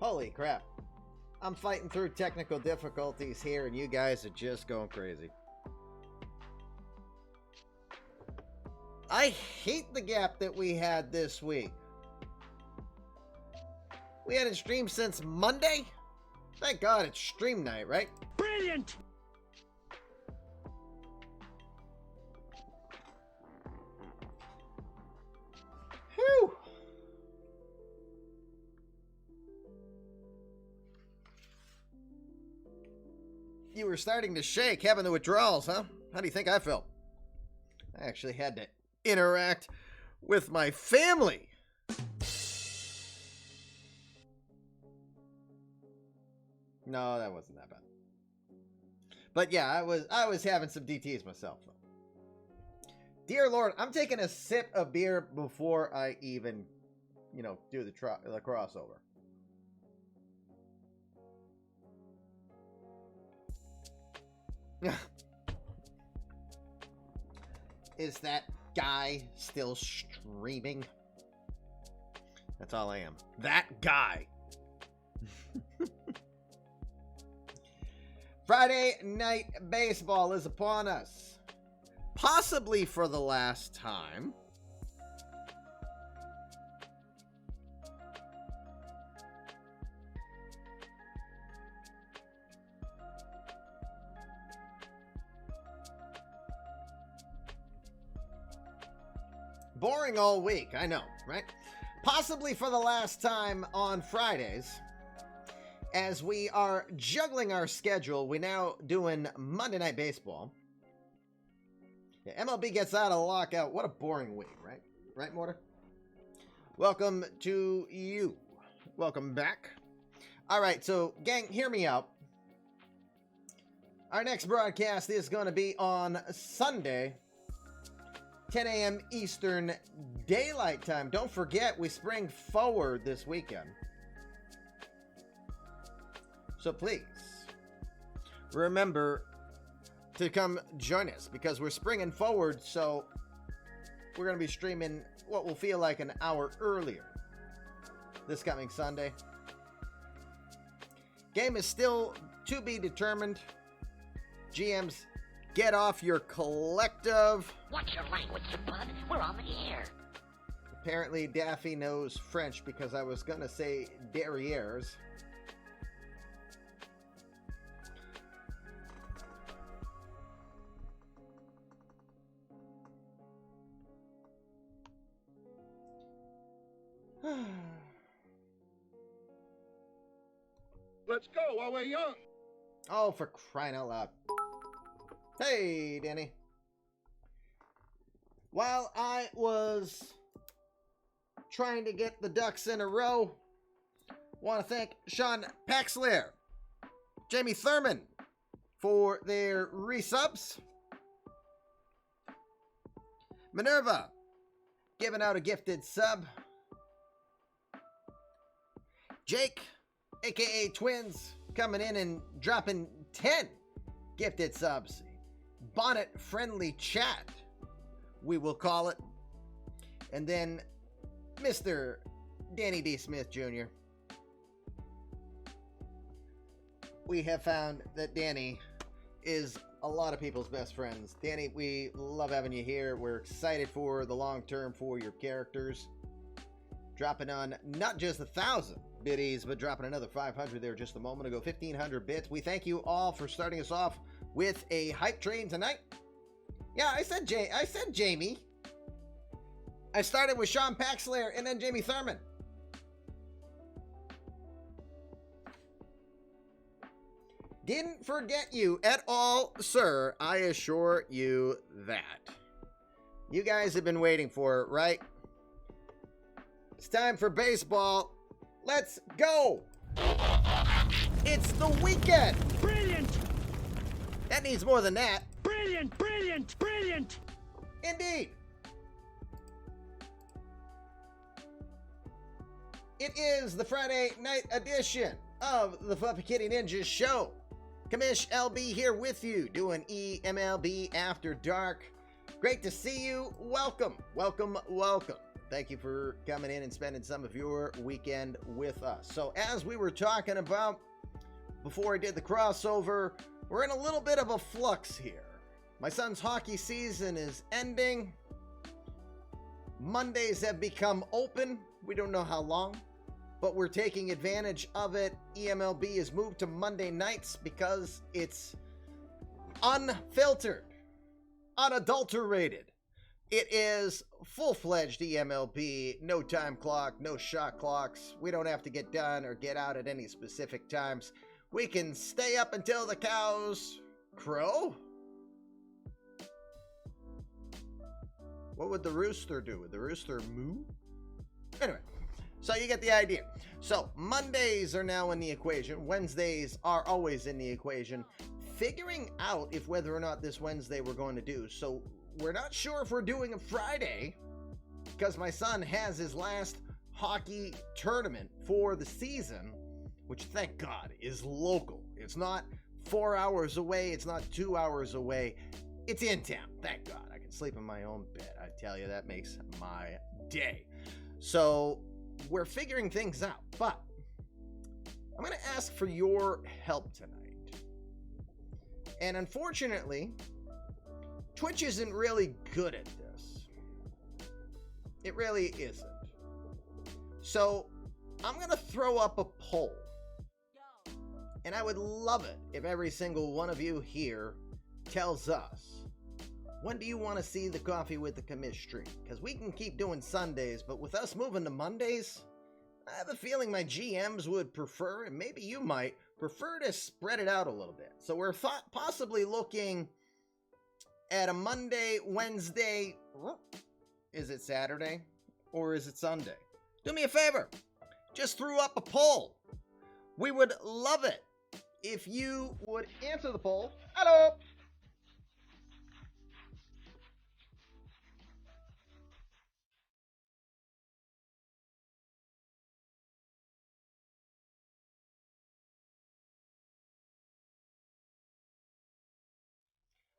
Holy crap. I'm fighting through technical difficulties here, and you guys are just going crazy. I hate the gap that we had this week. We hadn't streamed since Monday? Thank God it's stream night, right? Brilliant! Whew! You were starting to shake, having the withdrawals, huh? How do you think I felt? I actually had to interact with my family. No, that wasn't that bad. But yeah, I was having some DTs myself, though. Dear Lord, I'm taking a sip of beer before I even, do the crossover. Is that guy still streaming? That's all I am. That guy. Friday night baseball is upon us. Possibly for the last time. Boring all week, I know, right? Possibly for the last time on Fridays. As we are juggling our schedule, we're now doing Monday Night Baseball. Yeah, MLB gets out of lockout. What a boring week, right? Right, Mortar? Welcome to you. Welcome back. All right, so, gang, hear me out. Our next broadcast is going to be on Sunday, 10 a.m. Eastern Daylight Time. Don't forget, we spring forward this weekend. So please, remember to come join us because we're springing forward, so we're going to be streaming what will feel like an hour earlier this coming Sunday. Game is still to be determined. GMs, get off your collective. Watch your language, bud. We're on the air. Apparently, Daffy knows French because I was going to say derrieres. Let's go while we're young. Oh, for crying out loud. Hey, Danny. While I was trying to get the ducks in a row, want to thank Sean Paxler, Jamie Thurman for their resubs. Minerva giving out a gifted sub. Jake, aka Twins, coming in and dropping 10 gifted subs. Bonnet friendly chat, we will call it. And then Mr. Danny D. Smith Jr. We have found that Danny is a lot of people's best friends. Danny, we love having you here. We're excited for the long term for your characters. Dropping on not just 1,000 biddies, but dropping another 500 there just a moment ago. 1,500 bits. We thank you all for starting us off with a hype train tonight. Yeah, I said Jamie. I started with Sean Paxler and then Jamie Thurman. Didn't forget you at all, sir. I assure you that. You guys have been waiting for it, right? It's time for baseball. Let's go. It's the weekend. Brilliant! That needs more than that. Brilliant! Brilliant! Brilliant! Indeed. It is the Friday night edition of the Fluffy Kitty Ninjas show. Commish LB here with you, doing eMLB After Dark. Great to see you. Welcome, welcome, welcome. Thank you for coming in and spending some of your weekend with us. So as we were talking about before I did the crossover, we're in a little bit of a flux here. My son's hockey season is ending. Mondays have become open. We don't know how long, but we're taking advantage of it. eMLB has moved to Monday nights because it's unfiltered, unadulterated. It is full-fledged eMLB, no time clock, no shot clocks. We don't have to get done or get out at any specific times. We can stay up until the cows crow. What would the rooster do? Would the rooster moo? Anyway, so you get the idea. So Mondays are now in the equation. Wednesdays are always in the equation. Figuring out if whether or not this Wednesday we're going to do. So we're not sure if we're doing a Friday because my son has his last hockey tournament for the season, which thank God is local. It's not 4 hours away. It's not 2 hours away. It's in town. Thank God. I can sleep in my own bed. I tell you, that makes my day. So we're figuring things out, but I'm going to ask for your help tonight. And unfortunately, Twitch isn't really good at this. It really isn't. So I'm going to throw up a poll. And I would love it if every single one of you here tells us, when do you want to see the Coffee with the Commish stream? Because we can keep doing Sundays, but with us moving to Mondays, I have a feeling my GMs would prefer, and maybe you might, prefer to spread it out a little bit. So we're possibly looking at a Monday, Wednesday, is it Saturday, or is it Sunday? Do me a favor, just throw up a poll. We would love it if you would answer the poll. Hello!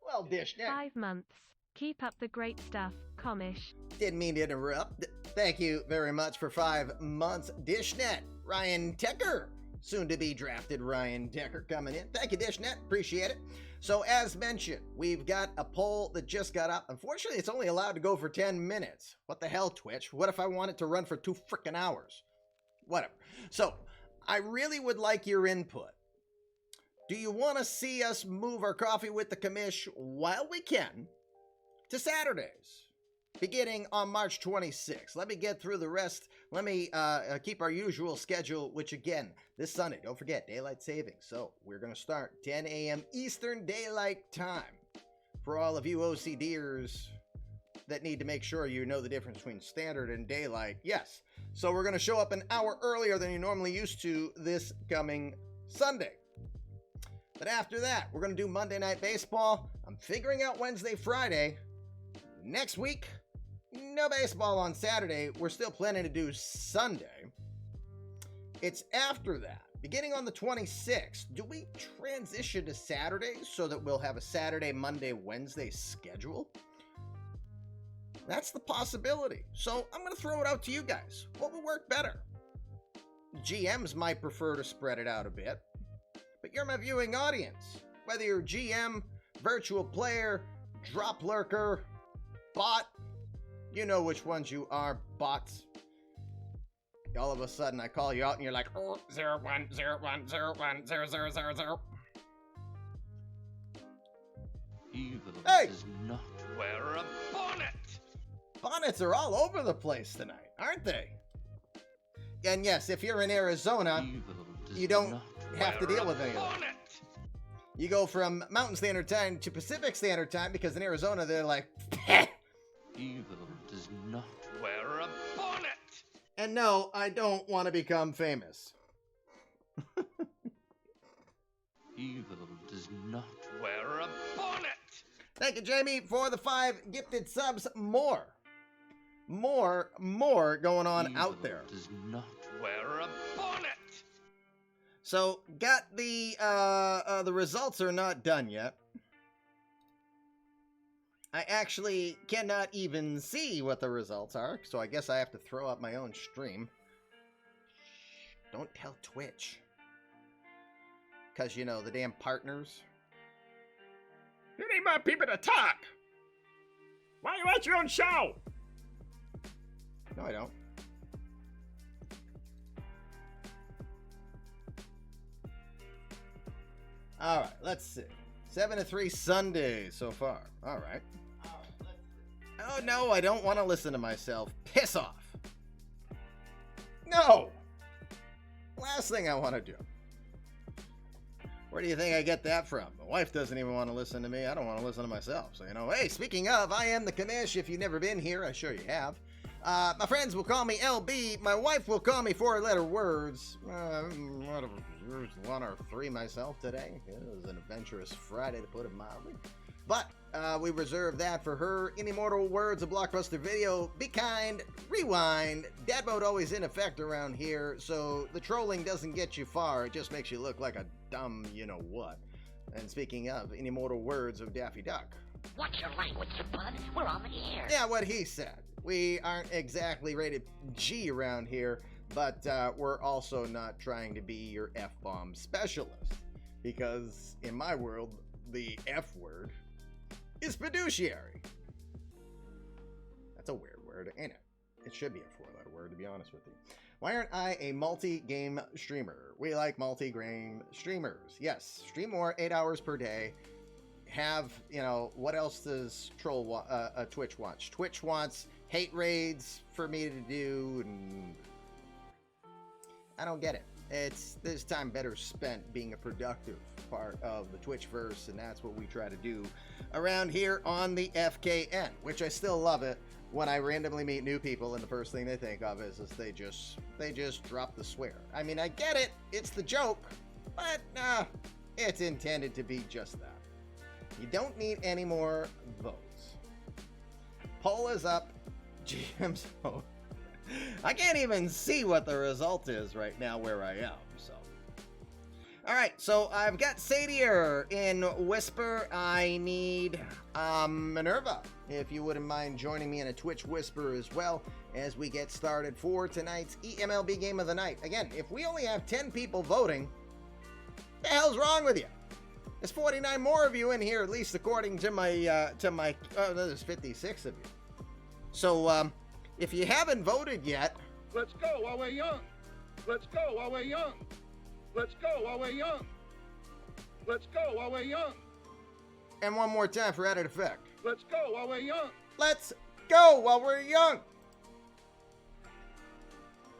Well, Dishnet. 5 months. Keep up the great stuff, Comish. Didn't mean to interrupt. Thank you very much for 5 months, Dishnet. Ryan Tecker, soon to be drafted Ryan Tecker coming in. Thank you, Dishnet. Appreciate it. So as mentioned, we've got a poll that just got up. Unfortunately, it's only allowed to go for 10 minutes. What the hell, Twitch? What if I want it to run for 2 freaking hours? Whatever. So I really would like your input. Do you want to see us move our Coffee with the Commish while we can to Saturdays, beginning on March 26th? Let me get through the rest. Let me keep our usual schedule, which again, this Sunday, don't forget, daylight savings. So we're going to start 10 a.m. Eastern Daylight Time. For all of you OCDers that need to make sure you know the difference between standard and daylight, yes. So we're going to show up an hour earlier than you normally used to this coming Sunday. But after that, we're going to do Monday Night Baseball. I'm figuring out Wednesday, Friday. Next week, no baseball on Saturday. We're still planning to do Sunday. It's after that, beginning on the 26th. Do we transition to Saturdays so that we'll have a Saturday, Monday, Wednesday schedule? That's the possibility. So I'm going to throw it out to you guys. What will work better? GMs might prefer to spread it out a bit. But you're my viewing audience. Whether you're GM, virtual player, drop lurker, bot, you know which ones you are, bots. All of a sudden I call you out and you're like, oh, 0101010000. Evil Hey! does not wear a bonnet. Bonnets are all over the place tonight, aren't they? And yes, if you're in Arizona, Evil does you don't not have to wear deal a with any of that. bonnet. You go from Mountain Standard Time to Pacific Standard Time because in Arizona they're like, Evil does not wear a bonnet. and no, I don't want to become famous. Evil does not wear a bonnet. Thank you, Jamie, for the 5 gifted subs. More going on Evil out there. does not wear a bonnet. So, got the results are not done yet. I actually cannot even see what the results are, so I guess I have to throw up my own stream. Don't tell Twitch. Because, you know, the damn partners. You need more people to talk. Why you at your own show? No, I don't. All right, let's see. 7-3 Sunday so far. All right. Oh, no, I don't want to listen to myself. Piss off. No. Last thing I want to do. Where do you think I get that from? My wife doesn't even want to listen to me. I don't want to listen to myself. So, you know, hey, speaking of, I am the commish. If you've never been here, I'm sure you have. My friends will call me LB. My wife will call me four-letter words. One or three myself today. It was an adventurous Friday, to put it mildly. But we reserve that for her. Any mortal words, a blockbuster video. Be kind. Rewind. Dad mode always in effect around here, so the trolling doesn't get you far. It just makes you look like a dumb you-know-what. And speaking of, any mortal words of Daffy Duck. Watch your language, you bud. We're on the air. Yeah, what he said. We aren't exactly rated G around here, but we're also not trying to be your F-bomb specialist. Because in my world, the F word is fiduciary. That's a weird word, ain't it? It should be a four-letter word, to be honest with you. Why aren't I a multi-game streamer? We like multi-game streamers. Yes, stream more, 8 hours per day. Have, you know, what else does Twitch watch? Twitch wants hate raids for me to do, and I don't get it. It's this time better spent being a productive part of the Twitchverse, and that's what we try to do around here on the FKN, which I still love it when I randomly meet new people and the first thing they think of is they just drop the swear. I mean, I get it, it's the joke, but it's intended to be just that. You don't need any more votes. Poll is up. GM's vote. I can't even see what the result is right now where I am, so. Alright, so I've got Sadier in Whisper. I need Minerva, if you wouldn't mind joining me in a Twitch Whisper as well as we get started for tonight's eMLB Game of the Night. Again, if we only have 10 people voting, what the hell's wrong with you? There's 49 more of you in here, at least according to my, there's 56 of you. So, if you haven't voted yet... Let's go while we're young. Let's go while we're young. Let's go while we're young. Let's go while we're young. And one more time for added effect. Let's go while we're young. Let's go while we're young.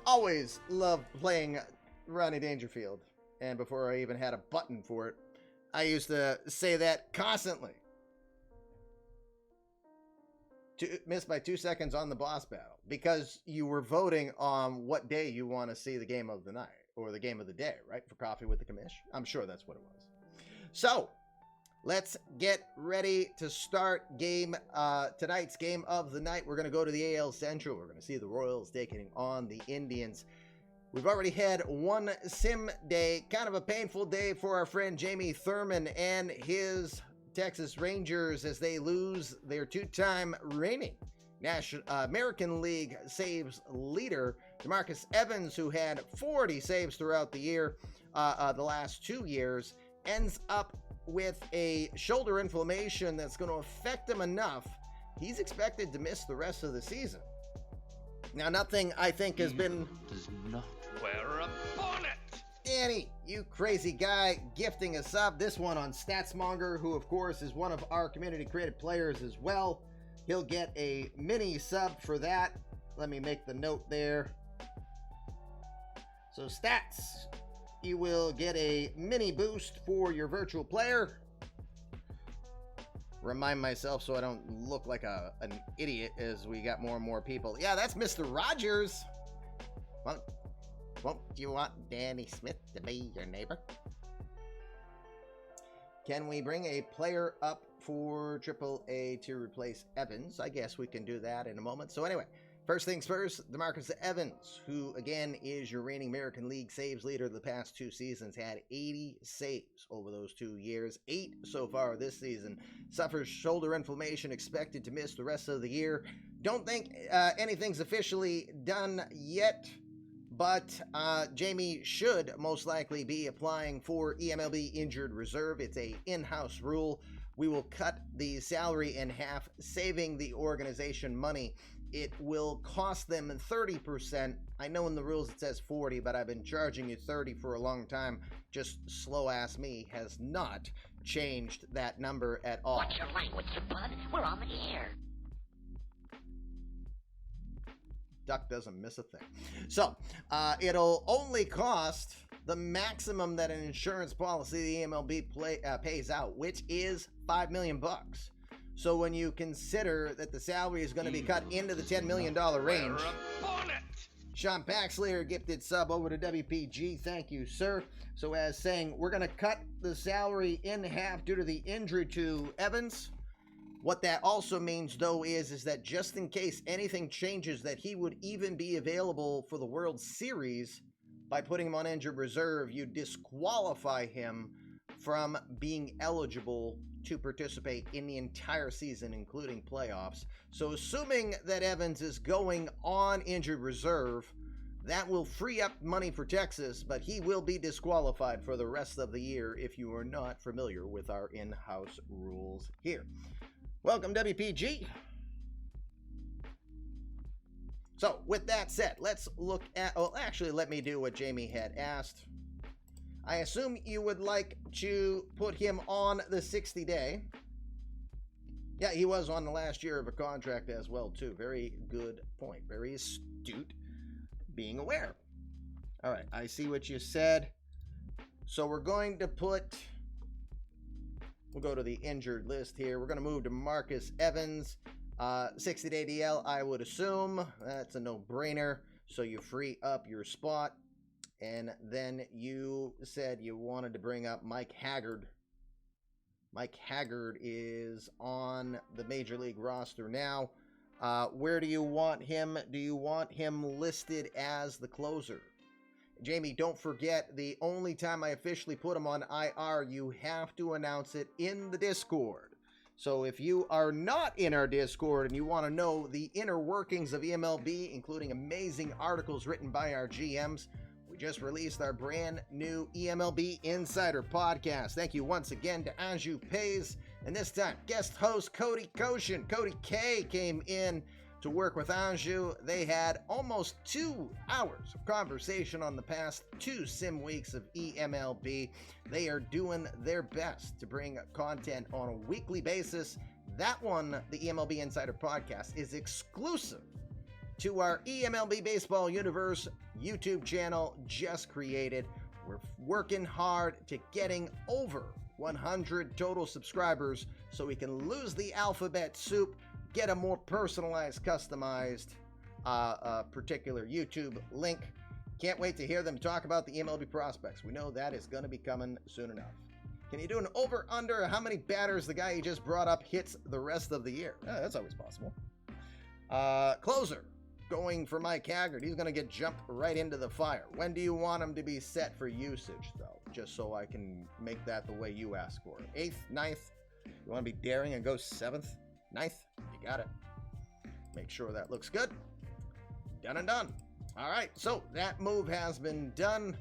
Always loved playing Rodney Dangerfield. And before I even had a button for it, I used to say that constantly. Missed by 2 seconds on the boss battle because you were voting on what day you want to see the game of the night or the game of the day, right? For Coffee with the Commish. I'm sure that's what it was. So let's get ready to start tonight's game of the night. We're going to go to the AL Central. We're going to see the Royals taking on the Indians. We've already had one sim day, kind of a painful day for our friend Jamie Thurman and his Texas Rangers as they lose their two-time reigning American League saves leader DeMarcus Evans, who had 40 saves throughout the year, the last 2 years, ends up with a shoulder inflammation that's going to affect him enough. He's expected to miss the rest of the season. Now, nothing I think has been... Does not wear a bonnet! Danny, you crazy guy, gifting a sub. This one on Statsmonger, who of course is one of our community created players as well. He'll get a mini sub for that. Let me make the note there. So Stats, you will get a mini boost for your virtual player. Remind myself so I don't look like an idiot as we got more and more people. Yeah, that's Mr. Rogers. Won't you want Danny Smith to be your neighbor? Can we bring a player up for AAA to replace Evans? I guess we can do that in a moment. So anyway, First things first, DeMarcus Evans, who again is your reigning American League saves leader the past 2 seasons, had 80 saves over those 2 years, 8 so far this season. Suffers shoulder inflammation, expected to miss the rest of the year. Don't think anything's officially done yet, but Jamie should most likely be applying for eMLB injured reserve. It's a in-house rule. We will cut the salary in half, saving the organization money. It will cost them 30%. I know in the rules it says 40, but I've been charging you 30 for a long time. Just slow ass me has not changed that number at all. Watch your language, bud. We're on the air. Duck doesn't miss a thing. So, it'll only cost the maximum that an insurance policy the eMLB pays out, which is $5 million. So when you consider that the salary is going to be cut into the $10 million range, Sean Paxley gifted sub over to WPG. Thank you, sir. So as saying, we're going to cut the salary in half due to the injury to Evans. What that also means, though, is that just in case anything changes, that he would even be available for the World Series, by putting him on injured reserve, you disqualify him from being eligible to participate in the entire season, including playoffs. So assuming that Evans is going on injured reserve, that will free up money for Texas, but he will be disqualified for the rest of the year if you are not familiar with our in-house rules here. Welcome, WPG. So with that said, let's look at, well, actually, let me do what Jamie had asked. I assume you would like to put him on the 60-day. Yeah, he was on the last year of a contract as well, too. Very good point. Very astute, being aware. All right, I see what you said. So we're going to put, we'll go to the injured list here. We're going to move to Marcus Evans. 60-day DL, I would assume. That's a no-brainer. So you free up your spot. And then you said you wanted to bring up Mike Haggard. Mike Haggard is on the Major League roster now. Where do you want him? Do you want him listed as the closer? Jamie, don't forget, the only time I officially put him on IR, you have to announce it in the Discord. So if you are not in our Discord and you want to know the inner workings of eMLB, including amazing articles written by our GMs, we just released our brand new eMLB Insider podcast. Thank you once again to Anju Pays, and this time guest host Cody Koshin. Cody K came in to work with Anju. They had almost 2 hours of conversation on the past 2 sim weeks of eMLB. They are doing their best to bring content on a weekly basis. That one, the eMLB Insider podcast, is exclusive to our eMLB Baseball Universe YouTube channel just created. We're working hard to getting over 100 total subscribers so we can lose the alphabet soup, get a more personalized, customized particular YouTube link. Can't wait to hear them talk about the eMLB prospects. We know that is going to be coming soon enough. Can you do an over-under how many batters the guy you just brought up hits the rest of the year? Yeah, that's always possible. Closer. Going for Mike Haggard. He's going to get jumped right into the fire. When do you want him to be set for usage, though? Just so I can make that the way you ask for it. 8th, 9th? You want to be daring and go 7th? 9th? You got it. Make sure that looks good. Done and done. All right, so that move has been done.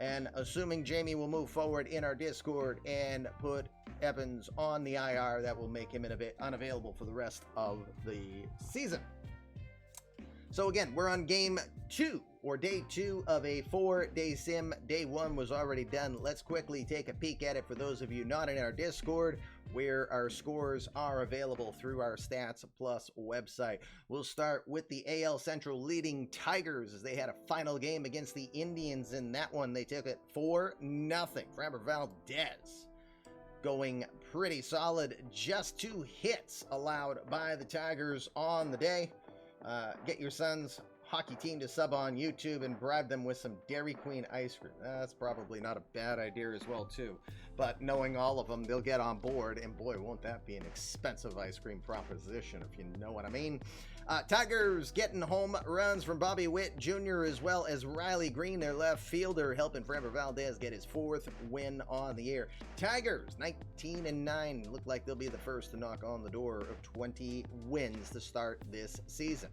And assuming Jamie will move forward in our Discord and put Evans on the IR, that will make him unavailable for the rest of the season. So again, we're on game 2, or day 2 of a 4-day sim. Day 1 was already done. Let's quickly take a peek at it for those of you not in our Discord, where our scores are available through our Stats Plus website. We'll start with the AL Central leading Tigers as they had a final game against the Indians. In that one, they took it 4-0. Framber Valdez going pretty solid. Just 2 hits allowed by the Tigers on the day. Get your son's hockey team to sub on YouTube and bribe them with some Dairy Queen ice cream. That's probably not a bad idea as well, too. But knowing all of them, they'll get on board, and boy, won't that be an expensive ice cream proposition, if you know what I mean. Tigers getting home runs from Bobby Witt Jr. as well as Riley Green, their left fielder, helping Framber Valdez get his 4th win on the year. Tigers 19-9, look like they'll be the first to knock on the door of 20 wins to start this season.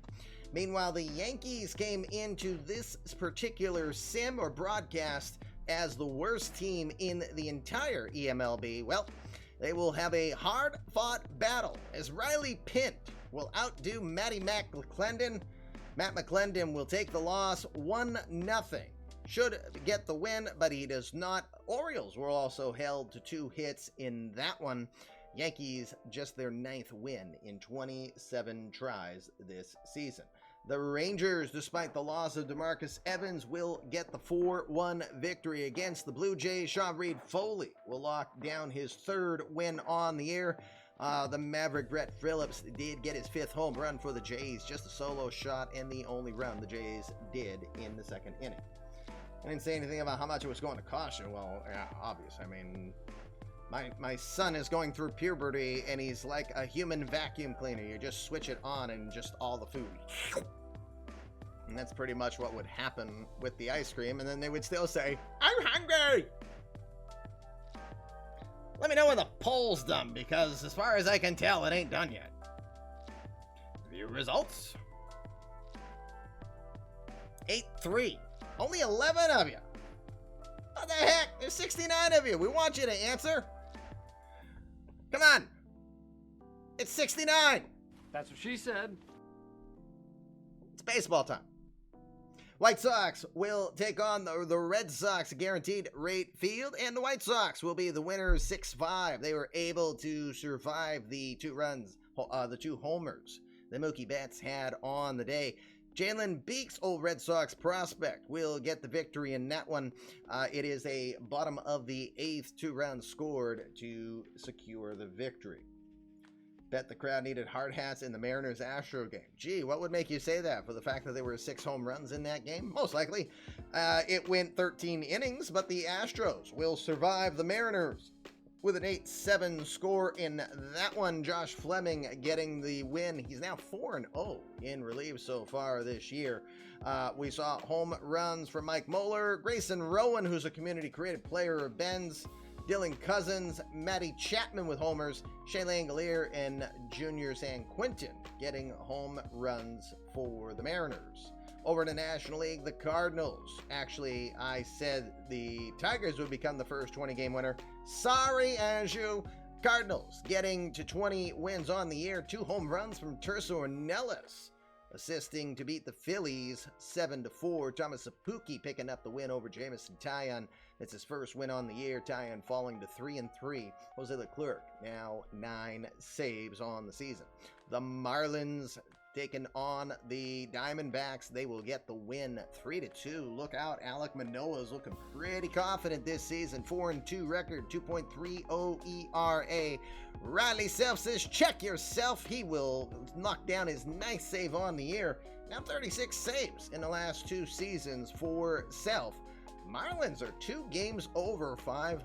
Meanwhile, the Yankees came into this particular sim or broadcast as the worst team in the entire eMLB. Well, they will have a hard-fought battle as Riley Pint will outdo Matty McClendon. Matt McClendon will take the loss 1-0. Should get the win, but he does not. Orioles were also held to 2 hits in that one. Yankees just their 9th win in 27 tries this season. The Rangers, despite the loss of DeMarcus Evans, will get the 4-1 victory against the Blue Jays. Sean Reed Foley will lock down his 3rd win on the year. The Maverick Brett Phillips did get his 5th home run for the Jays, just a solo shot and the only run the Jays did in the 2nd inning. I didn't say anything about how much it was going to cost you. Well, yeah, obvious. I mean, my son is going through puberty, and he's like a human vacuum cleaner. You just switch it on and just all the food. And that's pretty much what would happen with the ice cream, and then they would still say, "I'm hungry!" Let me know when the poll's done, because as far as I can tell, it ain't done yet. View results. 8-3. Only 11 of you. What the heck? There's 69 of you. We want you to answer. Come on. It's 69. That's what she said. It's baseball time. White Sox will take on the Red Sox guaranteed rate field, and the White Sox will be the winners 6-5. They were able to survive the 2 runs, the 2 homers the Mookie Betts had on the day. Jalen Beeks, old Red Sox prospect, will get the victory in that one. It is a bottom of the 8th 2 runs scored to secure the victory. Bet the crowd needed hard hats in the Mariners-Astro game. Gee, what would make you say that? For the fact that there were 6 home runs in that game? Most likely. It went 13 innings, but the Astros will survive the Mariners with an 8-7 score in that one. Josh Fleming getting the win. He's now 4-0 in relief so far this year. We saw home runs from Mike Moeller, Grayson Rowan, who's a community-created player of Ben's, Dylan Cousins, Matty Chapman with homers, Shane Langolier, and Junior San Quintin getting home runs for the Mariners. Over in the National League, the Cardinals. Actually, I said the Tigers would become the first 20-game winner. Sorry, Anjou. Cardinals getting to 20 wins on the year. 2 home runs from Terso Ornelas, assisting to beat the Phillies 7-4. Thomas Sapuki picking up the win over Jameson Taillon. It's his first win on the year. Taillon falling to 3-3. Jose Leclerc now 9 saves on the season. The Marlins taking on the Diamondbacks. They will get the win 3-2. Look out, Alek Manoah is looking pretty confident this season. 4-2 record, 2.30 ERA. Riley Self says, check yourself. He will knock down his 9th save on the year. Now 36 saves in the last 2 seasons for Self. Marlins are 2 games over 500.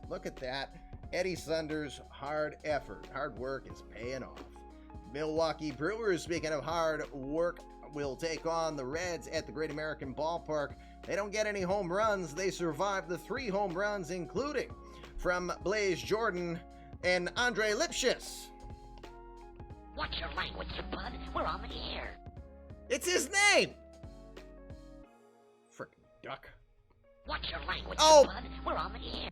Look at that. Eddie Sunder's hard work is paying off. Milwaukee Brewers, speaking of hard work, will take on the Reds at the Great American Ballpark. They don't get any home runs. They survive the 3 home runs, including from Blaze Jordan and Andre Lipschitz. Watch your language, bud. We're on the air. It's his name! Frickin' duck. Watch your language, Oh! bud. We're on the air.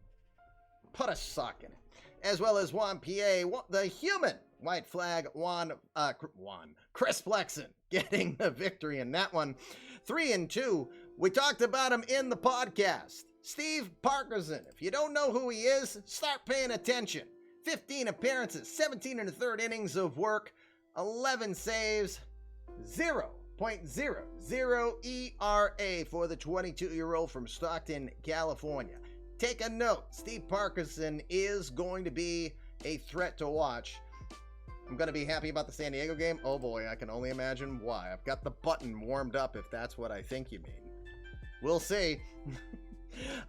Put a sock in it. As well as Juan Pierre, the human white flag, Chris Flexen getting the victory in that one. 3-2. We talked about him in the podcast. Steve Parkinson. If you don't know who he is, start paying attention. 15 appearances, 17 1/3 innings of work, 11 saves, 0.00 ERA for the 22-year-old from Stockton, California. Take a note, Steve Parkinson is going to be a threat to watch. I'm going to be happy about the San Diego game. Oh boy, I can only imagine why. I've got the button warmed up if that's what I think you mean. We'll see.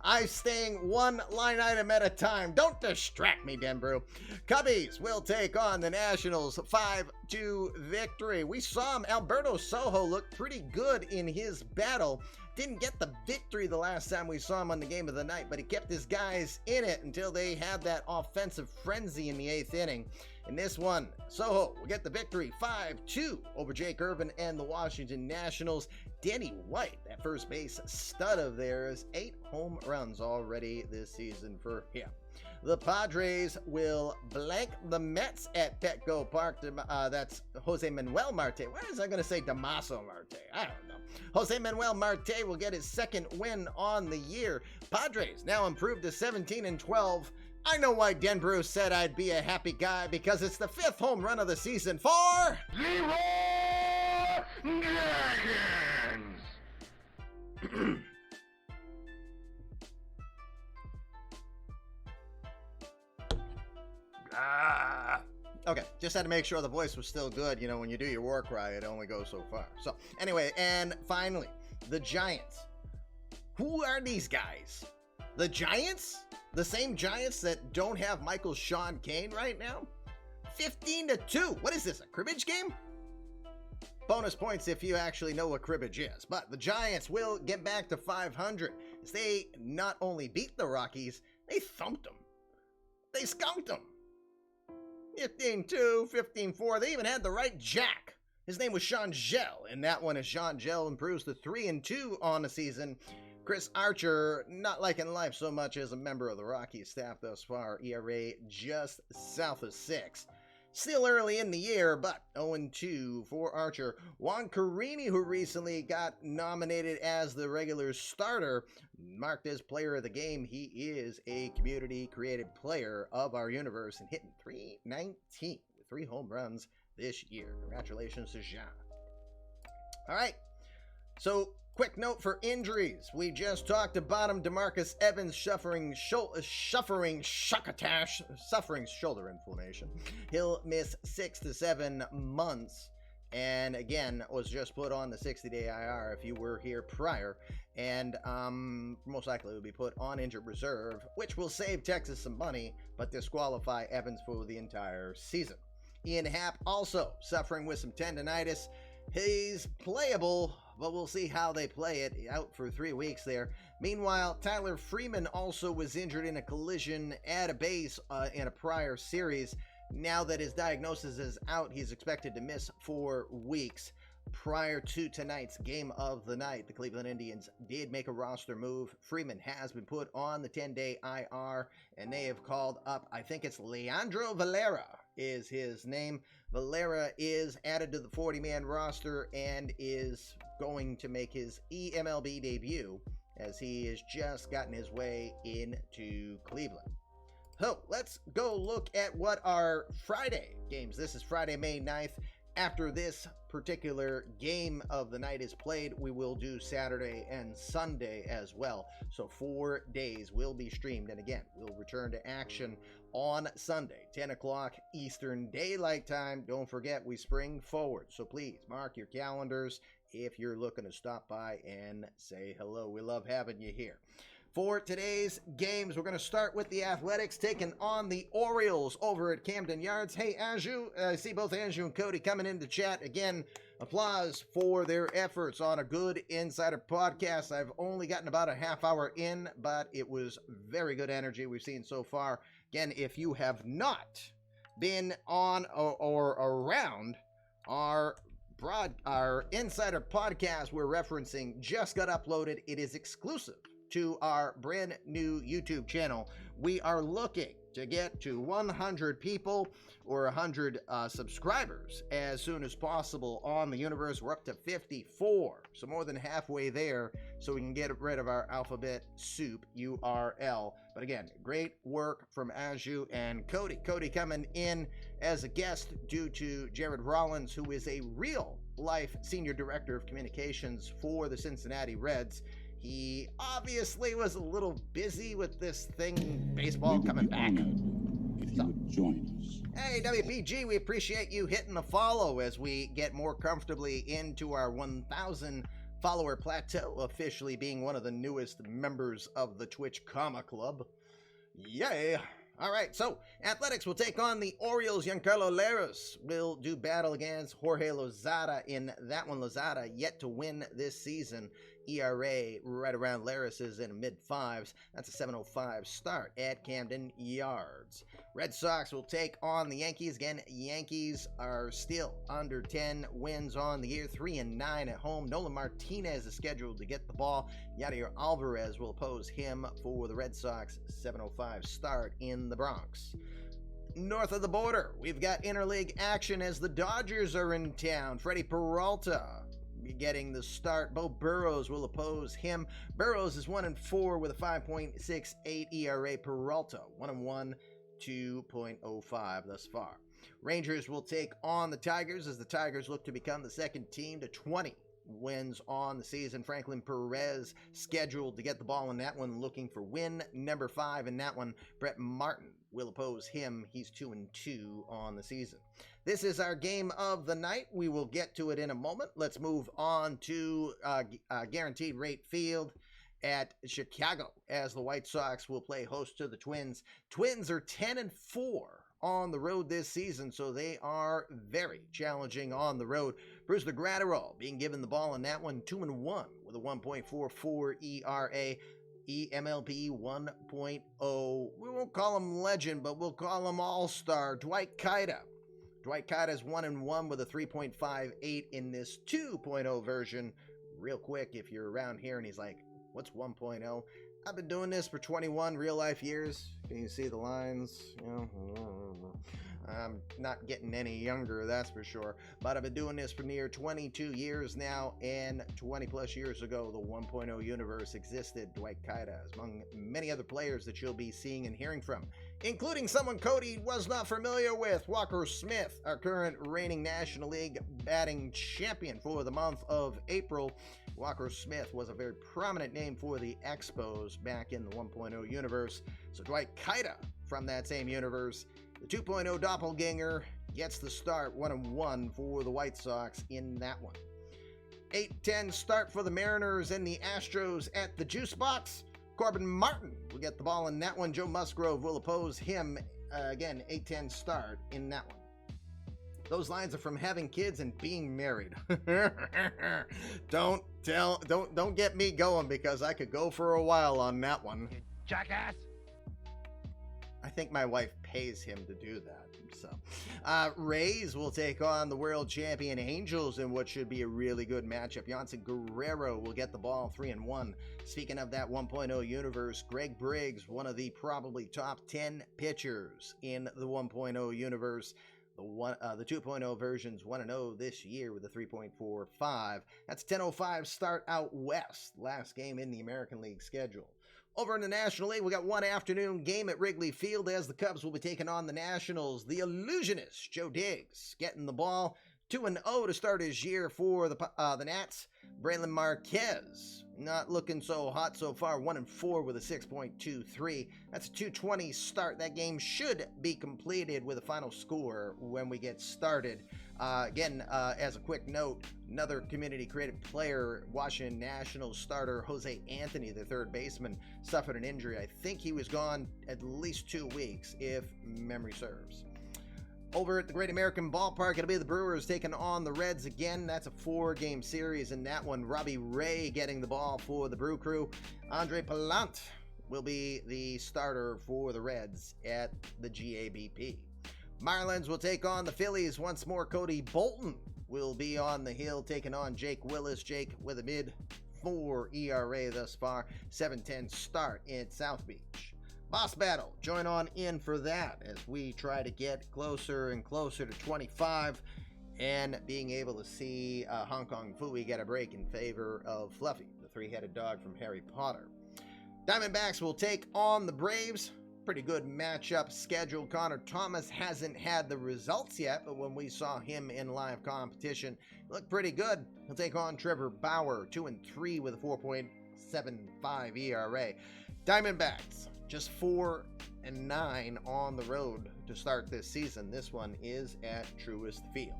I'm staying one line item at a time. Don't distract me, Denbrew. Cubbies will take on the Nationals 5-2 victory. We saw him, Alberto Sojo, look pretty good in his battle. Didn't get the victory the last time we saw him on the game of the night, but he kept his guys in it until they had that offensive frenzy in the 8th inning. In this one, Sojo will get the victory 5-2 over Jake Irvin and the Washington Nationals. Danny White, that first base stud of theirs, 8 home runs already this season for him. The Padres will blank the Mets at Petco Park. That's Jose Manuel Marte. Why was I going to say Damaso Marte? I don't know. Jose Manuel Marte will get his 2nd win on the year. Padres now improved to 17-12. I know why Denbrew said I'd be a happy guy, because it's the 5th home run of the season for Zero Dragons! Okay, just had to make sure the voice was still good. You know, when you do your war cry, it only goes so far. So, anyway, and finally, the Giants. Who are these guys? The Giants? The same Giants that don't have Michael Sean Kane right now? 15-2. What is this, a cribbage game? Bonus points if you actually know what cribbage is. But the Giants will get back to 500 as they not only beat the Rockies, they thumped them. They skunked them. 15-2, 15-4. They even had the right jack. His name was Sean Gell, and that one is Sean Gell improves to 3-2 on the season. Chris Archer, not liking life so much as a member of the Rockies staff thus far. ERA just south of 6. Still early in the year, but 0-2 for Archer. Juan Carini, who recently got nominated as the regular starter, marked as player of the game. He is a community-created player of our universe and hitting .319 with 3 home runs this year. Congratulations to Jean. All right, so quick note for injuries. We just talked about him. DeMarcus Evans suffering shoulder inflammation. He'll miss 6 to 7 months. And again, was just put on the 60-day IR if you were here prior. And most likely will be put on injured reserve, which will save Texas some money, but disqualify Evans for the entire season. Ian Happ also suffering with some tendonitis. He's playable, but we'll see how they play it. Out for 3 weeks there. Meanwhile, Tyler Freeman also was injured in a collision at a base in a prior series. Now that his diagnosis is out, he's expected to miss 4 weeks. Prior to tonight's game of the night, the Cleveland Indians did make a roster move. Freeman has been put on the 10-day IR, and they have called up, I think it's Leandro Valera is his name. Valera is added to the 40-man roster and is going to make his eMLB debut as he has just gotten his way into Cleveland. So let's go look at what our Friday games. This is Friday, May 9th. After this particular game of the night is played, we will do Saturday and Sunday as well. So 4 days will be streamed. And again, we'll return to action on Sunday, 10 o'clock Eastern Daylight Time. Don't forget, we spring forward. So please mark your calendars if you're looking to stop by and say hello. We love having you here. For today's games, we're going to start with the Athletics taking on the Orioles over at Camden Yards. Hey, Anju, I see both Anju and Cody coming into chat. Again, applause for their efforts on a good Insider podcast. I've only gotten about a half hour in, but it was very good energy we've seen so far. Again, if you have not been on or around our Insider podcast we're referencing, just got uploaded. It is exclusive to our brand new YouTube channel. We are looking to get to 100 people or 100 subscribers as soon as possible on the universe. We're up to 54, so more than halfway there, so we can get rid of our alphabet soup URL. But again, great work from Anju and Cody. Cody coming in as a guest due to Jared Rollins, who is a real-life senior director of communications for the Cincinnati Reds. He obviously was a little busy with this thing, baseball coming back. If you would join us. Hey, WPG, we appreciate you hitting the follow as we get more comfortably into our 1,000 Follower Plateau officially being one of the newest members of the Twitch Comma Club. Yay! All right, so Athletics will take on the Orioles. Giancarlo Leras will do battle against Jorge Lozada in that one. Lozada yet to win this season. ERA right around Larris's in mid-fives. That's a 7.05 start at Camden Yards. Red Sox will take on the Yankees. Again, Yankees are still under 10 wins on the year, 3-9 at home. Nolan Martinez is scheduled to get the ball. Yadier Alvarez will oppose him for the Red Sox. 7.05 start in the Bronx. North of the border, we've got interleague action as the Dodgers are in town. Freddie Peralta getting the start. Bo Burrows will oppose him. Burrows is 1-4 with a 5.68 ERA. Peralta 1-1, 2.05 thus far. Rangers will take on the Tigers as the Tigers look to become the second team to 20 wins on the season. Franklin Perez scheduled to get the ball in that one, looking for win number 5 in that one. Brett Martin will oppose him. He's 2-2 on the season. This is our game of the night. We will get to it in a moment. Let's move on to Guaranteed Rate Field at Chicago as the White Sox will play host to the Twins. Twins are 10-4 on the road this season, so they are very challenging on the road. Bruce Gratterall being given the ball in that one, 2-1 with a 1.44 ERA. eMLB 1.0. We won't call him legend, but we'll call him all-star, Dwight Kida. Dwight Kida is 1-1 with a 3.58 in this 2.0 version. Real quick, if you're around here and he's like, what's 1.0? I've been doing this for 21 real-life years. Can you see the lines? You know, I'm not getting any younger, that's for sure. But I've been doing this for near 22 years now, and 20-plus years ago, the 1.0 universe existed. Dwight Kida is among many other players that you'll be seeing and hearing from, including someone Cody was not familiar with, Walker Smith, our current reigning National League batting champion for the month of April. Walker Smith was a very prominent name for the Expos back in the 1.0 universe. So Dwight Kida from that same universe, the 2.0 doppelganger, gets the start, 1-1 for the White Sox in that one. 8-10 start for the Mariners and the Astros at the Juice Box. Corbin Martin will get the ball in that one. Joe Musgrove will oppose him. Again, 8-10 start in that one. Those lines are from having kids and being married. Don't get me going, because I could go for a while on that one. You jackass! I think my wife pays him to do that. So, Rays will take on the world champion Angels in what should be a really good matchup. Yancy Guerrero will get the ball, 3-1. Speaking of that 1.0 universe, Greg Briggs, one of the probably top 10 pitchers in the 1.0 universe. The 2.0 version's 1-0 this year with a 3.45. That's 10.05 start out west. Last game in the American League schedule. Over in the National League, we got one afternoon game at Wrigley Field as the Cubs will be taking on the Nationals. The illusionist, Joe Diggs, getting the ball. 2-0 to start his year for the Nats. Braylon Marquez, not looking so hot so far. 1-4 with a 6.23. That's a 2:20 start. That game should be completed with a final score when we get started. Again, as a quick note, another community-created player, Washington Nationals starter Jose Anthony, the third baseman, suffered an injury. I think he was gone at least 2 weeks, if memory serves. Over at the Great American Ballpark, it'll be the Brewers taking on the Reds again. That's a 4-game series in that one. Robbie Ray getting the ball for the Brew Crew. Andre Pallant will be the starter for the Reds at the GABP. Marlins will take on the Phillies once more. Cody Bolton will be on the hill taking on Jake Willis. Jake with a mid-4 ERA thus far. 7-10 start in South Beach. Boss Battle, join on in for that as we try to get closer and closer to 25 and being able to see Hong Kong Phooey get a break in favor of Fluffy, the three-headed dog from Harry Potter. Diamondbacks will take on the Braves. Pretty good matchup scheduled. Connor Thomas hasn't had the results yet, but when we saw him in live competition, he looked pretty good. He'll take on Trevor Bauer, 2-3 with a 4.75 ERA. Diamondbacks, just 4-9 on the road to start this season. This one is at Truist Field.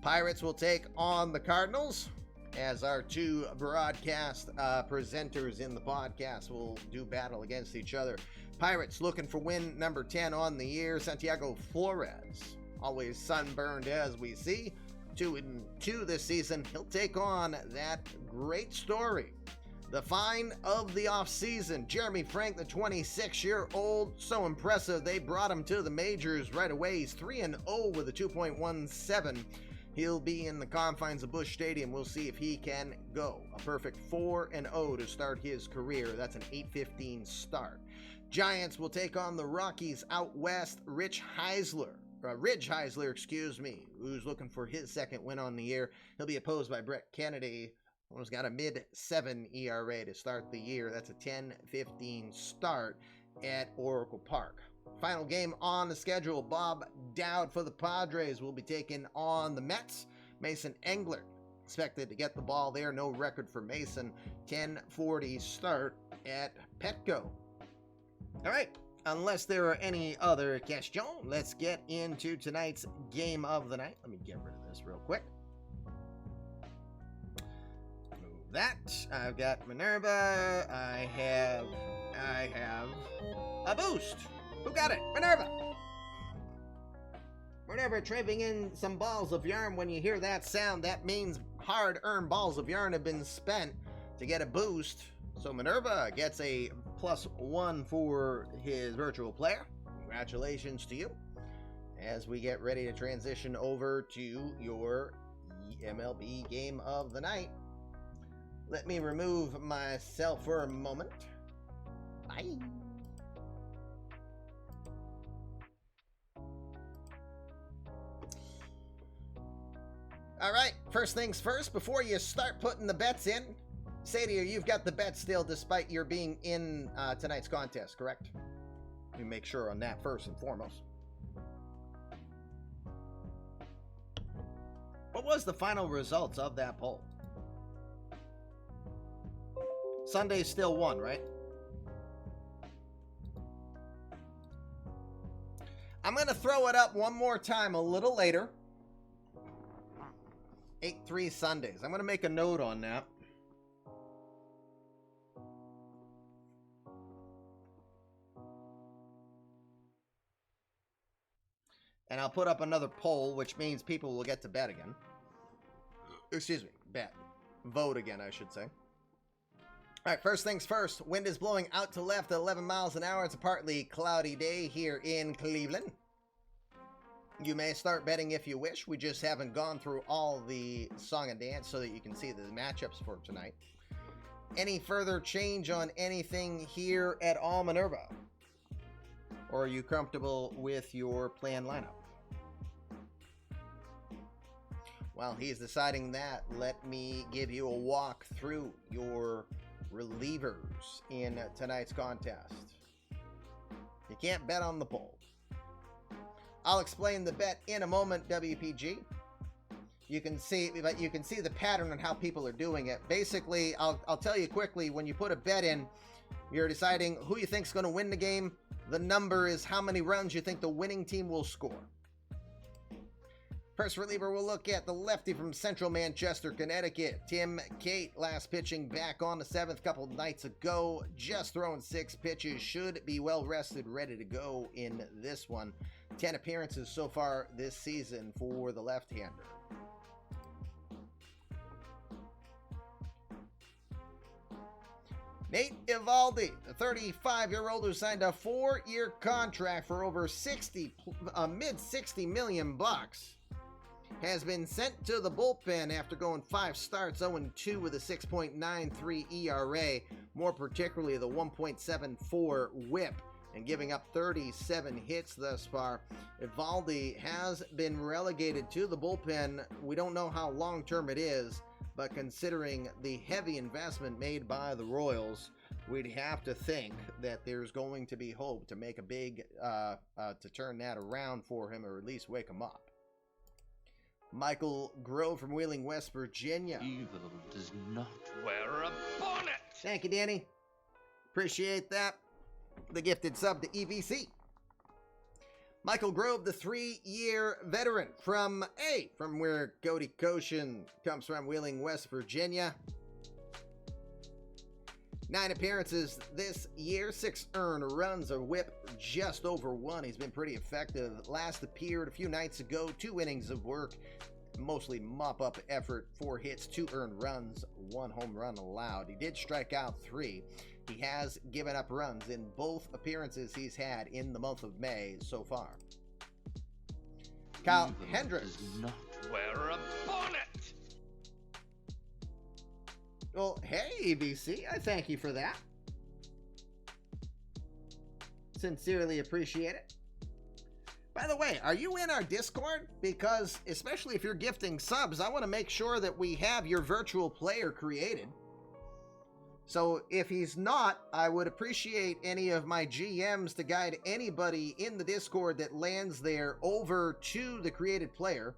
Pirates will take on the Cardinals. as our two broadcast presenters in the podcast will do battle against each other. Pirates looking for win number 10 on the year. Santiago Flores, always sunburned as we see. 2-2 this season. He'll take on that great story. The find of the offseason, Jeremy Frank, the 26-year-old. So impressive, they brought him to the majors right away. He's 3-0 with a 2.17. He'll be in the confines of Busch Stadium. We'll see if he can go. A perfect 4-0 to start his career. That's an 8-15 start. Giants will take on the Rockies out west. Ridge Heisler, who's looking for his second win on the year. He'll be opposed by Brett Kennedy, who's got a mid-7 ERA to start the year. That's a 10-15 start at Oracle Park. Final game on the schedule, Bob Dowd for the Padres will be taking on the Mets. Mason Engler expected to get the ball there. No record for Mason. 10:40 start at Petco. All right, unless there are any other questions, let's get into tonight's game of the night. Let me get rid of this real quick. Move that. I've got Minerva. I have a boost. Who got it? Minerva. Minerva trading in some balls of yarn. When you hear that sound, that means hard-earned balls of yarn have been spent to get a boost. So Minerva gets a +1 for his virtual player. Congratulations to you. As we get ready to transition over to your eMLB game of the night. Let me remove myself for a moment. Bye. All right, first things first, before you start putting the bets in, say to you, you've got the bet still despite your being in tonight's contest, correct? You make sure on that first and foremost. What was the final results of that poll? Sunday still won, right? I'm going to throw it up one more time a little later. 8-3 Sundays. I'm going to make a note on that. And I'll put up another poll, which means people will get to bet again. Excuse me, bet. Vote again, I should say. All right, first things first. Wind is blowing out to left at 11 miles an hour. It's a partly cloudy day here in Cleveland. You may start betting if you wish. We just haven't gone through all the song and dance so that you can see the matchups for tonight. Any further change on anything here at all, Minerva? Or are you comfortable with your planned lineup? While he's deciding that, let me give you a walk through your relievers in tonight's contest. You can't bet on the poll. I'll explain the bet in a moment, WPG. You can see the pattern on how people are doing it. Basically, I'll tell you quickly, when you put a bet in, you're deciding who you think's going to win the game. The number is how many runs you think the winning team will score. First reliever, we'll look at the lefty from Central Manchester, Connecticut. Tim Cate, last pitching back on the 7th couple nights ago. Just throwing 6 pitches. Should be well rested, ready to go in this one. 10 appearances so far this season for the left-hander. Nate Ivaldi, the 35-year-old who signed a 4-year contract for over mid-$60 million, has been sent to the bullpen after going 5 starts, 0-2 with a 6.93 ERA, more particularly the 1.74 whip, and giving up 37 hits thus far. Ivaldi has been relegated to the bullpen. We don't know how long-term it is, but considering the heavy investment made by the Royals, we'd have to think that there's going to be hope to make a big, to turn that around for him, or at least wake him up. Michael Grove from Wheeling, West Virginia. Evil does not wear a bonnet. Thank you, Danny. Appreciate that. The gifted sub to EVC. Michael Grove, the 3-year veteran from where Cody Koshin comes from, Wheeling, West Virginia. 9 appearances this year, 6 earned runs, a whip just over 1. He's been pretty effective. Last appeared a few nights ago, 2 innings of work, mostly mop-up effort, 4 hits, 2 earned runs, 1 home run allowed. He did strike out 3. He has given up runs in both appearances he's had in the month of May so far. Kyle Hendricks does not wear a bonnet. Well, hey, ABC, I thank you for that. Sincerely appreciate it. By the way, are you in our Discord? Because, especially if you're gifting subs, I want to make sure that we have your virtual player created. So if he's not, I would appreciate any of my GMs to guide anybody in the Discord that lands there over to the created player.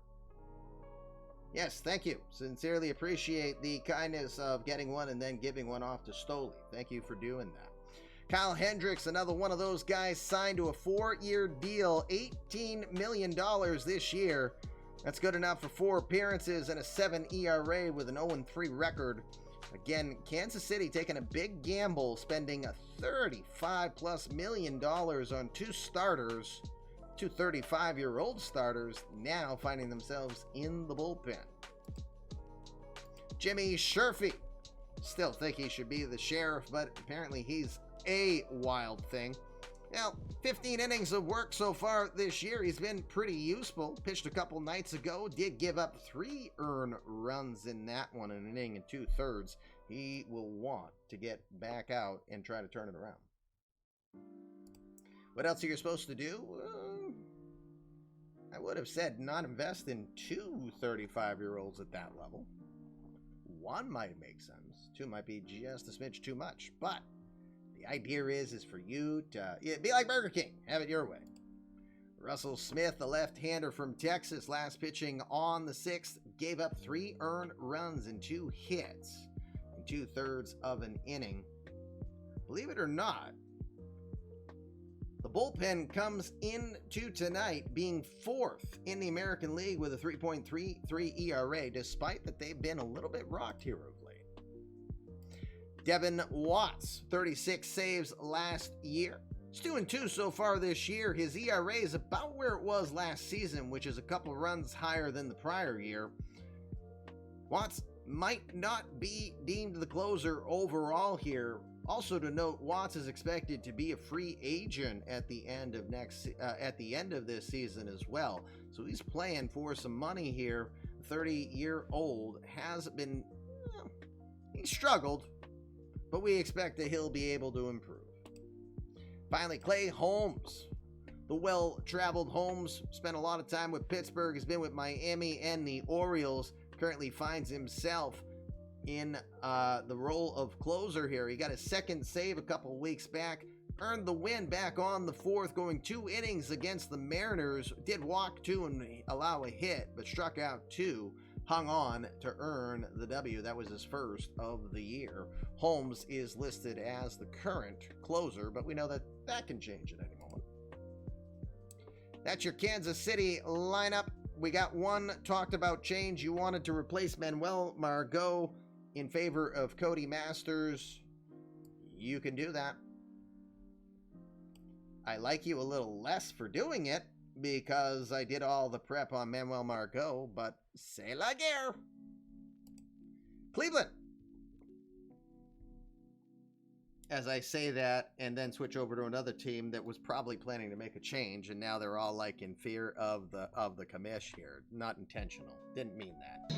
Yes, thank you. Sincerely appreciate the kindness of getting one and then giving one off to Stoli. Thank you for doing that. Kyle Hendricks, another one of those guys, signed to a 4-year deal, $18 million this year. That's good enough for 4 appearances and a 7 ERA with an 0-3 record. Again, Kansas City taking a big gamble, spending a $35+ million on 2 starters. 2 35-year-old starters now finding themselves in the bullpen. Jimmy Sherfy. Still think he should be the sheriff, but apparently he's a wild thing. Now, 15 innings of work so far this year. He's been pretty useful. Pitched a couple nights ago. Did give up 3 earned runs in that one, an inning and 2/3. He will want to get back out and try to turn it around. What else are you supposed to do? I would have said not invest in 2 35-year-olds at that level. 1 might make sense. 2 might be just a smidge too much. But the idea is for you to be like Burger King. Have it your way. Russell Smith, the left-hander from Texas, last pitching on the 6th, gave up 3 earned runs and 2 hits in 2/3 of an inning. Believe it or not, the bullpen comes into tonight being 4th in the American League with a 3.33 ERA, despite that they've been a little bit rocked here of late. Devin Watts, 36 saves last year. He's 2-2 so far this year. His ERA is about where it was last season, which is a couple runs higher than the prior year. Watts might not be deemed the closer overall here. Also to note, Watts is expected to be a free agent at the end of this season as well. So he's playing for some money here. 30-year-old has been, he struggled, but we expect that he'll be able to improve. Finally, Clay Holmes. The well-traveled Holmes spent a lot of time with Pittsburgh, has been with Miami and the Orioles, currently finds himself in the role of closer here. He got his 2nd save a couple weeks back, earned the win back on the 4th, going 2 innings against the Mariners. Did walk 2 and allow a hit, but struck out 2, hung on to earn the W. That was his 1st of the year. Holmes is listed as the current closer, but we know that that can change at any moment. That's your Kansas City lineup. We got one talked about change. You wanted to replace Manuel Margot in favor of Cody Masters. You can do that. I like you a little less for doing it because I did all the prep on Manuel Margot, but c'est la guerre. Cleveland. As I say that and then switch over to another team that was probably planning to make a change, and now they're all like in fear of the commish here. Not intentional. Didn't mean that.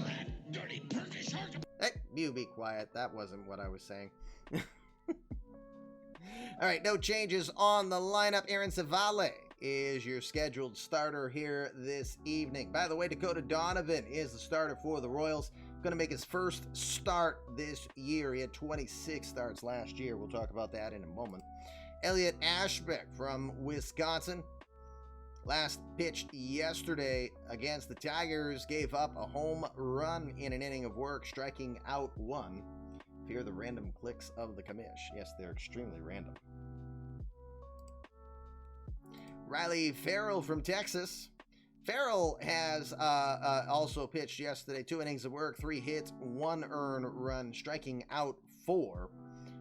Dirty Turkish heart. Hey, you be quiet. That wasn't what I was saying. All right, no changes on the lineup. Aaron Cevalle is your scheduled starter here this evening. By the way, Dakota Donovan is the starter for the Royals. Going to make his 1st start this year. He had 26 starts last year. We'll talk about that in a moment. Elliot Ashbeck from Wisconsin. Last pitched yesterday against the Tigers. Gave up a home run in an inning of work, striking out 1. Fear the random clicks of the commish. Yes, they're extremely random. Riley Farrell from Texas. Farrell has also pitched yesterday. 2 innings of work, 3 hits, 1 earned run, striking out 4.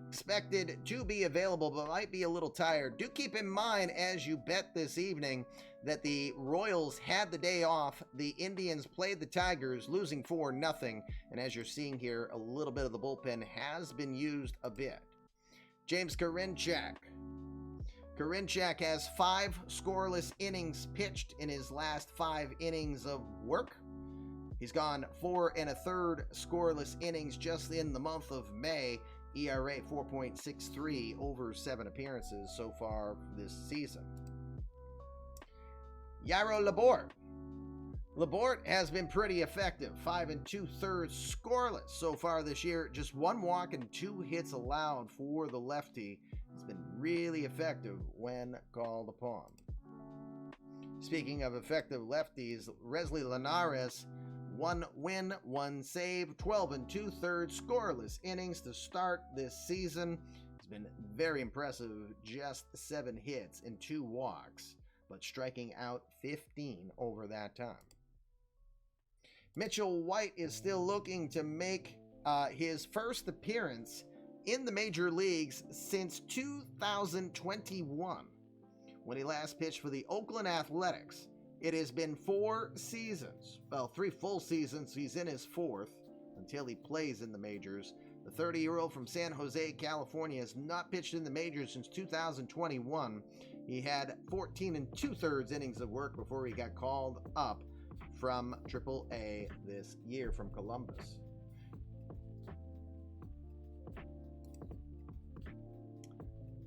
Expected to be available, but might be a little tired. Do keep in mind as you bet this evening that the Royals had the day off. The Indians played the Tigers, losing 4-0. And as you're seeing here, a little bit of the bullpen has been used a bit. James Corinczak. Corinczak has 5 scoreless innings pitched in his last 5 innings of work. He's gone 4 1/3 scoreless innings just in the month of May. ERA 4.63 over 7 appearances so far this season. Yairo Laborde. Laborde has been pretty effective. 5 2/3 scoreless so far this year. Just 1 walk and 2 hits allowed for the lefty. It's been really effective when called upon. Speaking of effective lefties, Resli Linares, 1 win, 1 save, 12 2/3 scoreless innings to start this season. It's been very impressive, just 7 hits and 2 walks, but striking out 15 over that time. Mitchell White is still looking to make his first appearance in the major leagues since 2021, when he last pitched for the Oakland Athletics. It has been 4 seasons. Well, 3 full seasons. He's in his 4th until he plays in the majors. The 30-year-old from San Jose, California, has not pitched in the majors since 2021. He had 14 2/3 innings of work before he got called up from AAA this year from Columbus.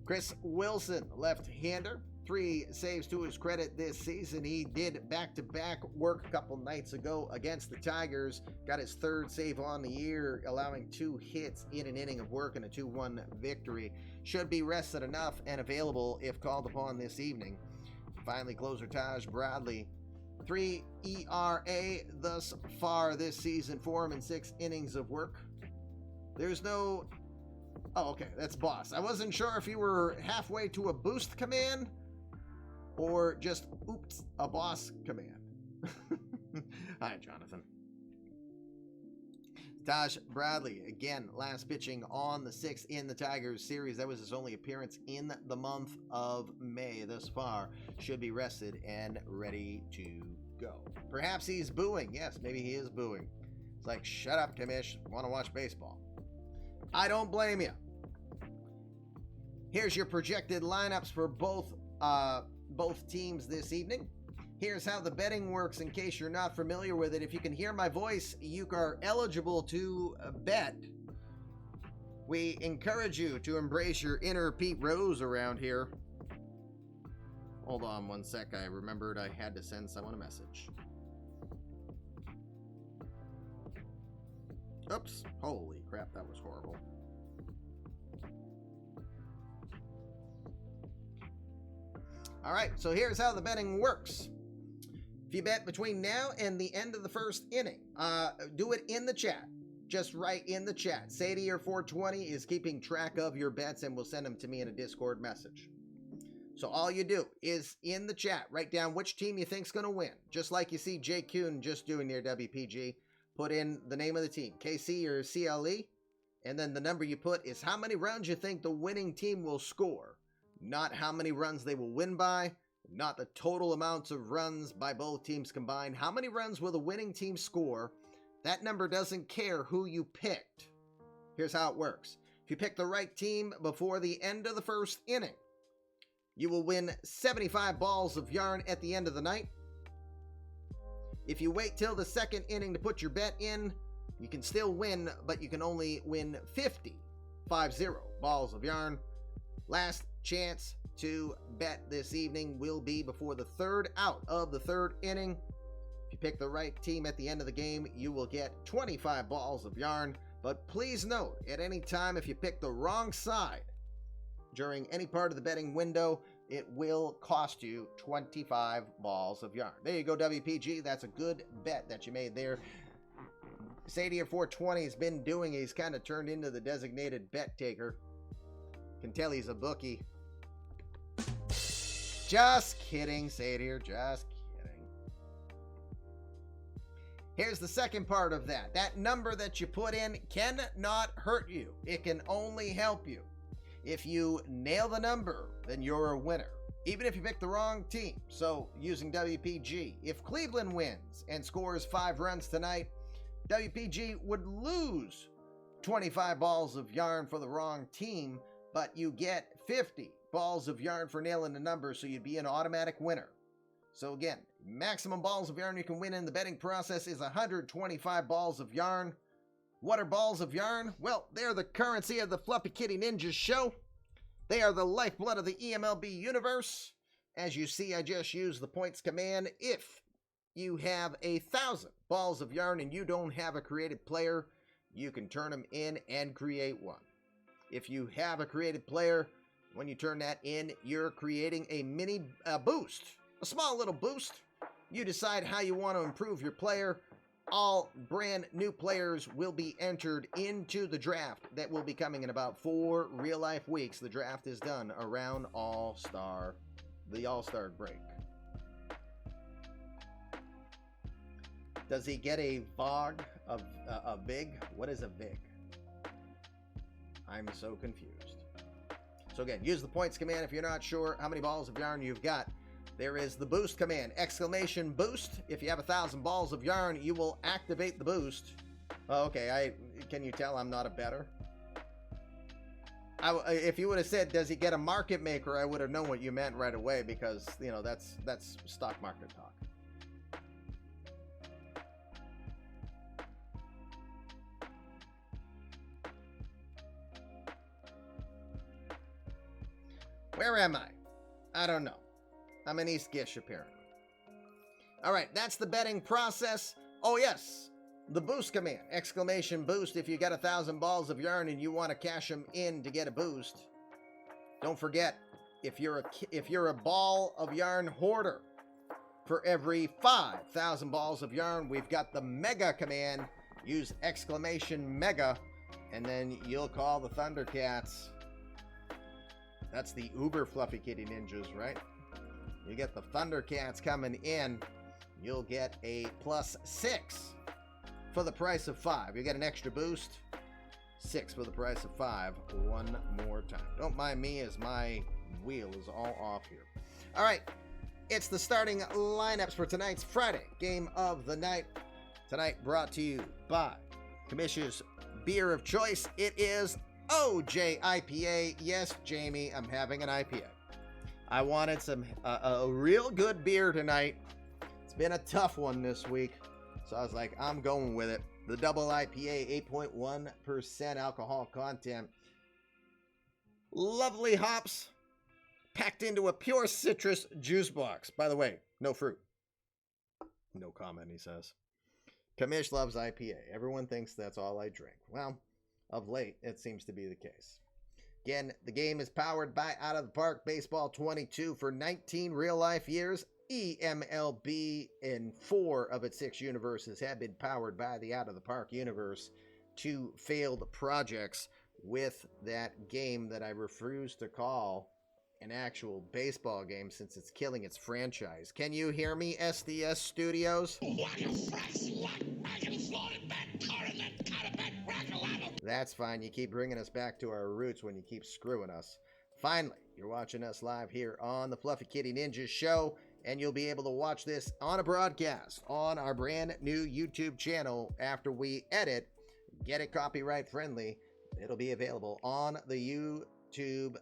Chris Wilson, left-hander, 3 saves to his credit this season. He did back-to-back work a couple nights ago against the Tigers. Got his 3rd save on the year, allowing 2 hits in an inning of work and a 2-1 victory. Should be rested enough and available if called upon this evening. Finally, closer Taj Bradley. 3 ERA thus far this season, 4 and 6 innings of work. There's no... Oh, okay, that's boss. I wasn't sure if you were halfway to a boost command or just, oops, a boss command. Hi, Jonathan. Taj Bradley, again, last pitching on the 6th in the Tigers series. That was his only appearance in the month of May thus far. Should be rested and ready to go. Perhaps he's booing. Yes, maybe he is booing. It's like, shut up, Kamish. Want to watch baseball. I don't blame you. Here's your projected lineups for both teams this evening. Here's how the betting works in case you're not familiar with it. If you can hear my voice, you are eligible to bet. We encourage you to embrace your inner Pete Rose around here. Hold on one sec. I remembered I had to send someone a message. Oops. Holy crap, that was horrible. All right, so here's how the betting works. If you bet between now and the end of the 1st inning, do it in the chat. Just write in the chat. Sadie or 420 is keeping track of your bets and will send them to me in a Discord message. So all you do is in the chat, write down which team you think's going to win. Just like you see Jay Kuhn just doing near WPG. Put in the name of the team, KC or CLE, and then the number you put is how many runs you think the winning team will score. Not how many runs they will win by, not the total amounts of runs by both teams combined. How many runs will the winning team score? That number doesn't care who you picked. Here's how it works. If you pick the right team before the end of the 1st inning, you will win 75 balls of yarn at the end of the night. If you wait till the 2nd inning to put your bet in, you can still win, but you can only win 50 balls of yarn. Last chance to bet this evening will be before the 3rd out of the 3rd inning. If you pick the right team at the end of the game, you will get 25 balls of yarn. But please note, at any time, if you pick the wrong side during any part of the betting window, it will cost you 25 balls of yarn. There you go, WPG. That's a good bet that you made there. Sadie or 420 has been doing, he's kind of turned into the designated bet taker. Can tell he's a bookie. Just kidding. Say it here. Just kidding. Here's the second part of that. That number that you put in cannot hurt you. It can only help you. If you nail the number, then you're a winner, even if you pick the wrong team. So, using WPG, if Cleveland wins and scores 5 runs tonight, WPG would lose 25 balls of yarn for the wrong team, but you get 50 balls of yarn for nailing the number, so you'd be an automatic winner. So again, maximum balls of yarn you can win in the betting process is 125 balls of yarn. What are balls of yarn? Well, they're the currency of the Fluffy Kitty Ninjas show. They are the lifeblood of the eMLB universe. As you see, I just used the points command. If you have 1,000 balls of yarn and you don't have a creative player, you can turn them in and create one. If you have a creative player, when you turn that in, you're creating a mini boost, a small little boost. You decide how you want to improve your player. All brand new players will be entered into the draft that will be coming in about 4 real-life weeks. The draft is done around the All-Star break. Does he get a VOG of a VIG? What is a VIG? I'm so confused. So again, use the points command if you're not sure how many balls of yarn you've got. There is the boost command, exclamation boost. If you have 1,000 balls of yarn, you will activate the boost. Oh, okay, can you tell I'm not a bettor? If you would have said, does he get a market maker, I would have known what you meant right away, because, you know, that's stock market talk. Where am I? I don't know. I'm in East Gish, apparently. All right, that's the betting process. Oh, yes, the boost command, exclamation boost. If you got 1,000 balls of yarn and you want to cash them in to get a boost, don't forget, if you're a ball of yarn hoarder, for every 5,000 balls of yarn, we've got the mega command. Use exclamation mega, and then you'll call the Thundercats. That's the uber Fluffy Kitty Ninjas, right? You get the Thundercats coming in. You'll get a +6 for the price of 5. You get an extra boost. 6 for the price of 5. One more time. Don't mind me as my wheel is all off here. All right. It's the starting lineups for tonight's Friday game of the night. Tonight brought to you by Commissioner's beer of choice. It is OJ IPA. Yes, Jamie, I'm having an IPA. I wanted a real good beer tonight. It's been a tough one this week, so I was like, I'm going with it. The double IPA, 8.1% alcohol content. Lovely hops packed into a pure citrus juice box. By the way, no fruit. No comment, he says. Kamish loves IPA. Everyone thinks that's all I drink. Well, of late, it seems to be the case. Again, the game is powered by Out of the Park Baseball 22 for 19 real-life years. eMLB in 4 of its 6 universes have been powered by the Out of the Park universe. 2 failed projects with that game that I refuse to call an actual baseball game since it's killing its franchise. Can you hear me, SDS Studios? That's fine. You keep bringing us back to our roots when you keep screwing us. Finally, you're watching us live here on the Fluffy Kitty Ninjas show, and you'll be able to watch this on a broadcast on our brand new YouTube channel after we edit, get it copyright friendly. It'll be available on the YouTube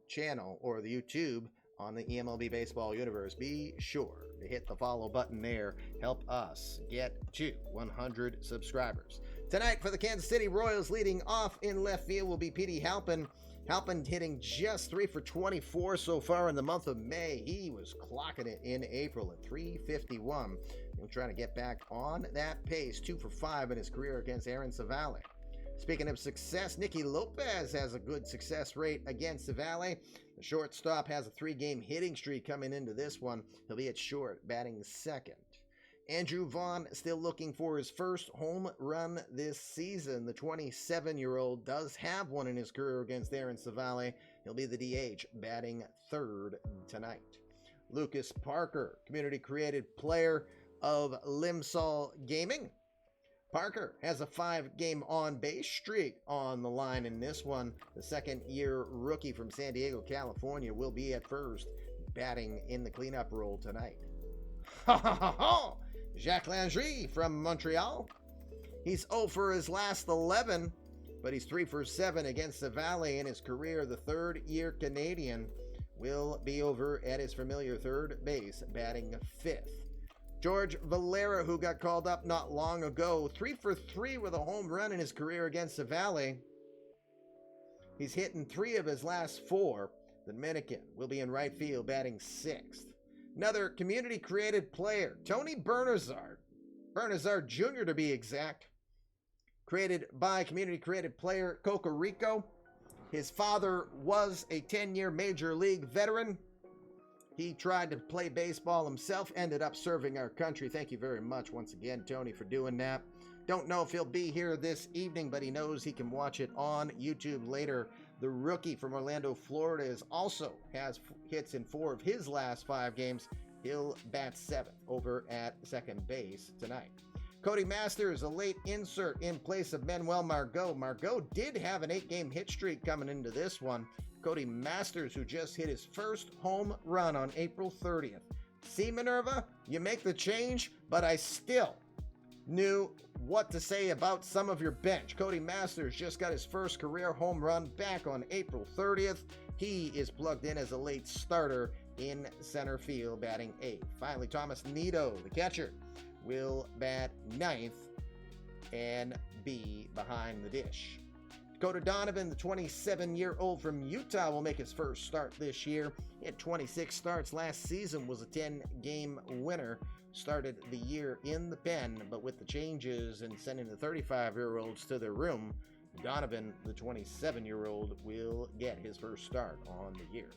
channel or the YouTube on the eMLB Baseball universe. Be sure to hit the follow button there. Help us get to 100 subscribers. Tonight for the Kansas City Royals, leading off in left field will be Petey Halpin. Halpin hitting just 3 for 24 so far in the month of May. He was clocking it in April at 351. He'll try to get back on that pace. 2 for 5 in his career against Aaron Cevalle. Speaking of success, Nikki Lopez has a good success rate against Cevalle. The shortstop has a 3-game hitting streak coming into this one. He'll be at short, batting second. Andrew Vaughn still looking for his first home run this season. The 27-year-old does have one in his career against Aaron Savalla. He'll be the DH, batting third tonight. Lucas Parker, community-created player of Limsol Gaming. Parker has a 5-game on-base streak on the line in this one. The second-year rookie from San Diego, California, will be at first, batting in the cleanup role tonight. Ha ha ha ha! Jacques Landry from Montreal. He's 0 for his last 11, but he's 3 for 7 against Cevalle in his career. The third-year Canadian will be over at his familiar third base, batting 5th. George Valera, who got called up not long ago, 3 for 3 with a home run in his career against Cevalle. He's hitting 3 of his last 4. The Dominican will be in right field, batting 6th. Another community-created player, Tony Bernazard Jr. to be exact, created by community-created player Coco Rico. His father was a 10-year Major League veteran. He tried to play baseball himself, ended up serving our country. Thank you very much once again, Tony, for doing that. Don't know if he'll be here this evening, but he knows he can watch it on YouTube later. The rookie from Orlando, Florida, has hits in 4 of his last 5 games. He'll bat 7th over at second base tonight. Cody Masters, a late insert in place of Manuel Margot. Margot did have an 8-game hit streak coming into this one. Cody Masters, who just hit his first home run on April 30th. See, Minerva, you make the change, but I still knew what to say about some of your bench. Cody Masters just got his first career home run back on April 30th. He is plugged in as a late starter in center field, batting 8th. Finally, Thomas Nido, the catcher, will bat 9th and be behind the dish. Dakota Donovan, the 27-year-old from Utah, will make his first start this year. He had 26 starts last season, was a 10-game winner. Started the year in the pen, but with the changes and sending the 35-year-olds to their room, Donovan, the 27-year-old, will get his first start on the year.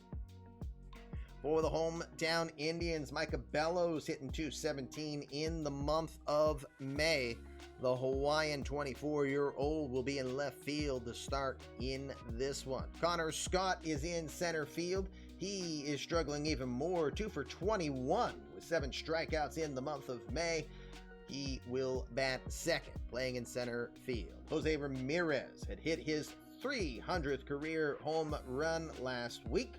For the hometown Indians, Micah Bellows hitting .217 in the month of May. The Hawaiian 24-year-old will be in left field to start in this one. Connor Scott is in center field. He is struggling even more, 2 for 21 with 7 strikeouts in the month of May. He will bat 2nd, playing in center field. Jose Ramirez had hit his 300th career home run last week.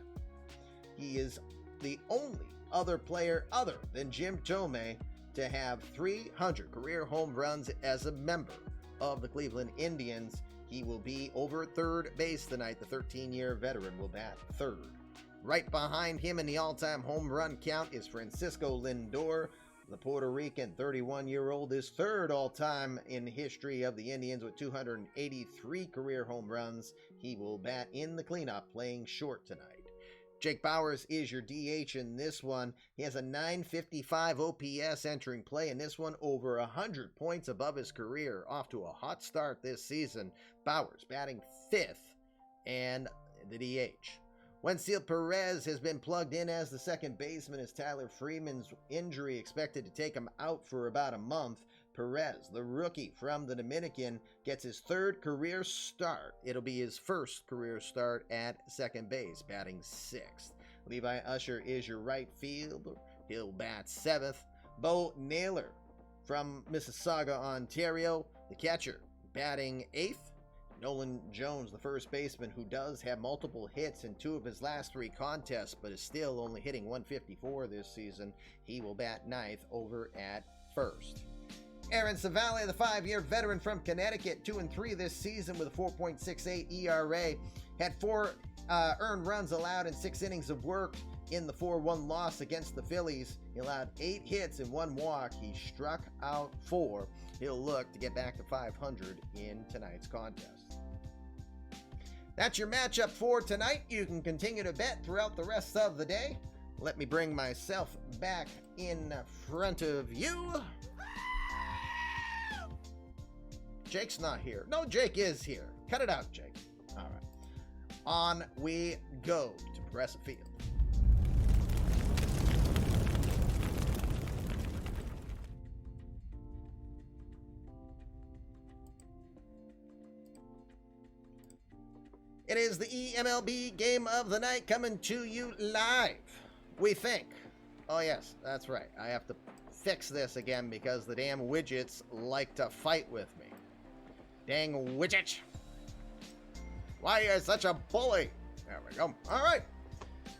He is the only other player other than Jim Thome to have 300 career home runs as a member of the Cleveland Indians. He will be over third base tonight. The 13-year veteran will bat 3rd. Right behind him in the all-time home run count is Francisco Lindor. The Puerto Rican 31-year-old is 3rd all-time in the history of the Indians with 283 career home runs. He will bat in the cleanup, playing short tonight. Jake Bauers is your DH in this one. He has a .955 OPS entering play in this one, over 100 points above his career. Off to a hot start this season. Bauers batting 5th and the DH. Wensiel Perez has been plugged in as the second baseman as Tyler Freeman's injury expected to take him out for about a month. Perez, the rookie from the Dominican, gets his 3rd career start. It'll be his 1st career start at second base, batting 6th. Levi Usher is your right fielder. He'll bat 7th. Bo Naylor from Mississauga, Ontario, the catcher, batting 8th. Nolan Jones, the first baseman, who does have multiple hits in 2 of his last 3 contests, but is still only hitting .154 this season. He will bat 9th over at first. Aaron Cevalle, the 5-year veteran from Connecticut, 2-3 this season with a 4.68 ERA. Had 4 earned runs allowed in 6 innings of work in the 4-1 loss against the Phillies. He allowed 8 hits and 1 walk. He struck out 4. He'll look to get back to 500 in tonight's contest. That's your matchup for tonight. You can continue to bet throughout the rest of the day. Let me bring myself back in front of you. Jake's not here. No, Jake is here. Cut it out, Jake. All right. On we go to Progressive Field. It is the eMLB game of the night coming to you live. We think Oh, yes, that's right. I have to fix this again because the damn widgets like to fight with me. Dang widget. Why are you such a bully? There we go. All right.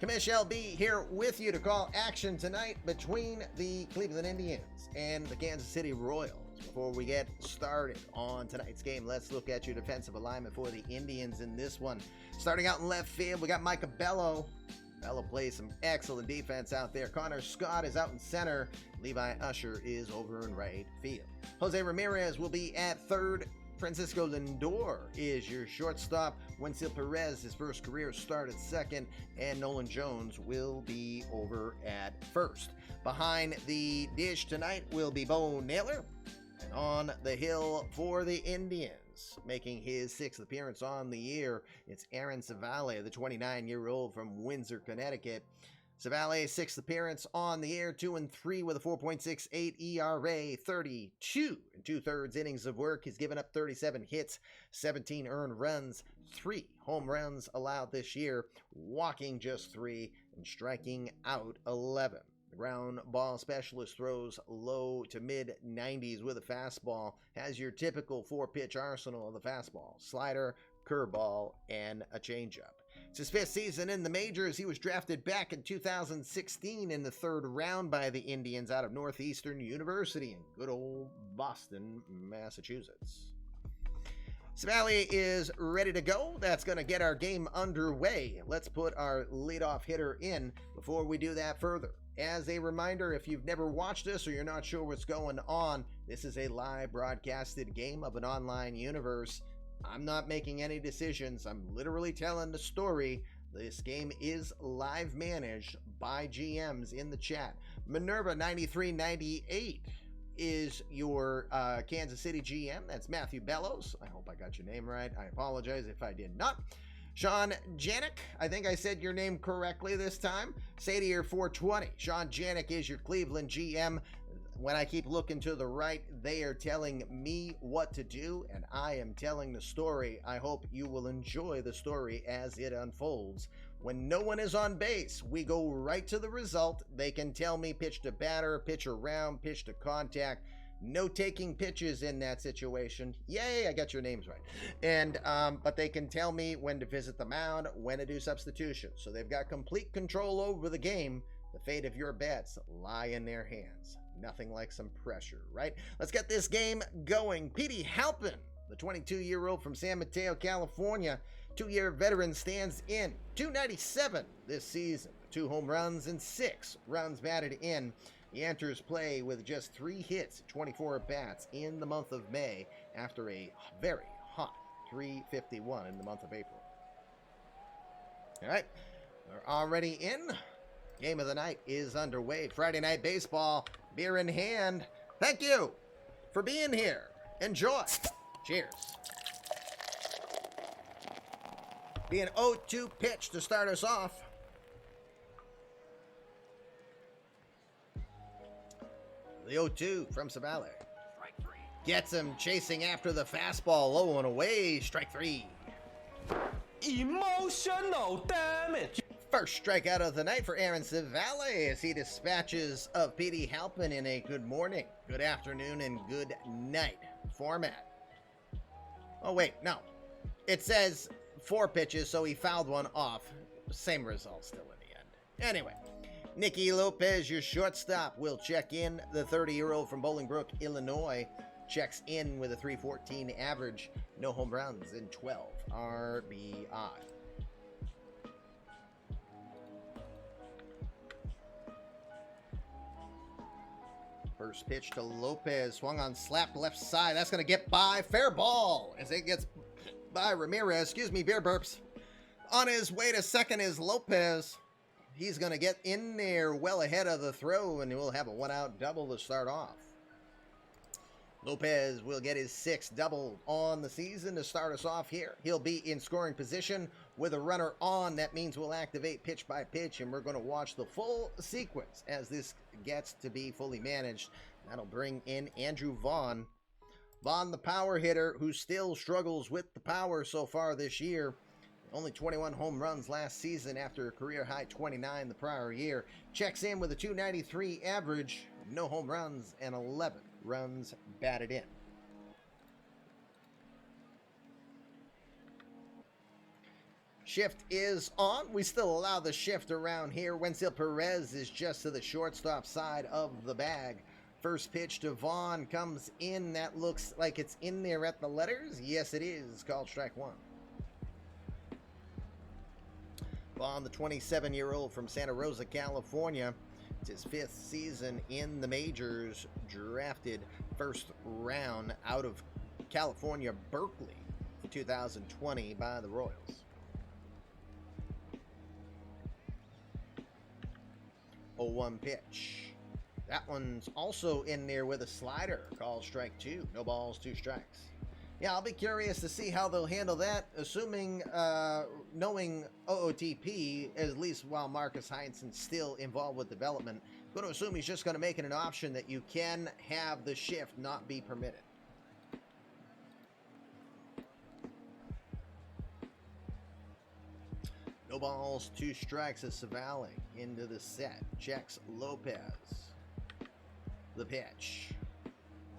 Commish LB here with you to call action tonight between the Cleveland Indians and the Kansas City Royals. Before we get started on tonight's game, let's look at your defensive alignment for the Indians in this one. Starting out in left field, we got Micah Bello. Bello plays some excellent defense out there. Connor Scott is out in center. Levi Usher is over in right field. Jose Ramirez will be at third. Francisco Lindor is your shortstop. Wensil Perez, his first career start at second. And Nolan Jones will be over at first. Behind the dish tonight will be Bo Naylor. And on the hill for the Indians, making his sixth appearance on the year, it's Aaron Cevalle, the 29-year-old from Windsor, Connecticut. Cevalle's sixth appearance on the year, 2-3 with a 4.68 ERA, 32 and 2/3 innings of work. He's given up 37 hits, 17 earned runs, 3 home runs allowed this year, walking just 3 and striking out 11. The ground ball specialist throws low to mid-90s with a fastball, has your typical 4-pitch arsenal of the fastball, slider, curveball, and a changeup. It's his 5th season in the majors. He was drafted back in 2016 in the 3rd round by the Indians out of Northeastern University in good old Boston, Massachusetts. Savalla is ready to go. That's going to get our game underway. Let's put our leadoff hitter in before we do that further. As a reminder, if you've never watched this or you're not sure what's going on, this is a live broadcasted game of an online universe. I'm not making any decisions. I'm literally telling the story. This game is live managed by GMs in the chat. Minerva 9398 is your Kansas City GM. That's Matthew Bellows. I hope I got your name right. I apologize if I did not. Sean Janik, I think I said your name correctly this time. Sadier 420. Sean Janik is your Cleveland GM. When I keep looking to the right, they are telling me what to do, and I am telling the story. I hope you will enjoy the story as it unfolds. When no one is on base, we go right to the result. They can tell me pitch to batter, pitch around, pitch to contact. No taking pitches in that situation. Yay, I got your names right. And but they can tell me when to visit the mound, when to do substitutions. So they've got complete control over the game. The fate of your bets lie in their hands. Nothing like some pressure, right? Let's get this game going. Petey Halpin, the 22-year-old from San Mateo, California, 2-year veteran, stands in 297 this season. 2 home runs and 6 runs batted in. He enters play with just 3 hits, 24 at-bats in the month of May after a very hot 351 in the month of April. All right, we're already in. Game of the night is underway. Friday Night Baseball, beer in hand. Thank you for being here. Enjoy. Cheers. Be an 0-2 pitch to start us off. The 0-2 from Savalla. Gets him chasing after the fastball, low and away. Strike 3. Emotional damage. First strikeout of the night for Aaron Cevalle as he dispatches of Petey Halpin in a good morning, good afternoon, and good night format. Oh, wait, no. It says 4 pitches, so he fouled one off. Same result still in the end. Anyway, Nikki Lopez, your shortstop, will check in. The 30-year-old from Bolingbrook, Illinois, checks in with a .314 average. No home runs and 12 RBI. First pitch to Lopez, swung on, slapped left side. That's going to get by. Fair ball as it gets by Ramirez. Excuse me, beer burps. On his way to second is Lopez. He's going to get in there well ahead of the throw, and we'll have a 1-out double to start off. Lopez will get his 6th double on the season to start us off here. He'll be in scoring position with a runner on. That means we'll activate pitch by pitch, and we're going to watch the full sequence as this gets to be fully managed. That'll bring in Andrew Vaughn. Vaughn, the power hitter, who still struggles with the power so far this year. Only 21 home runs last season after a career-high 29 the prior year. Checks in with a .293 average, no home runs, and 11 runs batted in. Shift is on. We still allow the shift around here. Wenzel Perez is just to the shortstop side of the bag. First pitch to Vaughn comes in. That looks like it's in there at the letters. Yes, it is. Called strike one. Vaughn, the 27-year-old from Santa Rosa, California. It's his 5th season in the majors. Drafted first round out of California, Berkeley, in 2020 by the Royals. 0-1 pitch. That one's also in there with a slider. Called strike two. No balls, 2 strikes. Yeah, I'll be curious to see how they'll handle that, assuming, knowing OOTP, at least while Marcus Heinzen's still involved with development. I'm going to assume he's just going to make it an option that you can have the shift not be permitted. No balls, 2 strikes as Savalla into the set. Checks Lopez. The pitch.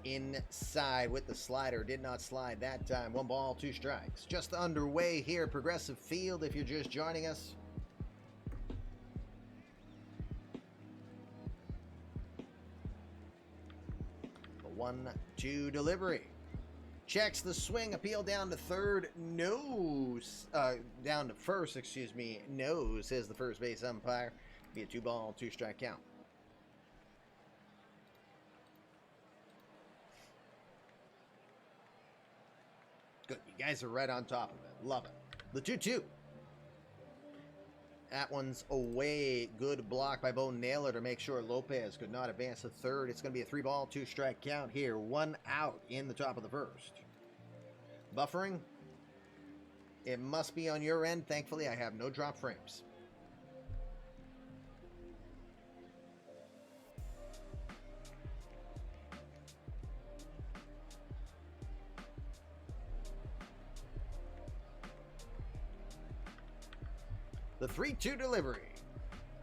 Inside with the slider. Did not slide that time. 1 ball, 2 strikes. Just underway here at Progressive Field if you're just joining us. A 1-2 delivery. Checks the swing, appeal down to third, nose, down to first, excuse me, nose, says the first base umpire. Be a 2 ball, 2 strike count. Good, you guys are right on top of it. Love it. The 2-2. That one's away. Good block by Bo Naylor to make sure Lopez could not advance to third. It's going to be a 3 ball, 2 strike count here. 1 out in the top of the first. Buffering. It must be on your end. Thankfully, I have no drop frames. The 3-2 delivery.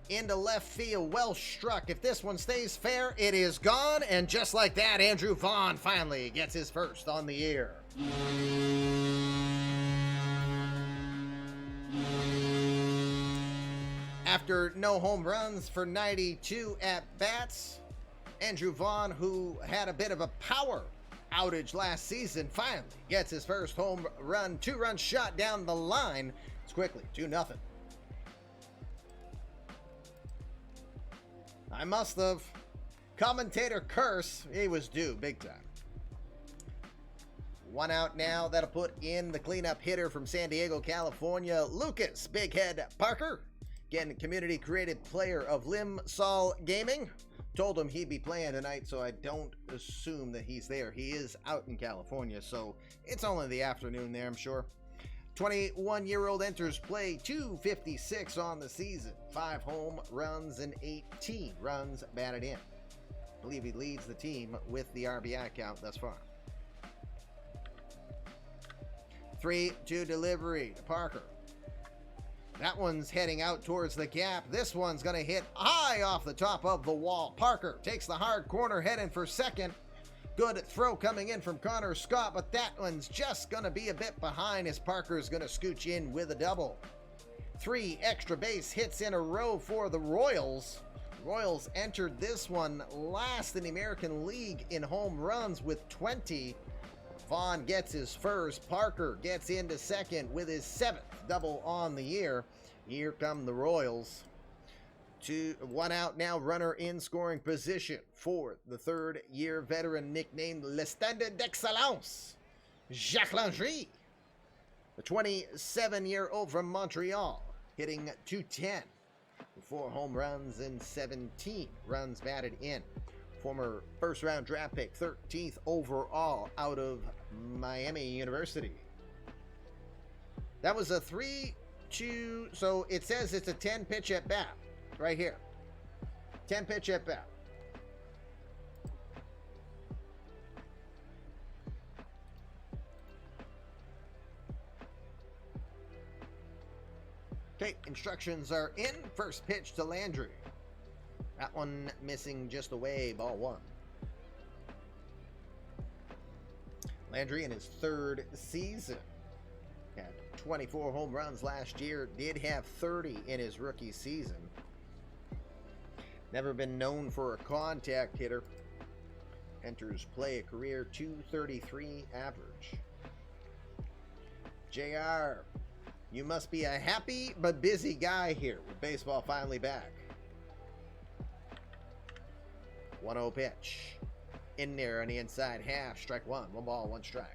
Into left field, well struck. If this one stays fair, it is gone. And just like that, Andrew Vaughn finally gets his first on the year. After no home runs for 92 at-bats, Andrew Vaughn, who had a bit of a power outage last season, finally gets his first home run. 2-run shot down the line. It's quickly 2-0. I must have. Commentator curse. He was due big time. 1 out now. That'll put in the cleanup hitter from San Diego, California, Lucas Big Head Parker. Again, community created player of Limsol Gaming. Told him he'd be playing tonight, so I don't assume that he's there. He is out in California, so it's only the afternoon there, I'm sure. 21-year-old enters play, 256 on the season, 5 home runs and 18 runs batted in. I believe he leads the team with the RBI count thus far. 3-2 delivery to Parker. That one's heading out towards the gap. This one's going to hit high off the top of the wall. Parker takes the hard corner, heading for second. Good throw coming in from Connor Scott, but that one's just going to be a bit behind as Parker's going to scooch in with a double. 3 extra base hits in a row for the Royals. Royals entered this one last in the American League in home runs with 20. Vaughn gets his first. Parker gets into second with his 7th double on the year. Here come the Royals. 1 out now, runner in scoring position for the 3rd-year veteran nicknamed Le Standard d'Excellence, Jacques Landry. The 27-year-old from Montreal, hitting .210 with 4 home runs and 17 runs batted in. Former first-round draft pick, 13th overall out of Miami University. That was a 3-2, so it says it's a 10-pitch at-bat. Right here. 10-pitch at bat. Okay, instructions are in. First pitch to Landry. That one missing just away, ball one. Landry in his third season. Had 24 home runs last year. Did have 30 in his rookie season. Never been known for a contact hitter. Enters play a career .233 average. JR, you must be a happy but busy guy here with baseball finally back. 1-0 pitch. In there on the inside half. Strike one. 1 ball, 1 strike.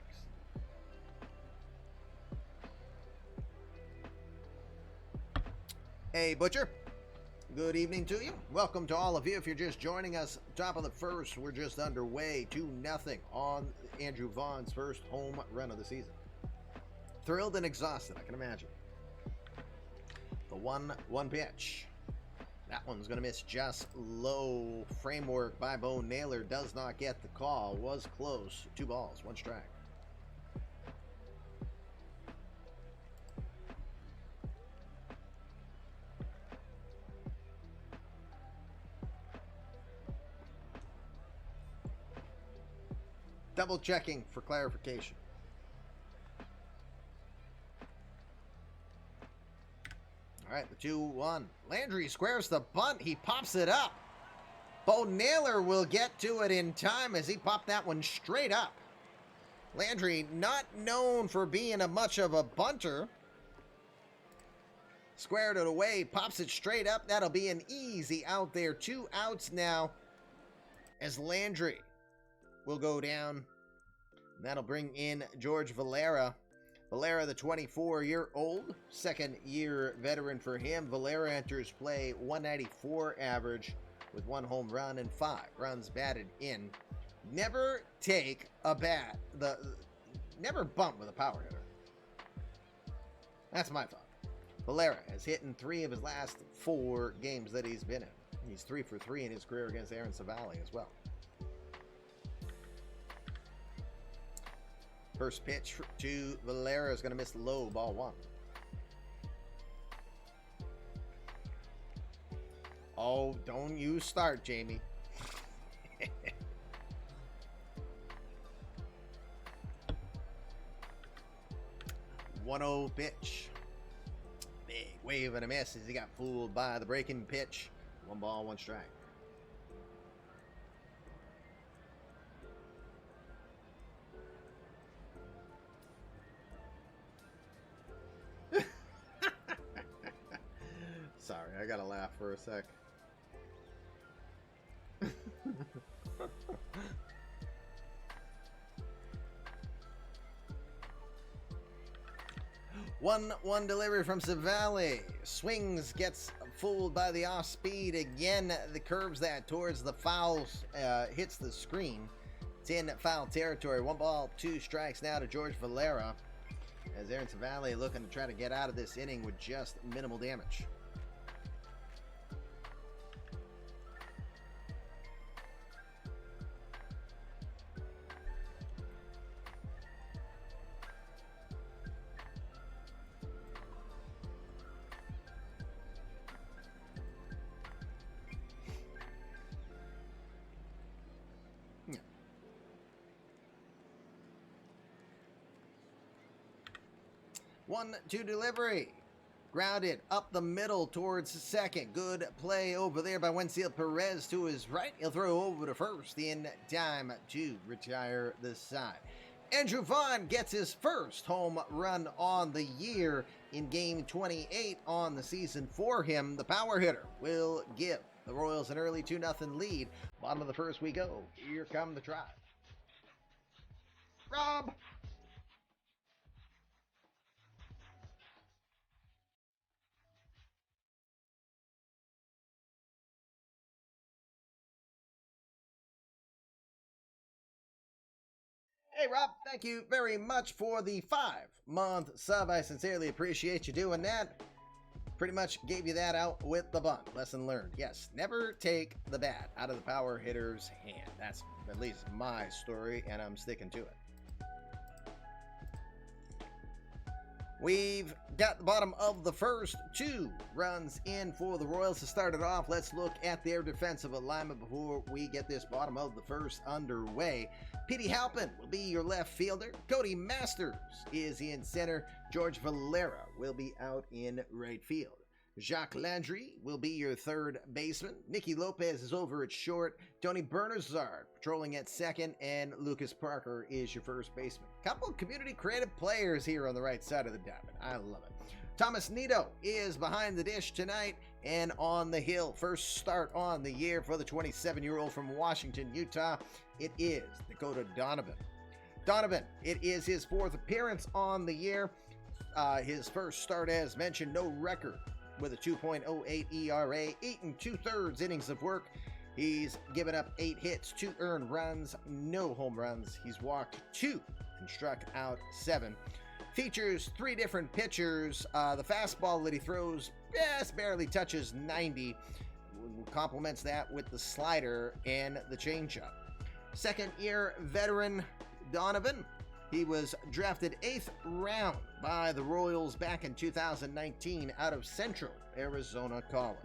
Hey, Butcher. Good evening to you. Welcome to all of you. If you're just joining us, top of the first, we're just underway. 2-0 on Andrew Vaughn's first home run of the season. Thrilled and exhausted, I can imagine. The 1-1 pitch. That one's going to miss just low. Framework by Bo Naylor does not get the call. Was close. 2 balls, 1 strike. Double checking for clarification. All right, the 2-1. Landry squares the bunt. He pops it up. Bo Naylor will get to it in time as he popped that one straight up. Landry, not known for being much of a bunter. Squared it away, pops it straight up. That'll be an easy out there. 2 outs now as Landry will go down. That'll bring in George Valera. Valera, the 24-year-old, second-year veteran for him. Valera enters play .194 average with 1 home run and 5 runs batted in. Never take a bat. Never bump with a power hitter. That's my thought. Valera has hit in 3 of his last 4 games that he's been in. He's 3 for 3 in his career against Aaron Cevalle as well. First pitch to Valera is going to miss low, ball 1. Oh, don't you start, Jamie. 1-0 pitch. Big wave and a miss as he got fooled by the breaking pitch. 1 ball, 1 strike. Sorry, I gotta laugh for a sec. One delivery from Cevalle. Swings, gets fooled by the off speed again. The curves that towards the fouls, hits the screen. It's in foul territory. 1 ball, 2 strikes now to George Valera, as Aaron Cevalle looking to try to get out of this inning with just minimal damage. Yeah. 1-2 delivery. Grounded up the middle towards second. Good play over there by Wenzel Perez to his right. He'll throw over to first in time to retire the side. Andrew Vaughn gets his first home run on the year in game 28 on the season for him. The power hitter will give the Royals an early 2-0 lead. Bottom of the first we go. Here come the Tribe. Rob! Hey, Rob, thank you very much for the 5-month sub. I sincerely appreciate you doing that. Pretty much gave you that out with the bunt. Lesson learned. Yes, never take the bat out of the power hitter's hand. That's at least my story, and I'm sticking to it. We've got the bottom of the first, 2 runs in for the Royals to start it off. Let's look at their defensive alignment before we get this bottom of the first underway. Petey Halpin will be your left fielder. Cody Masters is in center. George Valera will be out in right field. Jacques Landry will be your third baseman. Nikki Lopez is over at short. Tony Bernazard patrolling at second. And Lucas Parker is your first baseman. Couple community creative players here on the right side of the diamond. I love it. Thomas Nido is behind the dish tonight and on the hill. First start on the year for the 27-year-old from Washington, Utah. It is Dakota Donovan. Donovan, it is his 4th appearance on the year. His first start, as mentioned, no record with a 2.08 ERA, 8 2/3 innings of work. He's given up 8 hits, 2 earned runs, no home runs. He's walked 2 and struck out 7. Features 3 different pitchers. The fastball that he throws just barely touches 90. Complements that with the slider and the changeup. Second-year veteran Donovan. He was drafted 8th round by the Royals back in 2019 out of Central Arizona College.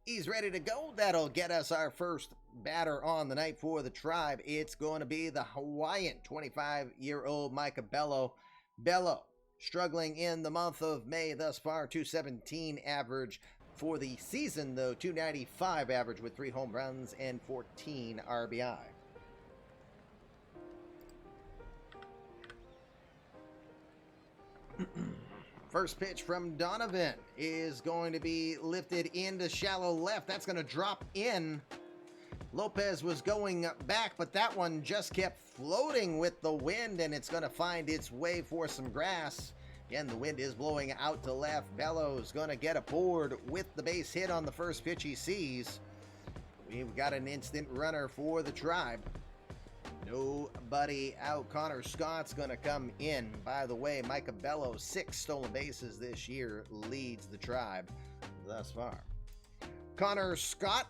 He's ready to go. That'll get us our first batter on the night for the Tribe. It's going to be the Hawaiian 25-year-old Micah Bello. Bello struggling in the month of May thus far, 217 average. For the season, though, 295 average with 3 home runs and 14 RBI. First pitch from Donovan is going to be lifted into shallow left. That's going to drop in. Lopez was going back, but that one just kept floating with the wind, and it's going to find its way for some grass. Again, the wind is blowing out to left. Bello's going to get aboard with the base hit on the first pitch he sees. We've got an instant runner for the Tribe. Nobody out. Connor Scott's going to come in. By the way, Micah Bello, 6 stolen bases this year, leads the Tribe thus far. Connor Scott,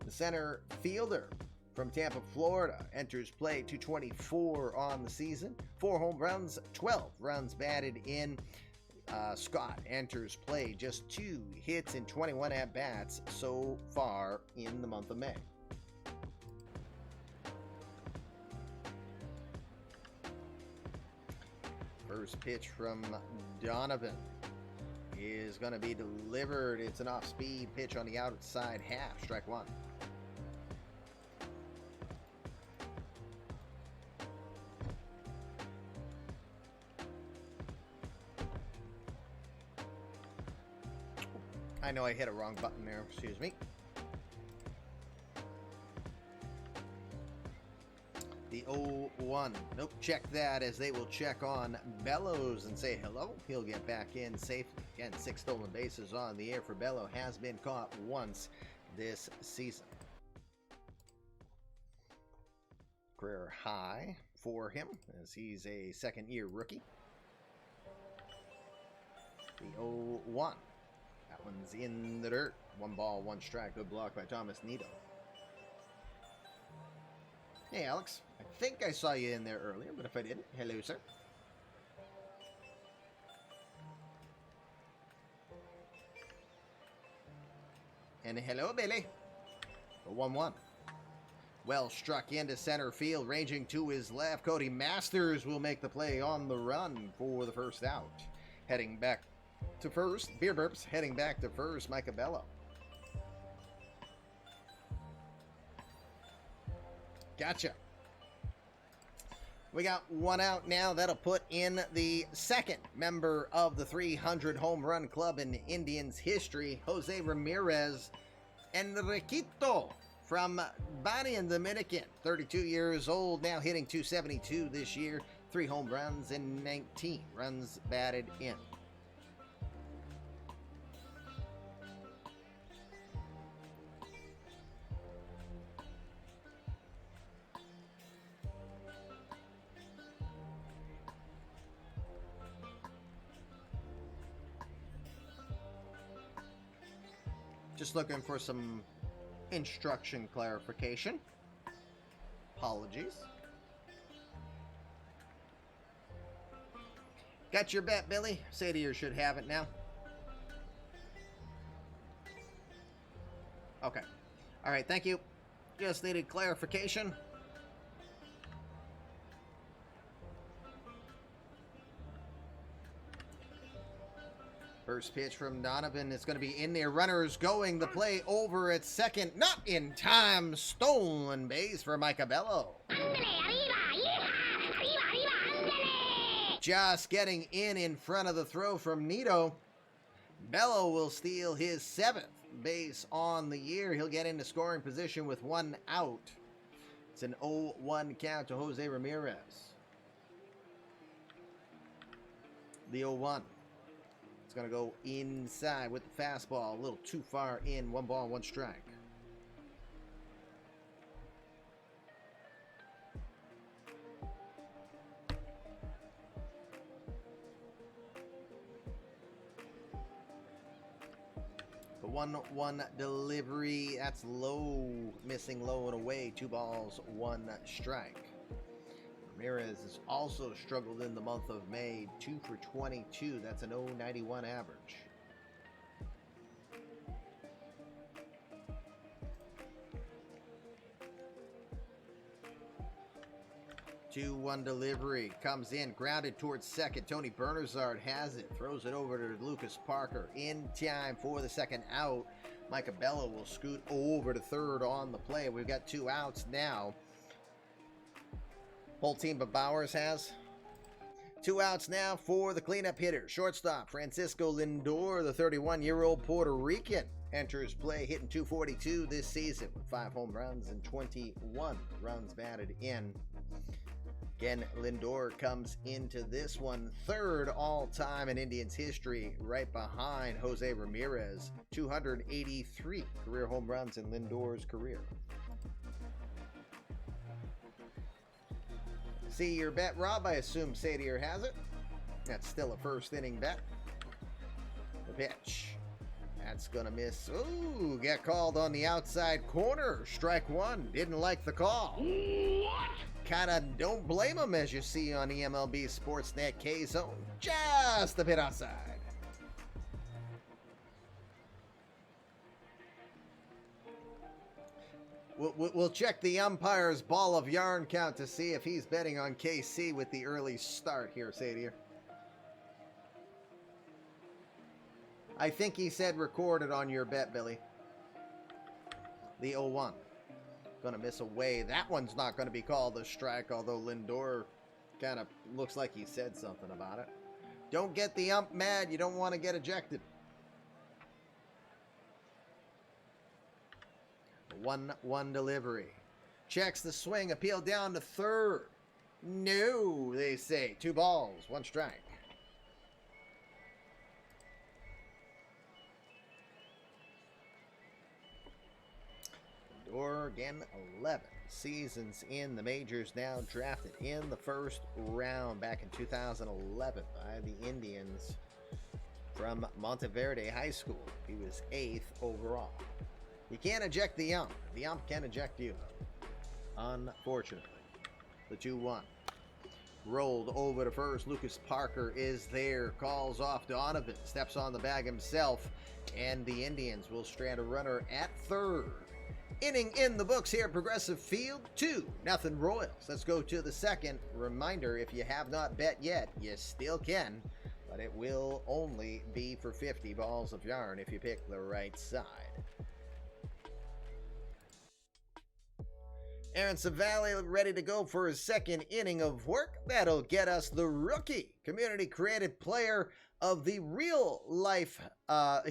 the center fielder from Tampa, Florida, enters play. 224 on the season. 4 home runs, 12 runs batted in. Scott enters play. Just 2 hits and 21 at-bats so far in the month of May. First pitch from Donovan is going to be delivered. It's an off-speed pitch on the outside half. Strike 1. I know I hit a wrong button there. Excuse me. The 0-1. Nope, check that as they will check on Bellows and say hello. He'll get back in safely. Again, 6 stolen bases on the air for Bello. Has been caught once this season. Career high for him as he's a second-year rookie. The 0-1. That one's in the dirt. 1 ball, 1 strike. Good block by Thomas Nido. Hey, Alex. I think I saw you in there earlier, but if I didn't, hello, sir. And hello, Billy. The 1-1. Well struck into center field, ranging to his left. Cody Masters will make the play on the run for the first out. Heading back to first. Beer burps. Heading back to first. Micah Bello. Gotcha. We got 1 out now. That'll put in the second member of the 300 home run club in Indians history, Jose Ramirez Enriquito from Bani in Dominican, 32 years old, now hitting 272 this year, 3 home runs and 19 runs batted in. Just looking for some instruction clarification. Apologies. Got your bet, Billy? Sadier should have it now. Okay. All right, thank you. Just needed clarification. First pitch from Donovan is going to be in there. Runners going. The play over at second. Not in time. Stolen base for Micah Bello. Just getting in front of the throw from Nito. Bello will steal his 7th base on the year. He'll get into scoring position with 1 out. It's an 0-1 count to Jose Ramirez. The 0-1. It's going to go inside with the fastball. A little too far in. 1 ball, 1 strike. The 1-1 delivery. That's low. Missing low and away. 2 balls, 1 strike. Ramirez has also struggled in the month of May. 2 for 22. That's an 0.91 average. Two 1 delivery comes in, grounded towards second. Tony Bernazard has it, throws it over to Lucas Parker in time for the second out. Micah Bello will scoot over to third on the play. We've got 2 outs now. Whole team but Bowers has 2 outs now for the cleanup hitter. Shortstop Francisco Lindor, the 31-year-old Puerto Rican, enters play hitting .242 this season with 5 home runs and 21 runs batted in. Again, Lindor comes into this one 3rd all-time in Indians history, right behind Jose Ramirez. 283 career home runs in Lindor's career. See your bet, Rob. I assume Sadier has it. That's still a first inning bet. The pitch. That's going to miss. Ooh, get called on the outside corner. Strike 1. Didn't like the call. What? Kind of don't blame him, as you see on eMLB Sportsnet K-Zone. Just a bit outside. We'll check the umpire's ball of yarn count to see if he's betting on KC with the early start here, Sadier. I think he said recorded on your bet, Billy. The 0-1. Gonna miss away. That one's not going to be called a strike, although Lindor kind of looks like he said something about it. Don't get the ump mad. You don't want to get ejected. 1-1 delivery. Checks the swing. Appeal down to third. No, they say. 2 balls, 1 strike. Lindor again, 11 seasons in the majors, now drafted in the 1st round back in 2011 by the Indians from Monteverde High School. He was 8th overall. You can't eject the ump. The ump can eject you, unfortunately. The 2-1. Rolled over to first. Lucas Parker is there. Calls off Donovan. Steps on the bag himself. And the Indians will strand a runner at third. Inning in the books here at Progressive Field. 2-0 Royals. Let's go to the second. Reminder, if you have not bet yet, you still can. But it will only be for 50 balls of yarn if you pick the right side. Aaron Cevalle ready to go for his 2nd inning of work. That'll get us the rookie community created player of the real life.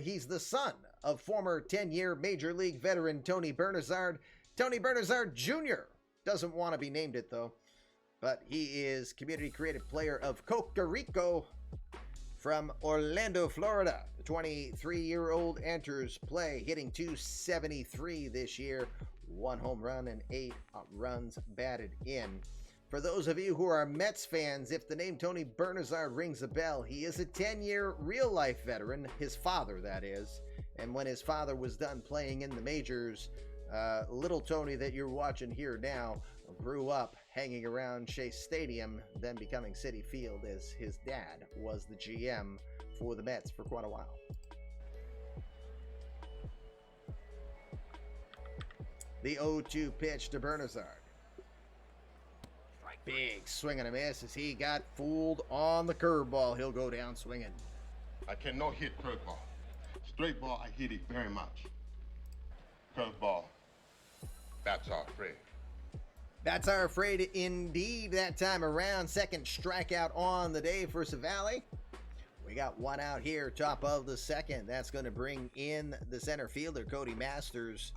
He's the son of former 10-year Major League veteran Tony Bernazard. Tony Bernazard Jr. doesn't want to be named it, though. But he is community created player of Costa Rica from Orlando, Florida. The 23-year-old enters play, hitting .273 this year. 1 home run and 8 runs batted in. For those of you who are Mets fans, if the name Tony Bernazard rings a bell, he is a 10-year real-life veteran, his father, that is. And when his father was done playing in the majors, little Tony that you're watching here now Grew up hanging around Chase Stadium, then becoming Citi Field as his dad was the GM for the Mets for quite a while. The 0-2 pitch to Bernazard. Big swing and a miss as he got fooled on the curveball. He'll go down swinging. I cannot hit curveball. Straight ball, I hit it very much. Curveball, that's our friend. That's our afraid indeed that time around. Second strikeout on the day for Cevalle. We got one out here, top of the second. That's going to bring in the center fielder, Cody Masters.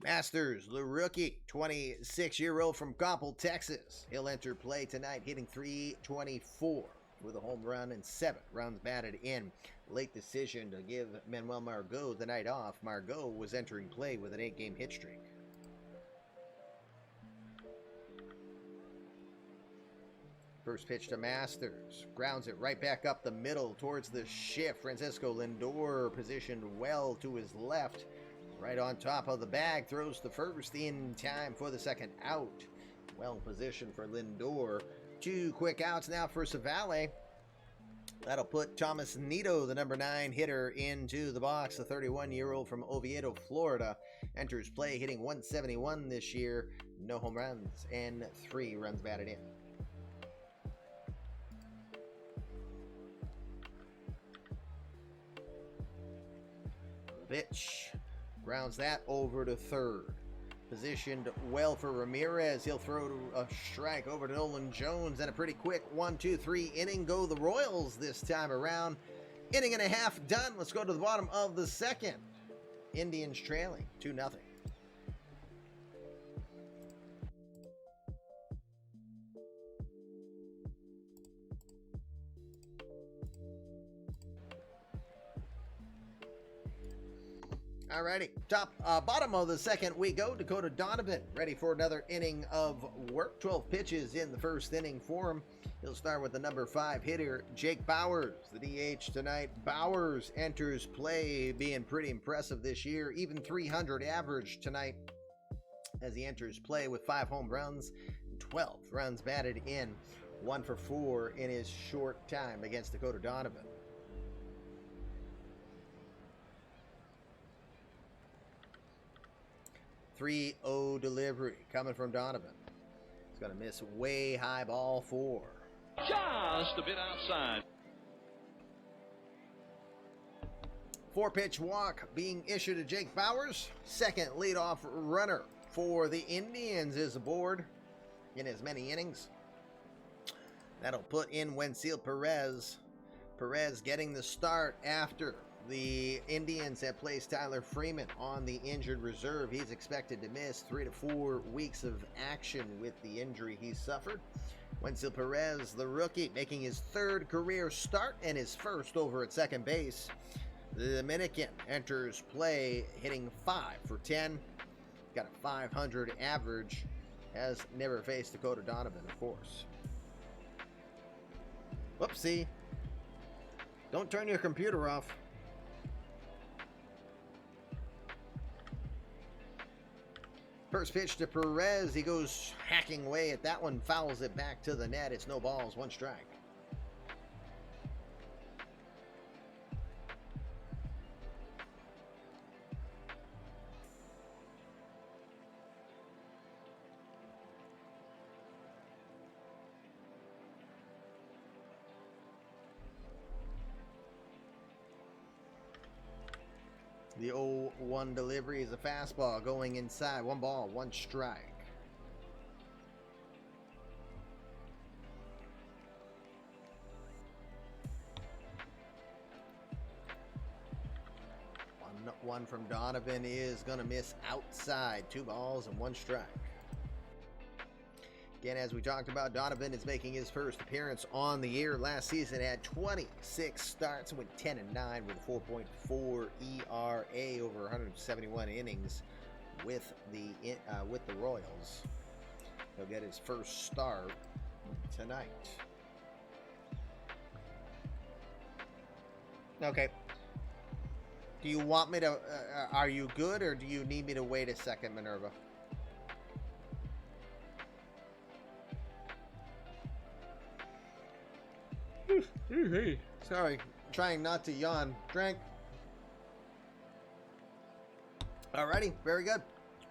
Masters, the rookie, 26-year-old from Coppell, Texas. He'll enter play tonight, hitting .324 with a home run and 7 runs batted in. Late decision to give Manuel Margot the night off. Margot was entering play with an 8-game hit streak. First pitch to Masters. Grounds it right back up the middle towards the shift. Francisco Lindor positioned well to his left. Right on top of the bag. Throws the first in time for the second out. Well positioned for Lindor. 2 quick outs now for Cevalle. That'll put Thomas Nido, the number 9 hitter, into the box. The 31-year-old from Oviedo, Florida, enters play hitting .171 this year. No home runs and 3 runs batted in. Pitch. Grounds that over to third. Positioned well for Ramirez. He'll throw a strike over to Nolan Jones. And a pretty quick 1-2-3 inning go the Royals this time around. Inning and a half done. Let's go to the bottom of the second. Indians trailing 2-0. Alrighty, bottom of the second we go. Dakota Donovan ready for another inning of work. 12 pitches in the first inning for him. He'll start with the number 5 hitter, Jake Bauers, the DH tonight. Bauers enters play, being pretty impressive this year. Even .300 average tonight as he enters play with 5 home runs, 12 runs batted in, 1 for 4 in his short time against Dakota Donovan. 3-0 delivery coming from Donovan. He's going to miss way high, ball 4. Just a bit outside. 4-pitch walk being issued to Jake Bauers. Second leadoff runner for the Indians is aboard in as many innings. That'll put in Wenceel Perez. Perez getting the start after the Indians have placed Tyler Freeman on the injured reserve. He's expected to miss 3 to 4 weeks of action with the injury he suffered. Wenceel Perez, the rookie, making his 3rd career start and his first over at second base. The Dominican enters play hitting 5 for 10. Got a .500 average. Has never faced Dakota Donovan, of course. Whoopsie. Don't turn your computer off. First pitch to Perez. He goes hacking away at that one. Fouls it back to the net. It's no balls, 1 strike. The 0-1 delivery is a fastball going inside. 1 ball, 1 strike. One from Donovan is going to miss outside. 2 balls and 1 strike. Again, as we talked about, Donovan is making his first appearance on the year. Last season had 26 starts and went 10-9 with a 4.4 ERA over 171 innings with the Royals. He'll get his first start tonight. Okay. Do you want me to? Are you good, or do you need me to wait a second, Minerva? Hey. Sorry, trying not to yawn. Drink. Alrighty, very good.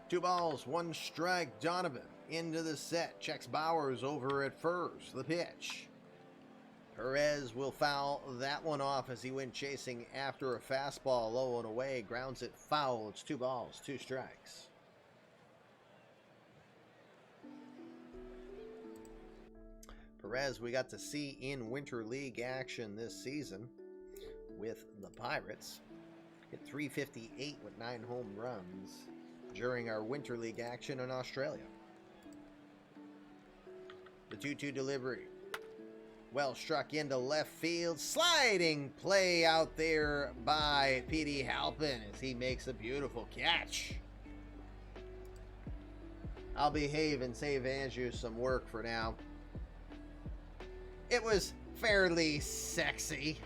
2 balls, 1 strike. Donovan into the set. Checks Bowers over at first. The pitch. Perez will foul that one off as he went chasing after a fastball low and away. Grounds it foul. It's 2 balls, 2 strikes. Perez we got to see in Winter League action this season with the Pirates. Hit .358 with 9 home runs during our Winter League action in Australia. The 2-2 delivery. Well struck into left field. Sliding play out there by P.D. Halpin as he makes a beautiful catch. I'll behave and save Andrew some work for now. It was fairly sexy.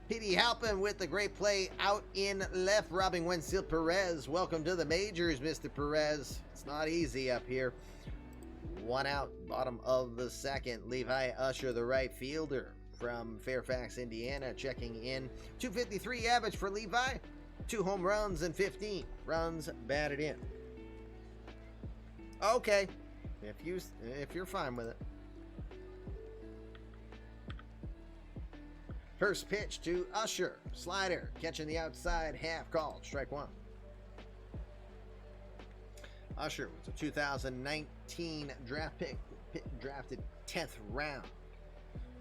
P.D. Halpin with the great play out in left, robbing Wenzel Perez. Welcome to the majors, Mr. Perez. It's not easy up here. 1 out, bottom of the second. Levi Usher, the right fielder from Fairfax, Indiana, checking in. .253 average for Levi. 2 home runs and 15 runs batted in. Okay, if you're fine with it. First pitch to Usher. Slider catching the outside half, called strike 1. Usher was a 2019 draft pick, drafted 10th round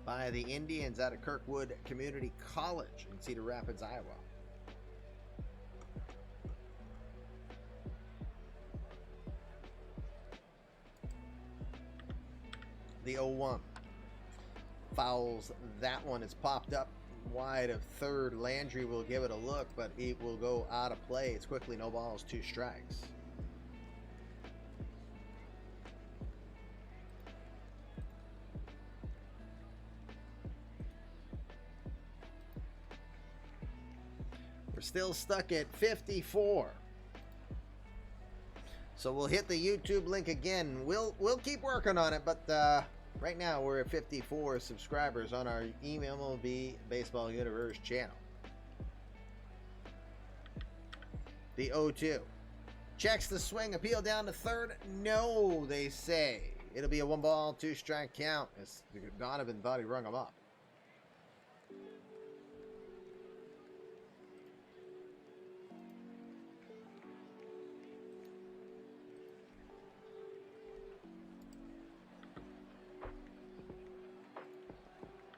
by the Indians out of Kirkwood Community College in Cedar Rapids, Iowa. The 0-1. Fouls that one. Is popped up wide of third. Landry will give it a look, but it will go out of play. It's quickly no balls, 2 strikes. We're still stuck at 54. So we'll hit the YouTube link again. We'll keep working on it, but right now we're at 54 subscribers on our eMLB Baseball Universe channel. The 0-2. Checks the swing, appeal down to third. No, they say. It'll be a 1 ball, 2 strike count as Donovan thought he rung him up.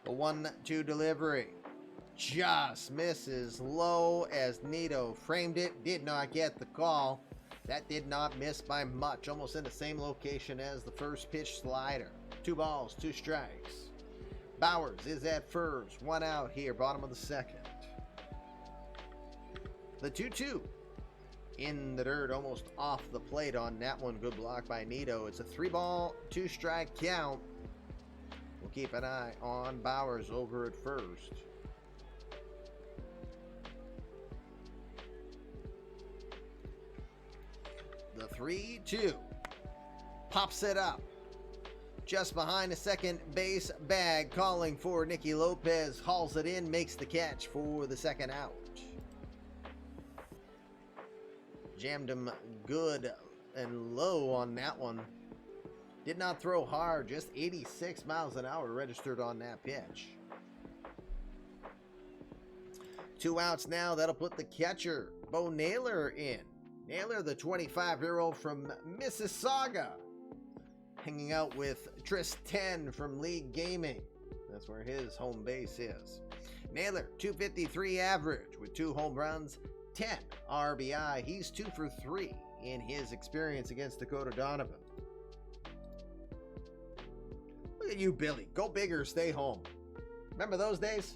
The 1-2 delivery just misses low as Nito framed it. Did not get the call. That did not miss by much. Almost in the same location as the first pitch slider. 2 balls, 2 strikes. Bowers is at first. 1 out here, bottom of the second. The 2-2 in the dirt, almost off the plate on that one. Good block by Nito. It's a 3 ball, 2 strike count. We'll keep an eye on Bowers over at first. The 3-2. Pops it up. Just behind the second base bag, calling for Nikki Lopez. Hauls it in, makes the catch for the second out. Jammed him good and low on that one. Did not throw hard, just 86 miles an hour registered on that pitch. 2 outs now. That'll put the catcher, Bo Naylor, in. Naylor, the 25-year-old from Mississauga, hanging out with Tristan from League Gaming. That's where his home base is. Naylor, .253 average with 2 home runs, 10 RBI. He's 2 for 3 in his experience against Dakota Donovan. Look at you, Billy. Go big or stay home. Remember those days?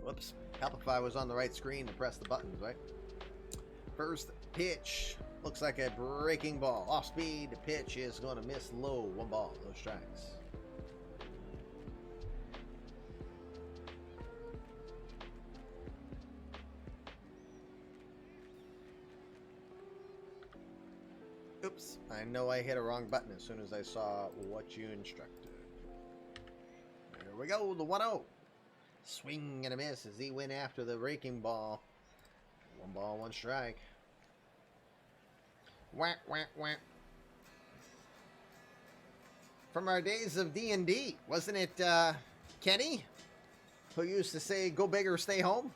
Whoops. Help if I was on the right screen to press the buttons, right? First pitch. Looks like a breaking ball. Off speed. The pitch is going to miss low. 1 ball. No strikes. Oops, I know I hit a wrong button as soon as I saw what you instructed. There we go, the 1-0. Swing and a miss as he went after the raking ball. 1 ball, 1 strike. Whack, whack, whack. From our days of D&D, wasn't it Kenny who used to say, go big or stay home?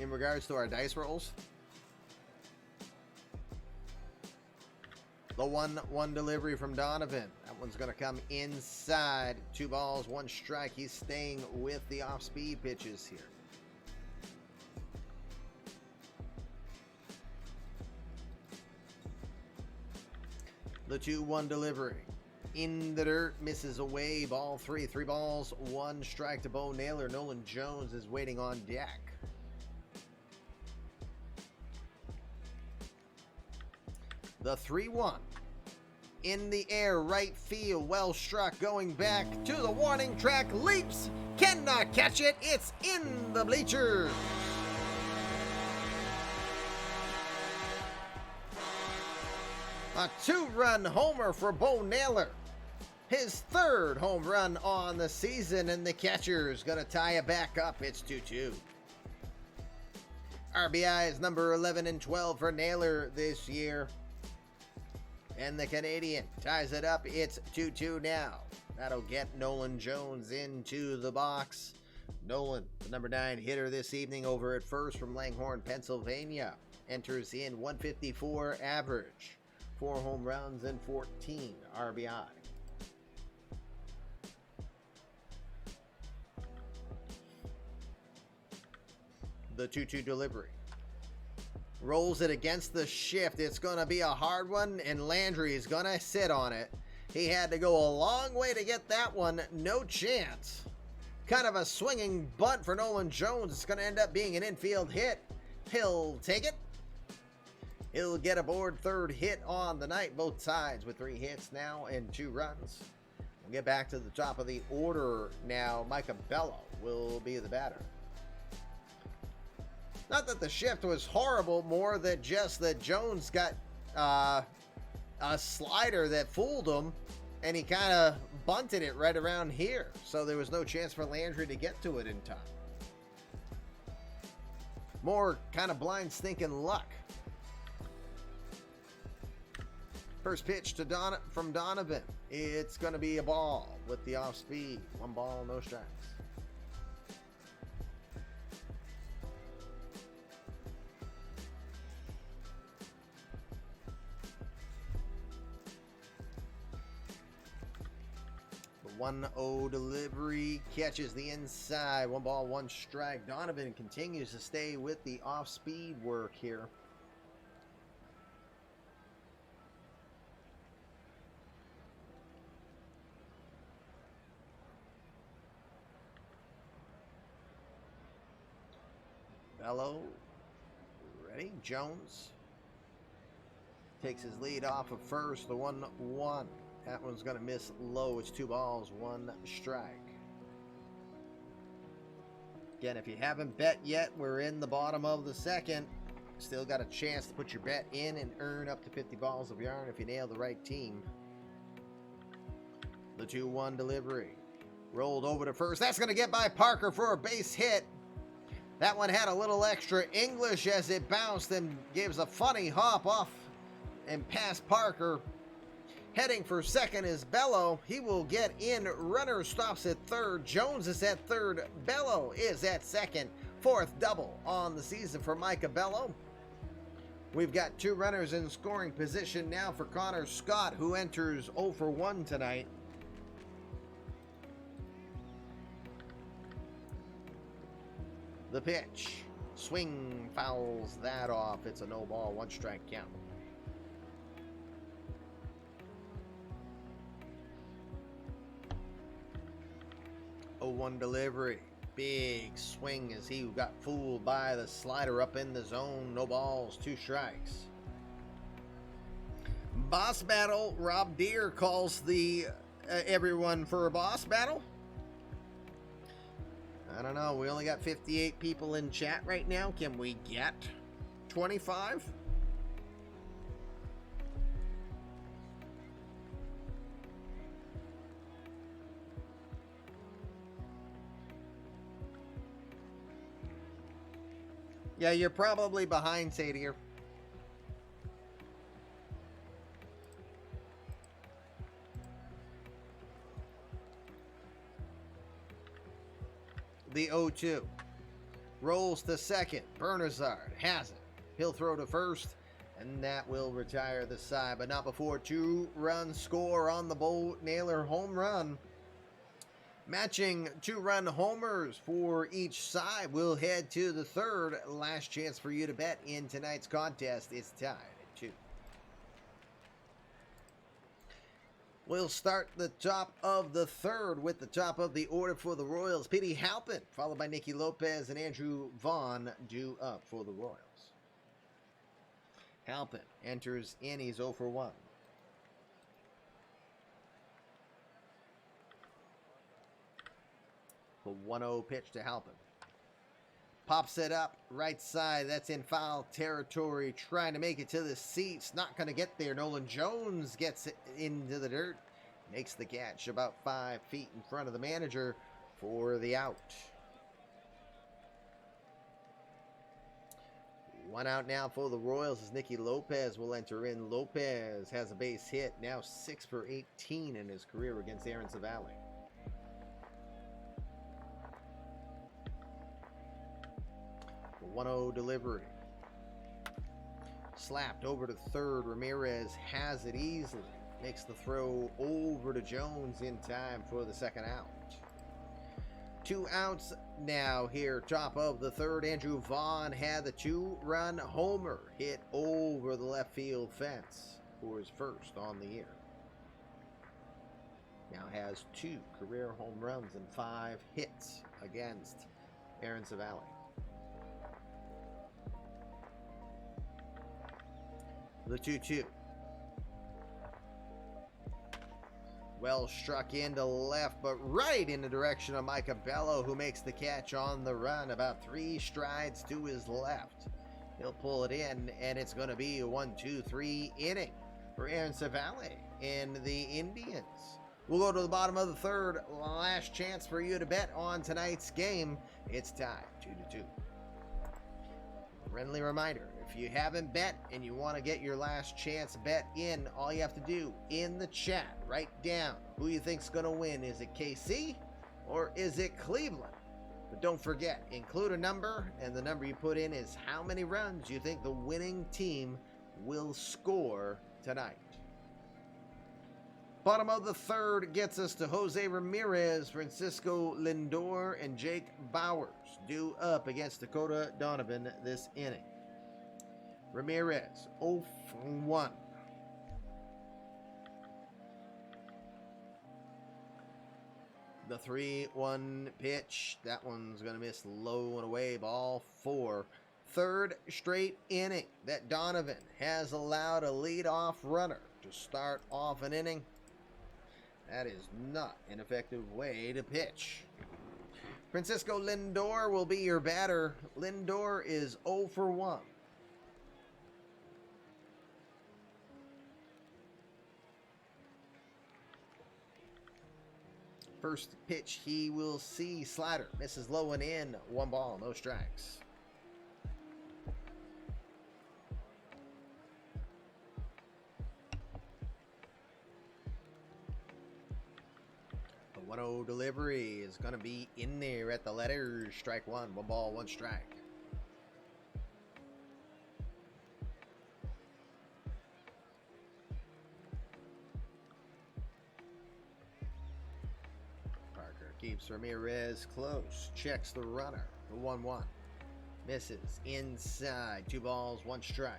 In regards to our dice rolls. The 1-1 delivery from Donovan. That one's going to come inside. 2 balls, 1 strike. He's staying with the off-speed pitches here. The 2-1 delivery. In the dirt, misses away. Ball 3. 3 balls, 1 strike to Bo Naylor. Nolan Jones is waiting on deck. The 3-1. In the air, right field, well struck, going back to the warning track, leaps, cannot catch it, it's in the bleachers. A 2-run homer for Bo Naylor. His 3rd home run on the season, and the catcher's gonna tie it back up. It's 2-2. RBI is number 11 and 12 for Naylor this year. And the Canadian ties it up. It's 2-2 now. That'll get Nolan Jones into the box. Nolan, the number 9 hitter this evening over at first from Langhorne, Pennsylvania, enters in 154 average. 4 home runs and 14 RBI. The 2-2 delivery. Rolls it against the shift. It's going to be a hard one, and Landry is going to sit on it. He had to go a long way to get that one. No chance. Kind of a swinging bunt for Nolan Jones. It's going to end up being an infield hit. He'll take it. He'll get aboard 3rd hit on the night. Both sides with 3 hits now and 2 runs. We'll get back to the top of the order now. Micah Bello will be the batter. Not that the shift was horrible, more that just that Jones got a slider that fooled him, and he kind of bunted it right around here. So there was no chance for Landry to get to it in time. More kind of blind stinking luck. First pitch to from Donovan. It's going to be a ball with the off speed. 1 ball, no strikes. The 1-0 delivery catches the inside. 1 ball, 1 strike. Donovan continues to stay with the off-speed work here. Bello, ready? Jones takes his lead off of first. The 1-1. That one's going to miss low. It's 2 balls, 1 strike. Again, if you haven't bet yet, we're in the bottom of the 2nd. Still got a chance to put your bet in and earn up to 50 balls of yarn if you nail the right team. The 2-1 delivery. Rolled over to first. That's going to get by Parker for a base hit. That one had a little extra English as it bounced and gives a funny hop off and past Parker. Heading for second is Bello. He will get in. Runner stops at 3rd. Jones is at 3rd. Bello is at 2nd. 4th double on the season for Micah Bello. We've got 2 runners in scoring position now for Connor Scott, who enters 0 for 1 tonight. The pitch. Swing, fouls that off. It's a no ball, 1 strike count. 0-1 delivery. Big swing as he got fooled by the slider up in the zone. No balls, 2 strikes. Boss battle. Rob Deere calls the everyone for a boss battle. I don't know. We only got 58 people in chat right now. Can we get 25? Yeah, you're probably behind Sadier. The 0-2. Rolls to second. Bernazard has it. He'll throw to first, and that will retire the side, but not before 2-run score on the Bolt Naylor home run. Matching 2-run homers for each side. We'll head to the third. Last chance for you to bet in tonight's contest. It's tied at 2. We'll start the top of the third with the top of the order for the Royals. Petey Halpin, followed by Nikki Lopez and Andrew Vaughn, due up for the Royals. Halpin enters in. He's 0 for 1. The 1-0 pitch to Halpin. Pops it up right side. That's in foul territory. Trying to make it to the seats. Not going to get there. Nolan Jones gets it into the dirt. Makes the catch about 5 feet in front of the manager for the out. 1 out now for the Royals as Nikki Lopez will enter in. Lopez has a base hit. Now 6 for 18 in his career against Aaron Cevalle. The 1-0 delivery. Slapped over to third. Ramirez has it easily. Makes the throw over to Jones in time for the second out. 2 outs now here, top of the third. Andrew Vaughn had the 2-run homer hit over the left field fence for his first on the year. Now has 2 career home runs and 5 hits against Aaron Cevalle. The 2-2. Well struck into left, but right in the direction of Micah Bello, who makes the catch on the run about 3 strides to his left. He'll pull it in, and it's going to be a 1-2-3 inning for Aaron Cevalle and the Indians. We'll go to the bottom of the third. Last chance for you to bet on tonight's game. It's tied 2-2. Friendly reminder, if you haven't bet and you want to get your last chance bet in, all you have to do in the chat, write down who you think's going to win. Is it KC or is it Cleveland? But don't forget, include a number, and the number you put in is how many runs you think the winning team will score tonight. Bottom of the third gets us to Jose Ramirez, Francisco Lindor, and Jake Bauers due up against Dakota Donovan this inning. Ramirez 0 for 1. The 3-1 pitch. That one's going to miss low and away. Ball 4. Third straight inning that Donovan has allowed a leadoff runner to start off an inning. That is not an effective way to pitch. Francisco Lindor will be your batter. Lindor is 0 for 1. First pitch he will see. Slider misses low and in. 1 ball, no strikes. The 1-0 delivery is going to be in there at the letters. Strike 1. 1 ball, 1 strike. Keeps Ramirez close. Checks the runner. The 1-1. Misses inside. 2 balls, 1 strike.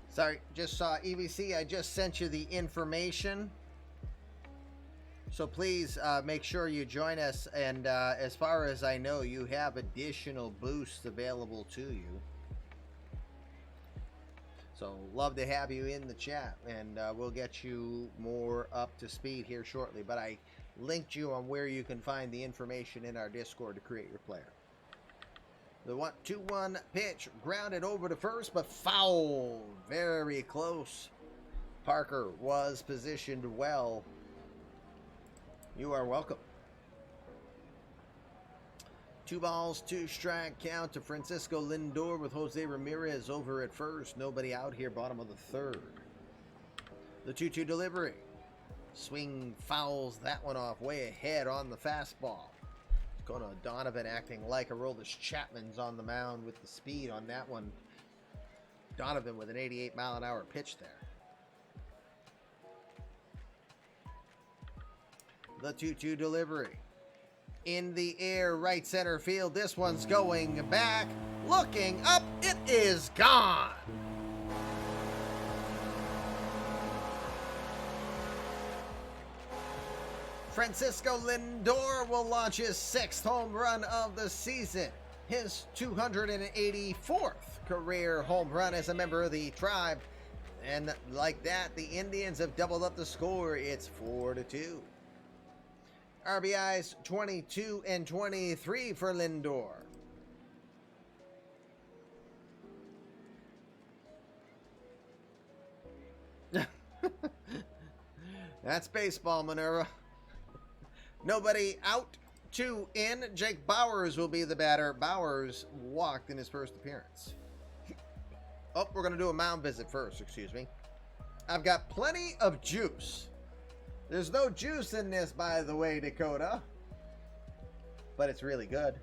Sorry, just saw EVC. I just sent you the information. So please make sure you join us. And as far as I know, you have additional boosts available to you. So love to have you in the chat, and we'll get you more up to speed here shortly. But I linked you on where you can find the information in our Discord to create your player. The 1-2-1 pitch, grounded over to first, but foul. Very close. Parker was positioned well. You are welcome. 2 balls, 2 strike count to Francisco Lindor with Jose Ramirez over at first. Nobody out here, bottom of the third. The 2-2 delivery. Swing fouls that one off way ahead on the fastball. Going to Donovan acting like Aroldis Chapman's on the mound with the speed on that one. Donovan with an 88-mile-an-hour pitch there. The 2-2 delivery. In the air, right center field. This one's going back. Looking up. It is gone. Francisco Lindor will launch his 6th home run of the season. His 284th career home run as a member of the Tribe. And like that, the Indians have doubled up the score. It's 4-2. RBIs 22 and 23 for Lindor. That's baseball, Minerva. Nobody out, 2 in. Jake Bauers will be the batter. Bauers walked in his first appearance. Oh, we're going to do a mound visit first, excuse me. I've got plenty of juice. There's no juice in this, by the way, Dakota. But it's really good.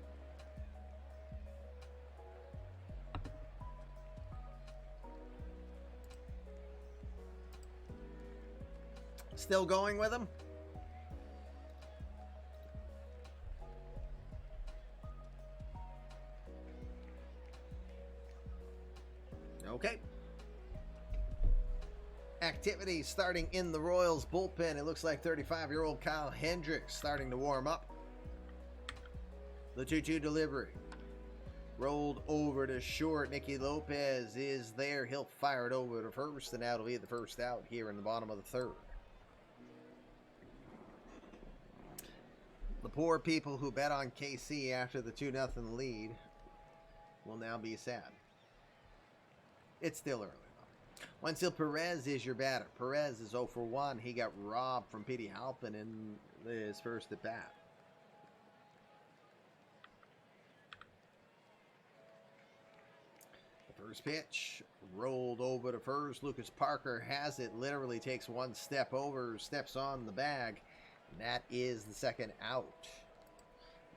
Still going with him? Okay. Activity starting in the Royals bullpen. It looks like 35-year-old Kyle Hendricks starting to warm up. The 2-2 delivery. Rolled over to short. Nikki Lopez is there. He'll fire it over to first, and that'll be the first out here in the bottom of the third. The poor people who bet on KC after the 2-0 lead will now be sad. It's still early, though. Juancil Perez is your batter. Perez is 0 for 1. He got robbed from Petey Halpin in his first at bat. The first pitch rolled over to first. Lucas Parker has it. Literally takes one step over, steps on the bag. And that is the second out.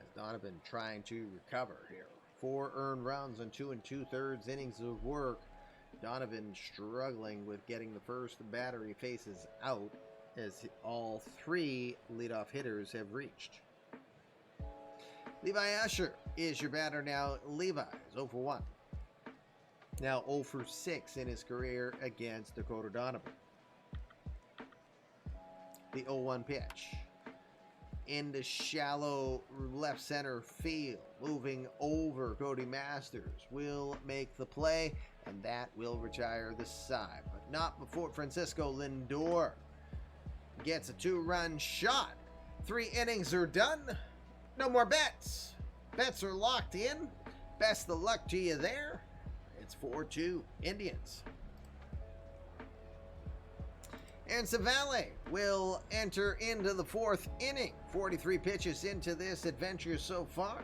As Donovan trying to recover here. 4 earned runs on 2 2/3 innings of work. Donovan struggling with getting the first battery faces out as all 3 leadoff hitters have reached. Levi Usher is your batter now. Levi is 0 for 1. Now 0 for 6 in his career against Dakota Donovan. The 0-1 pitch. Into shallow left center field. Moving over, Cody Masters will make the play, and that will retire the side. But not before Francisco Lindor gets a 2-run shot. 3 innings are done. No more bets. Bets are locked in. Best of luck to you there. It's 4-2 Indians. And Cevalle will enter into the 4th inning. 43 pitches into this adventure so far.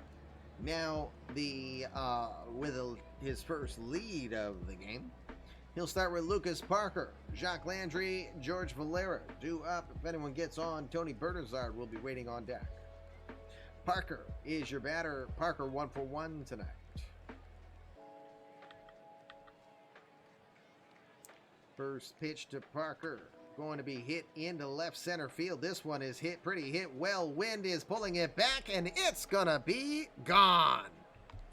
Now, his first lead of the game, he'll start with Lucas Parker, Jacques Landry, George Valera. Due up. If anyone gets on, Tony Bernazard will be waiting on deck. Parker is your batter. Parker 1 for 1 tonight. First pitch to Parker. Going to be hit into left center field. This one is hit well. Wind is pulling it back, and it's going to be gone.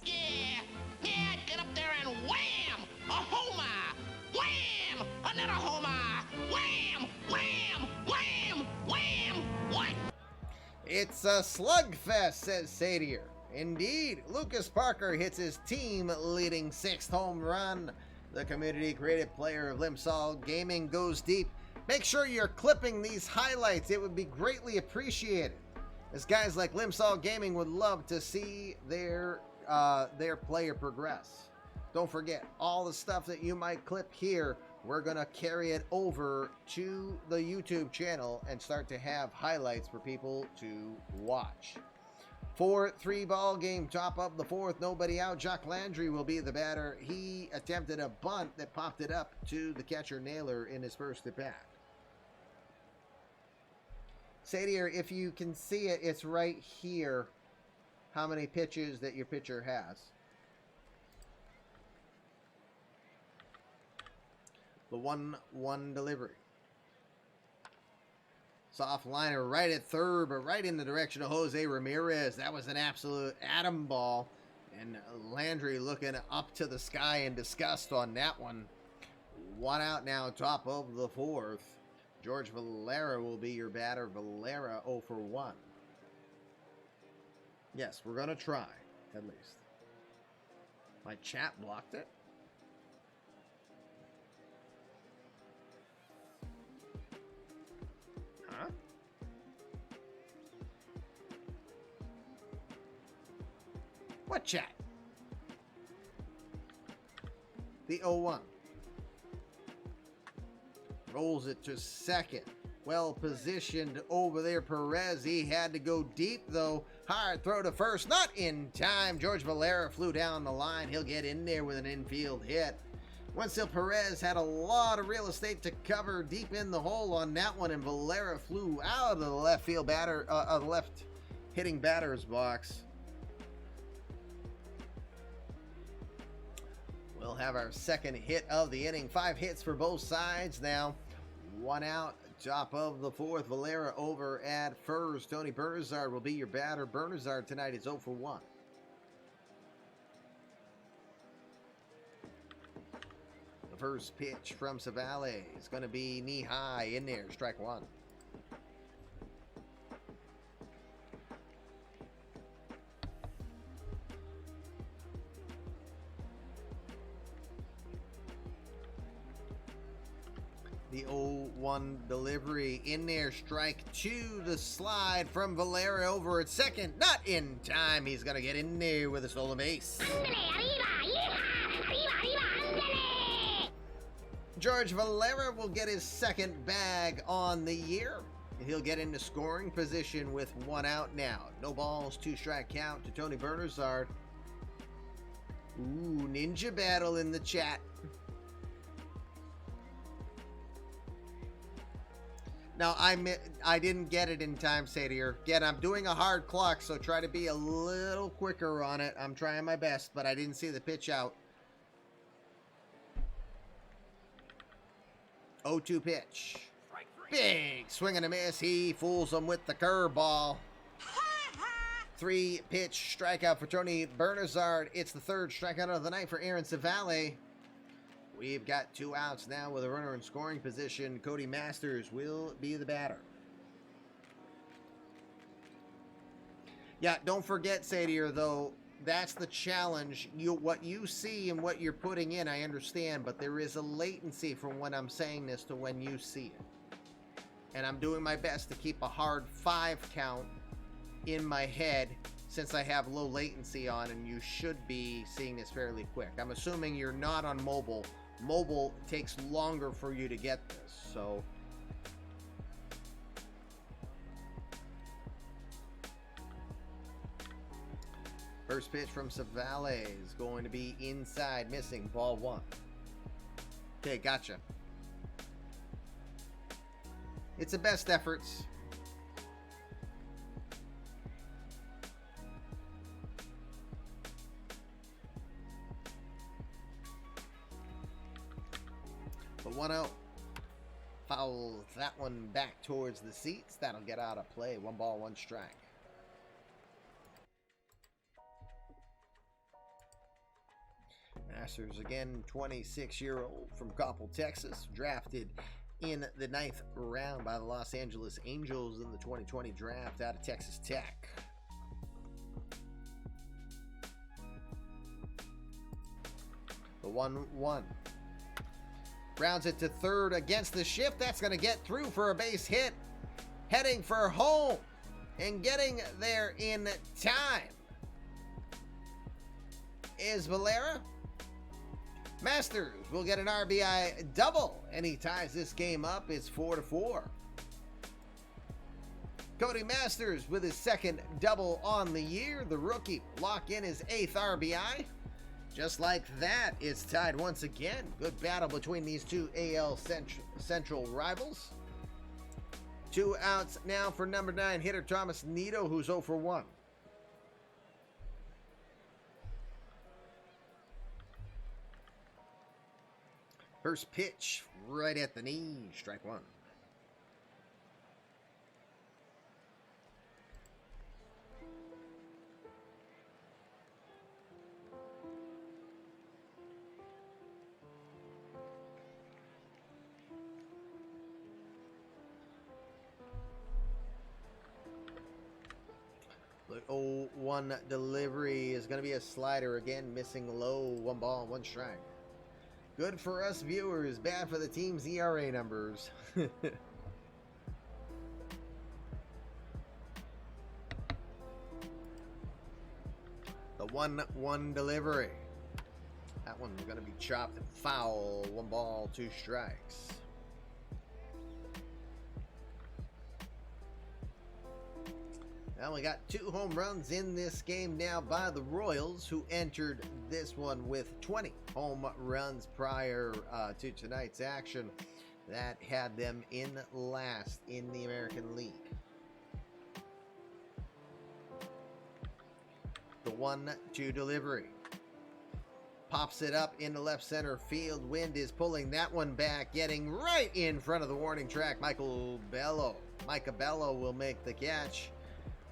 Yeah, get up there and wham! A homer! Wham! Another homer! Wham! Wham! Wham! Wham! What? It's a slugfest, says Sadier. Indeed, Lucas Parker hits his team-leading 6th home run. The community-created player of Limsall Gaming goes deep. Make sure you're clipping these highlights. It would be greatly appreciated, as guys like Limsall Gaming would love to see their player progress. Don't forget, all the stuff that you might clip here, we're going to carry it over to the YouTube channel and start to have highlights for people to watch. 4-3 ball game, top of the 4th, nobody out. Jock Landry will be the batter. He attempted a bunt that popped it up to the catcher Naylor in his first at bat. Sadier, if you can see it, it's right here how many pitches that your pitcher has. The 1-1 delivery. Soft liner right at third, but right in the direction of Jose Ramirez. That was an absolute atom ball. And Landry looking up to the sky in disgust on that one. 1 out now, top of the 4th. George Valera will be your batter. Valera 0 for 1. Yes, we're going to try, at least. My chat blocked it. Huh? What chat? The 0-1. Rolls it to second. Well positioned over there, Perez. He had to go deep, though. Hard throw to first. Not in time. George Valera flew down the line. He'll get in there with an infield hit. Wenceel Perez had a lot of real estate to cover deep in the hole on that one, and Valera flew out of the left field batter, left hitting batter's box. We'll have our second hit of the inning. 5 hits for both sides now. 1 out, top of the 4th. Valera over at first. Tony Bernazard will be your batter. Bernazard tonight is 0 for 1. The first pitch from Cevalle is going to be knee high in there. Strike 1. The 0-1 delivery in there. Strike 2. The slide from Valera over at second. Not in time. He's going to get in there with a stolen base. George Valera will get his second bag on the year. He'll get into scoring position with 1 out now. No balls, 2 strike count to Tony Bernazard. Ooh, ninja battle in the chat. Now, I didn't get it in time, Sadier. Again, I'm doing a hard clock, so try to be a little quicker on it. I'm trying my best, but I didn't see the pitch out. 0-2 pitch. Big swing and a miss. He fools him with the curveball. 3-pitch strikeout for Tony Bernazard. It's the 3rd strikeout of the night for Aaron Cevalle. We've got 2 outs now with a runner in scoring position. Cody Masters will be the batter. Yeah, don't forget, Sadier, though, that's the challenge. What you see and what you're putting in, I understand, but there is a latency from when I'm saying this to when you see it. And I'm doing my best to keep a hard 5 count in my head since I have low latency on, and you should be seeing this fairly quick. I'm assuming you're not on mobile. Mobile takes longer for you to get this, so first pitch from Savalla is going to be inside, missing, ball 1. Okay, gotcha. It's a best efforts. The 1-0. Fouls that one back towards the seats. That'll get out of play. 1 ball, 1 strike. Masters again, 26-year-old from Coppell, Texas. Drafted in the 9th round by the Los Angeles Angels in the 2020 draft out of Texas Tech. The 1-1. Rounds it to third against the shift. That's going to get through for a base hit. Heading for home and getting there in time is Valera. Masters will get an RBI double, and he ties this game up. It's 4-4. Cody Masters with his second double on the year. The rookie lock in his 8th RBI. Just like that, it's tied once again. Good battle between these two AL Central rivals. 2 outs now for number 9 hitter Thomas Nido, who's 0 for 1. First pitch, right at the knee, strike 1. The 0-1 delivery is going to be a slider again, missing low. 1 ball, 1 strike. Good for us viewers, bad for the team's ERA numbers. The 1-1 delivery. That one's going to be chopped and foul. 1 ball, 2 strikes. Now we got 2 home runs in this game now by the Royals, who entered this one with 20 home runs prior to tonight's action. That had them in last in the American League. The 1-2 delivery. Pops it up into left center field. Wind is pulling that one back, getting right in front of the warning track. Micah Bello will make the catch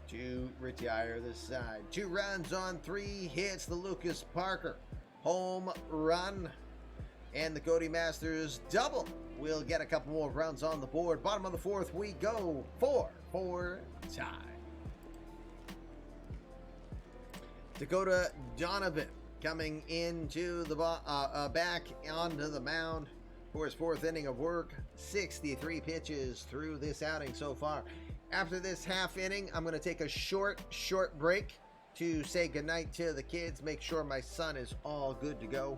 to retire the side. 2 runs on 3 hits. The Lucas Parker home run and the Cody Masters double will get a couple more runs on the board. Bottom of the 4th we go. 4-4 tie. Dakota Donovan coming into the back onto the mound for his 4th inning of work. 63 pitches through this outing so far. After this half inning, I'm going to take a short break to say goodnight to the kids. Make sure my son is all good to go.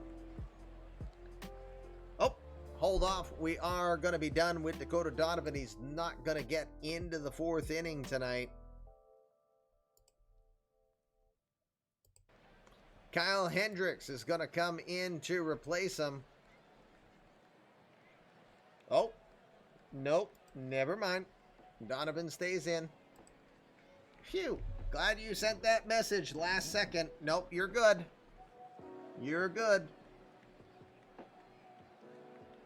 Oh, hold off. We are going to be done with Dakota Donovan. He's not going to get into the 4th inning tonight. Kyle Hendricks is going to come in to replace him. Oh, nope, never mind. Donovan stays in. Phew. Glad you sent that message last second. Nope, you're good. You're good.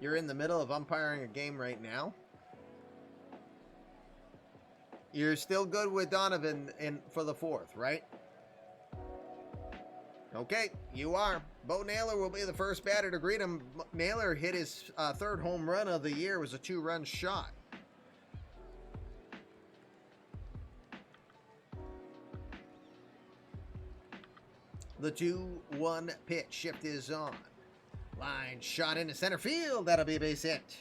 You're in the middle of umpiring a game right now. You're still good with Donovan for the 4th, right? Okay, you are. Bo Naylor will be the first batter to greet him. Naylor hit his 3rd home run of the year. It was a 2-run shot. The 2-1 pitch. Shift is on. Line shot into center field. That'll be a base hit.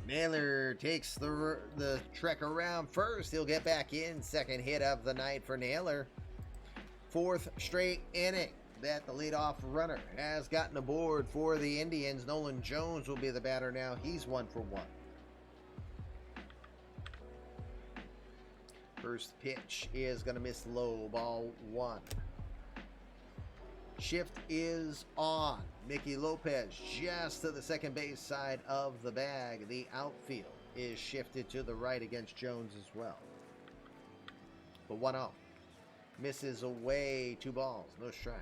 Naylor takes the trek around first. He'll get back in. 2nd hit of the night for Naylor. 4th straight inning that the leadoff runner has gotten aboard for the Indians. Nolan Jones will be the batter now. He's 1 for 1. First pitch is going to miss low, ball 1. Shift is on. Nikki Lopez just to the second base side of the bag. The outfield is shifted to the right against Jones as well. But 1-0. Misses away, 2 balls, no strikes.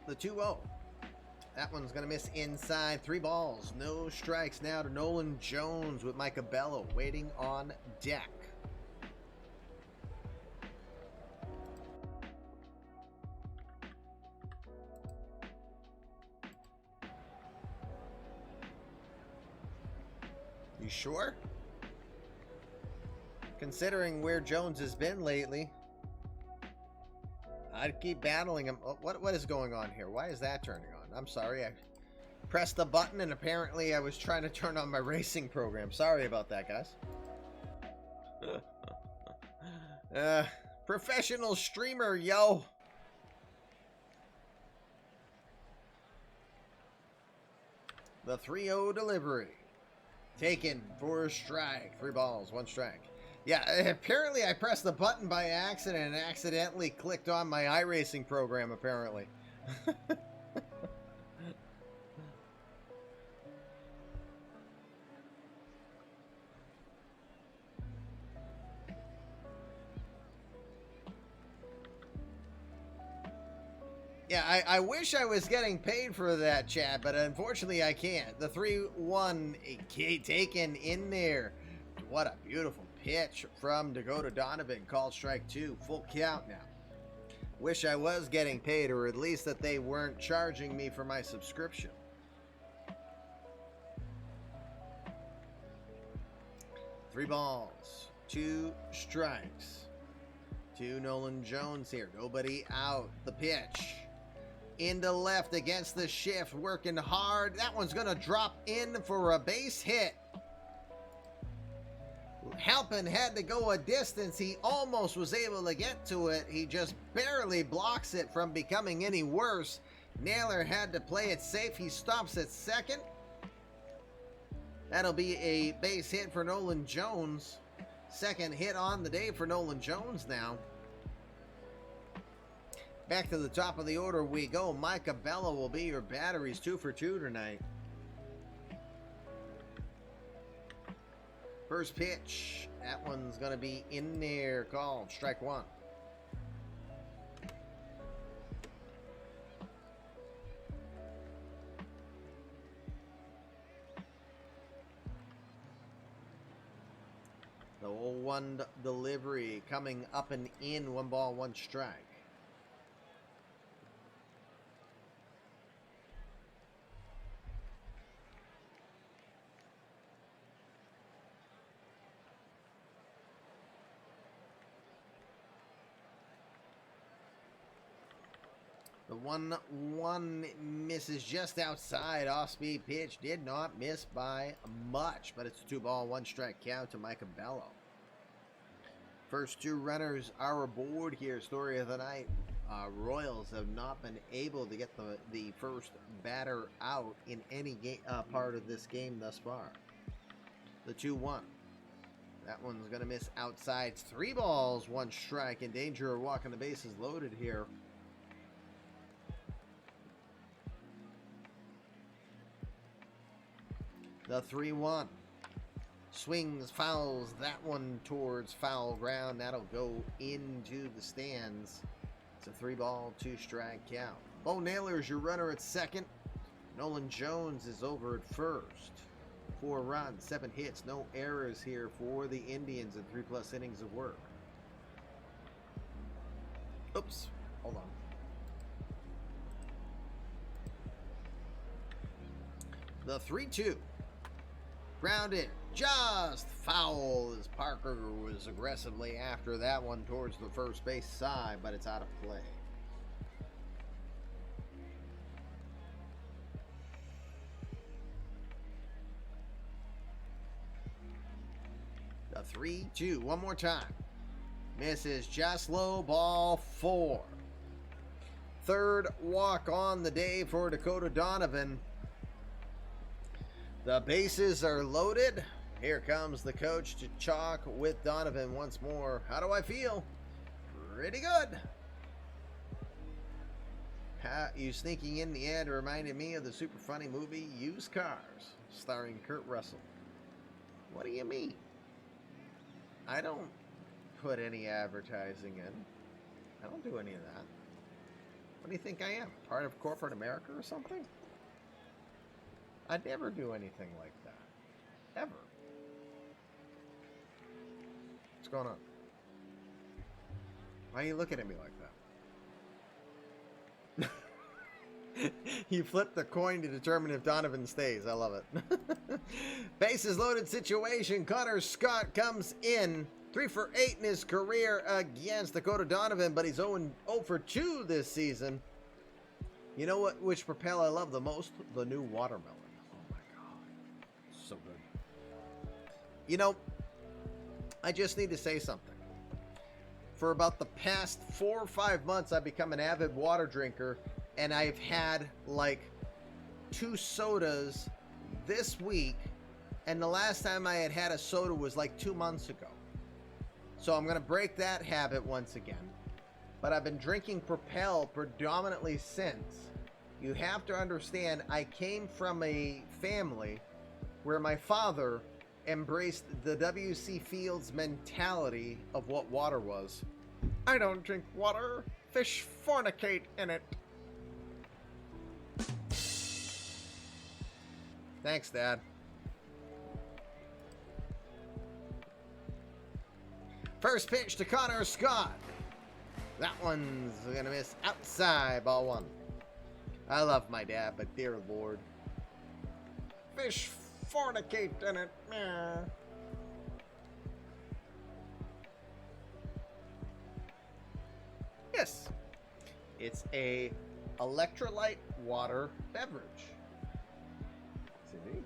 The 2-0. That one's going to miss inside. 3 balls, no strikes now to Nolan Jones with Mike Abello waiting on deck. You sure? Considering where Jones has been lately, I'd keep battling him. Oh, what is going on here? Why is that turning on? I'm sorry. I pressed the button and apparently I was trying to turn on my racing program. Sorry about that, guys. Professional streamer, yo. The 3-0 delivery. Taken for a strike. 3 balls, 1 strike. Yeah, apparently I pressed the button by accident and accidentally clicked on my iRacing program, apparently. Yeah, I wish I was getting paid for that, chat, but unfortunately I can't. The 3-1 taken in there. What a beautiful pitch from Dakota Donovan. Called strike 2. Full count now. Wish I was getting paid, or at least that they weren't charging me for my subscription. Three balls, 2 strikes. To Nolan Jones here. Nobody out. The pitch. Into left against the shift. Working hard. That one's going to drop in for a base hit. Halpin had to go a distance. He almost was able to get to it. He just barely blocks it from becoming any worse. Naylor had to play it safe. He stops at second. That'll be a base hit for Nolan Jones. Second hit on the day for Nolan Jones now. Back to the top of the order we go. Mike Abello will be your batter. He's 2 for 2 tonight. First pitch. That one's going to be in there. Called strike 1. The 0-1 delivery coming up and in. 1 ball, 1 strike. The 1-1 misses just outside. Off-speed pitch did not miss by much, but it's a 2 ball, 1 strike count to Mike Abello. First 2 runners are aboard here. Story of the night. Royals have not been able to get the first batter out in any part of this game thus far. The 2-1. That one's going to miss outside. 3 balls, 1 strike. In danger of walking the bases loaded here. The 3-1. Swings, fouls that one towards foul ground. That'll go into the stands. It's a 3 ball, 2 strike count. Bo Naylor's your runner at second. Nolan Jones is over at first. 4 runs, 7 hits, no errors here for the Indians in 3+ innings of work. Oops, hold on. The 3-2. Grounded, just foul as Parker was aggressively after that one towards the first base side, but it's out of play. The 3-2, one more time. Misses just low, ball 4. Third walk on the day for Dakota Donovan. The bases are loaded. Here comes the coach to chalk with Donovan once more. How do I feel? Pretty good. You sneaking in the ad reminded me of the super funny movie Used Cars, starring Kurt Russell. What do you mean? I don't put any advertising in. I don't do any of that. What do you think I am? Part of corporate America or something? I'd never do anything like that. Ever. What's going on? Why are you looking at me like that? You flip the coin to determine if Donovan stays. I love it. Bases loaded situation. Connor Scott comes in 3 for 8 in his career against Dakota Donovan, but he's 0 for 2 this season. You know what? Which propel I love the most? The new watermelon. Oh my god, so good. You know, I just need to say something. For about the past 4 or 5 months, I've become an avid water drinker, and I've had like 2 sodas this week, and the last time I had a soda was like 2 months ago. So I'm going to break that habit once again. But I've been drinking Propel predominantly since. You have to understand, I came from a family where my father embraced the W.C. Fields mentality of what water was. I don't drink water. Fish fornicate in it. Thanks, Dad. First pitch to Connor Scott. That one's gonna miss outside, ball 1. I love my dad, but dear Lord. Fish fornicate in it. Meh. Yes, it's a electrolyte water beverage. See?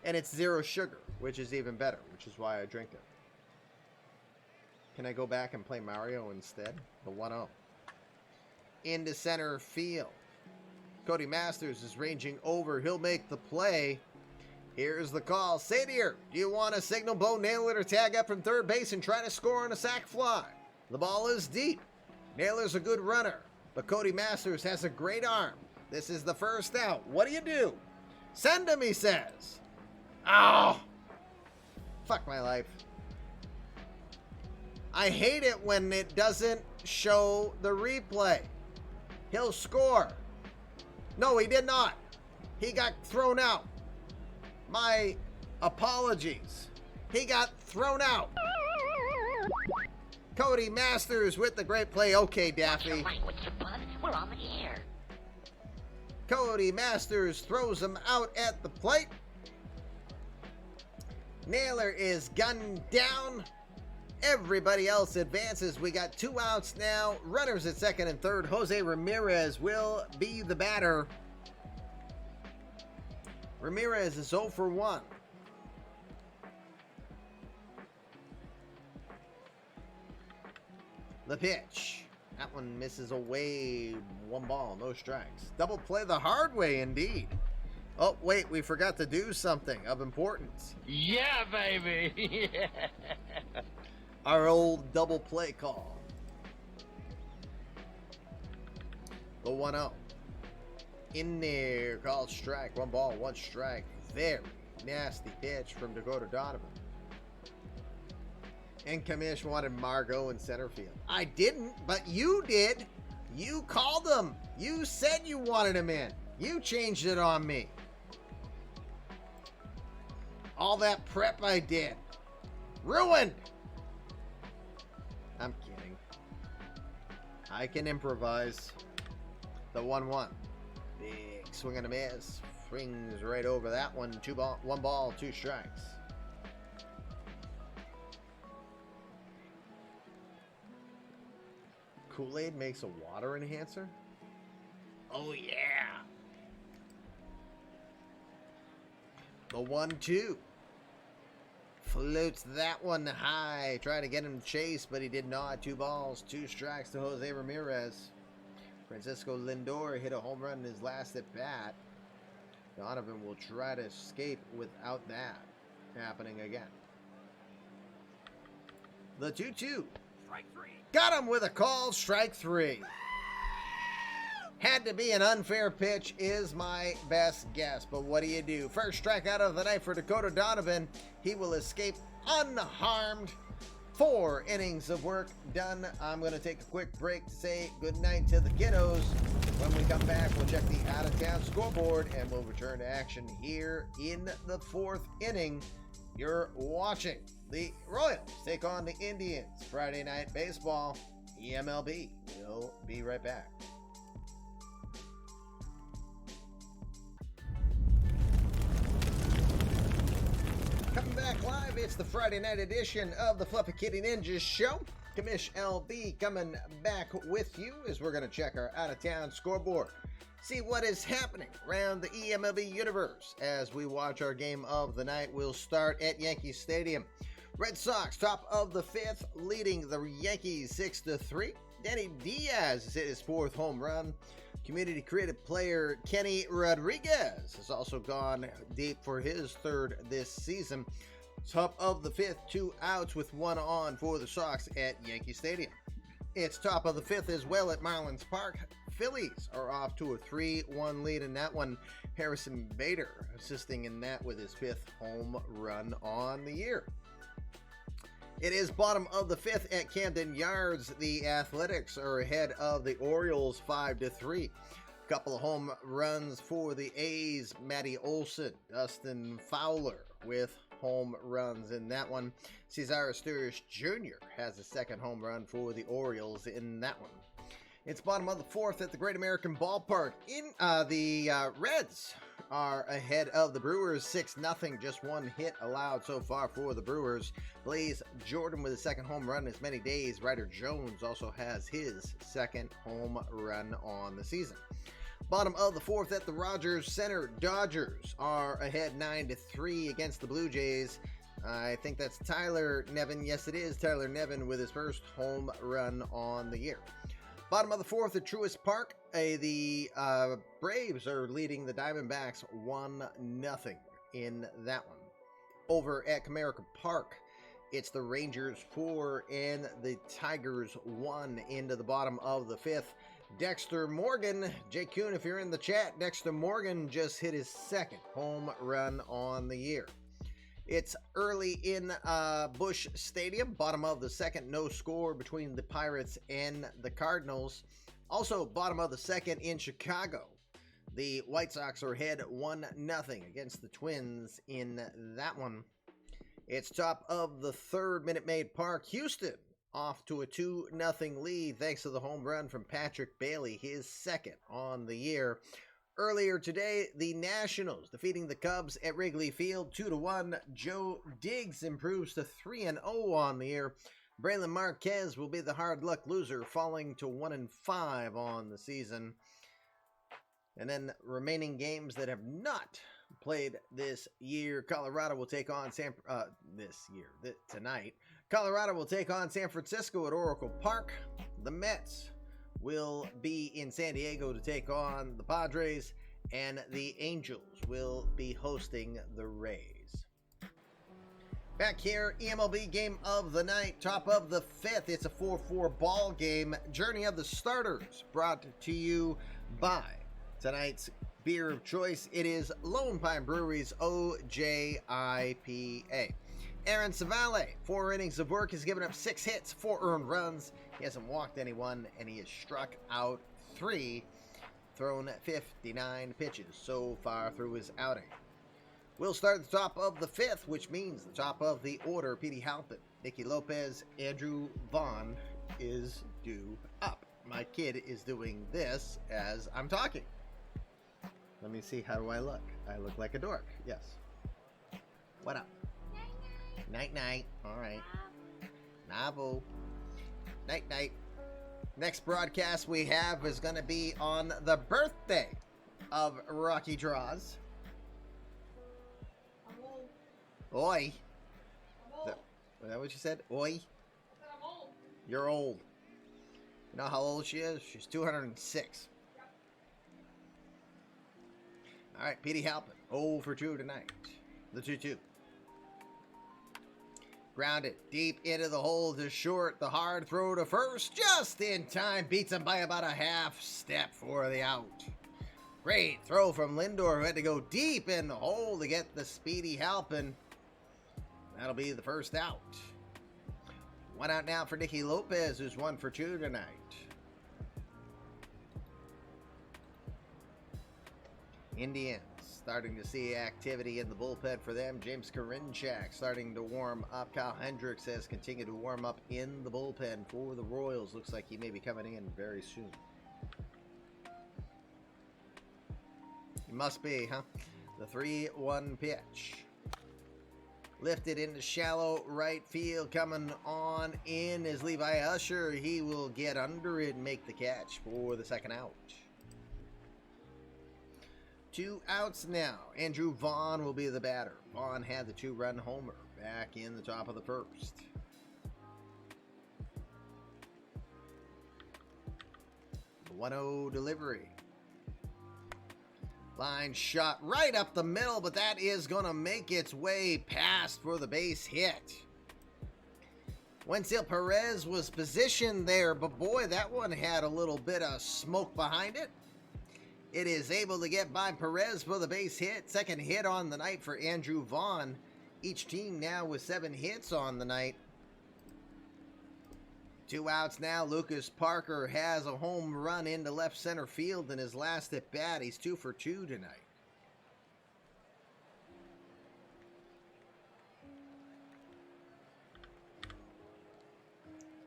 And it's 0 sugar, which is even better, which is why I drink it. Can I go back and play Mario instead? The 1-0. Into center field. Cody Masters is ranging over. He'll make the play. Here's the call. Sadier, do you want to signal Bo Naylor to tag up from third base and try to score on a sac fly? The ball is deep. Naylor's a good runner, but Cody Masters has a great arm. This is the first out. What do? Send him, he says. Oh! Fuck my life. I hate it when it doesn't show the replay. He'll score. No, he did not. He got thrown out. My apologies. He got thrown out. Cody Masters with the great play. Okay, Daffy. We're on the air. Cody Masters throws him out at the plate. Naylor is gunned down. Everybody else advances. We got 2 outs now. Runners at second and third. Jose Ramirez will be the batter. Ramirez is 0 for 1. The pitch. That one misses away. 1 ball, no strikes. Double play the hard way indeed. Oh, wait, we forgot to do something of importance. Yeah, baby. Yeah. Our old double play call. The 1-0. In there, called strike. 1 ball, 1 strike. Very nasty pitch from Dakota Donovan. And Kamish wanted Margot in center field. I didn't, but you did. You called him. You said you wanted him in. You changed it on me. All that prep I did. Ruined. I'm kidding. I can improvise. The 1-1. Big swing and a miss. Swings right over that one. 1 ball, 2 strikes. Kool-Aid makes a water enhancer? Oh yeah. The 1-2. Floats that one high. Trying to get him to chase, but he did not. 2 balls, 2 strikes to Jose Ramirez. Francisco Lindor hit a home run in his last at bat. Donovan will try to escape without that happening again. The 2-2. Strike 3. Got him with a call. Strike 3. Had to be an unfair pitch is my best guess, but what do? First strikeout of the night for Dakota Donovan. He will escape unharmed. 4 innings of work done. I'm going to take a quick break to say goodnight to the kiddos. When we come back, we'll check the out-of-town scoreboard, and we'll return to action here in the 4th inning. You're watching the Royals take on the Indians. Friday Night Baseball, eMLB. We'll be right back. Coming back live, it's the Friday night edition of the Fluffy Kitty Ninjas Show. Commish LB coming back with you as we're going to check our out-of-town scoreboard. See what is happening around the eMLB universe as we watch our game of the night. We'll start at Yankee Stadium. Red Sox, top of the 5th, leading the Yankees 6-3. Danny Diaz has hit his 4th home run. Community creative player Kenny Rodriguez has also gone deep for his 3rd this season. Top of the 5th, 2 outs with 1 on for the Sox at Yankee Stadium. It's top of the 5th as well at Marlins Park. Phillies are off to a 3-1 lead in that one. Harrison Bader assisting in that with his 5th home run on the year. It is bottom of the 5th at Camden Yards. The Athletics are ahead of the Orioles 5-3. Couple of home runs for the A's. Matty Olson, Dustin Fowler with home runs in that one. Cesar Asturias Jr. has a 2nd home run for the Orioles in that one. It's bottom of the 4th at the Great American Ballpark. The Reds are ahead of the Brewers 6-0. Just 1 hit allowed so far for the Brewers. Blaze Jordan with a 2nd home run in as many days. Ryder Jones also has his 2nd home run on the season. Bottom of the 4th at the Rogers Center. Dodgers are ahead 9-3 against the Blue Jays. I think that's Tyler Nevin. Yes, it is Tyler Nevin with his 1st home run on the year. Bottom of the 4th at Truist Park. The Braves are leading the Diamondbacks 1-0 in that one. Over at Comerica Park, it's the Rangers 4 and the Tigers 1 into the bottom of the 5th. Dexter Morgan, Jay Kuhn, if you're in the chat, Dexter Morgan just hit his 2nd home run on the year. It's early in Busch Stadium, bottom of the 2nd, no score between the Pirates and the Cardinals. Also, bottom of the 2nd in Chicago. The White Sox are ahead 1-0 against the Twins in that one. It's top of the 3rd, Minute Maid Park. Houston off to a 2-0 lead thanks to the home run from Patrick Bailey, his 2nd on the year. Earlier today, the Nationals defeating the Cubs at Wrigley Field 2-1. Joe Diggs improves to 3-0 on the year. Braylon Marquez will be the hard luck loser, falling to 1-5 on the season. And then remaining games that have not played this year. Colorado will take on tonight. Colorado will take on San Francisco at Oracle Park. The Mets will be in San Diego to take on the Padres, and the Angels will be hosting the Rays. Back here, eMLB game of the night, top of the 5th. It's a 4-4 ball game. Journey of the Starters brought to you by tonight's beer of choice. It is Lone Pine Brewery's OJIPA. Aaron Cevalle, 4 innings of work, has given up 6 hits, 4 earned runs. He hasn't walked anyone, and he has struck out 3, thrown 59 pitches so far through his outing. We'll start at the top of the 5th, which means the top of the order. Petey Halpin, Nikki Lopez, Andrew Vaughn is due up. My kid is doing this as I'm talking. Let me see, how do I look? I look like a dork, yes. What up? Night-night. All right. Navo. Night-night. Next broadcast we have is going to be on the birthday of Rocky Draws. Oi. Is that what you said? Oi. I'm old. You're old. You know how old she is? She's 206. All right, Petey Halpin. 0 for 2 tonight. The 2-2. Grounded deep into the hole to short. The hard throw to first. Just in time. Beats him by about a half step for the out. Great throw from Lindor, who had to go deep in the hole to get the speedy Halpin. That'll be the first out. One out now for Nikki Lopez, who's 1 for 2 tonight. Indians starting to see activity in the bullpen for them. James Corinczak starting to warm up. Kyle Hendricks has continued to warm up in the bullpen for the Royals. Looks like he may be coming in very soon. He must be, huh? The 3-1 pitch. Lifted into shallow right field. Coming on in is Levi Usher. He will get under it and make the catch for the second out. 2 outs now. Andrew Vaughn will be the batter. Vaughn had the 2-run homer back in the top of the first. The 1-0 delivery. Line shot right up the middle, but that is going to make its way past for the base hit. Wenceel Perez was positioned there, but boy, that one had a little bit of smoke behind it. It is able to get by Perez for the base hit. Second hit on the night for Andrew Vaughn. Each team now with 7 hits on the night. 2 outs now. Lucas Parker has a home run into left center field in his last at bat. He's 2 for 2 tonight.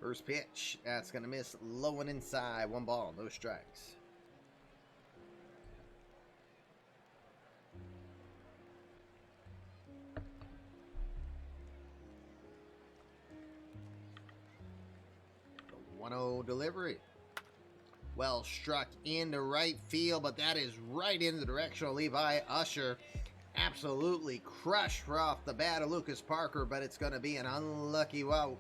First pitch. That's going to miss low and inside. 1 ball, no strikes. The 1-0 delivery. Well struck into right field, but that is right in the direction of Levi Usher. Absolutely crushed off the bat of Lucas Parker, but it's going to be an unlucky wout.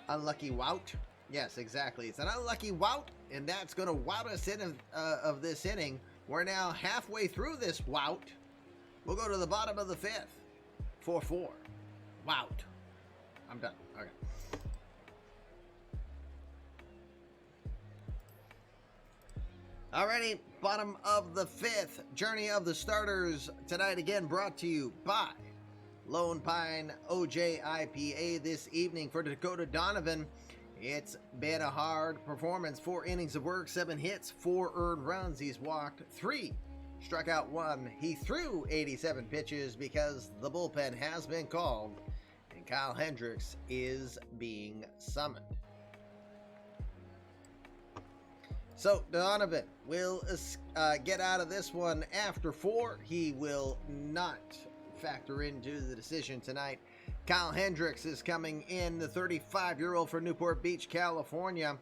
Unlucky wout? Yes, exactly. It's an unlucky wout, and that's going to wout us in of this inning. We're now halfway through this wout. We'll go to the bottom of the 5th. 4-4. Wout. I'm done. Okay. Alrighty, bottom of the 5th. Journey of the starters tonight again brought to you by Lone Pine OJ IPA this evening for Dakota Donovan. It's been a hard performance. 4 innings of work, 7 hits, 4 earned runs. He's walked 3, struck out 1. He threw 87 pitches because the bullpen has been called and Kyle Hendricks is being summoned. So Donovan will get out of this one after 4. He will not factor into the decision tonight. Kyle Hendricks is coming in, the 35-year-old from Newport Beach, California.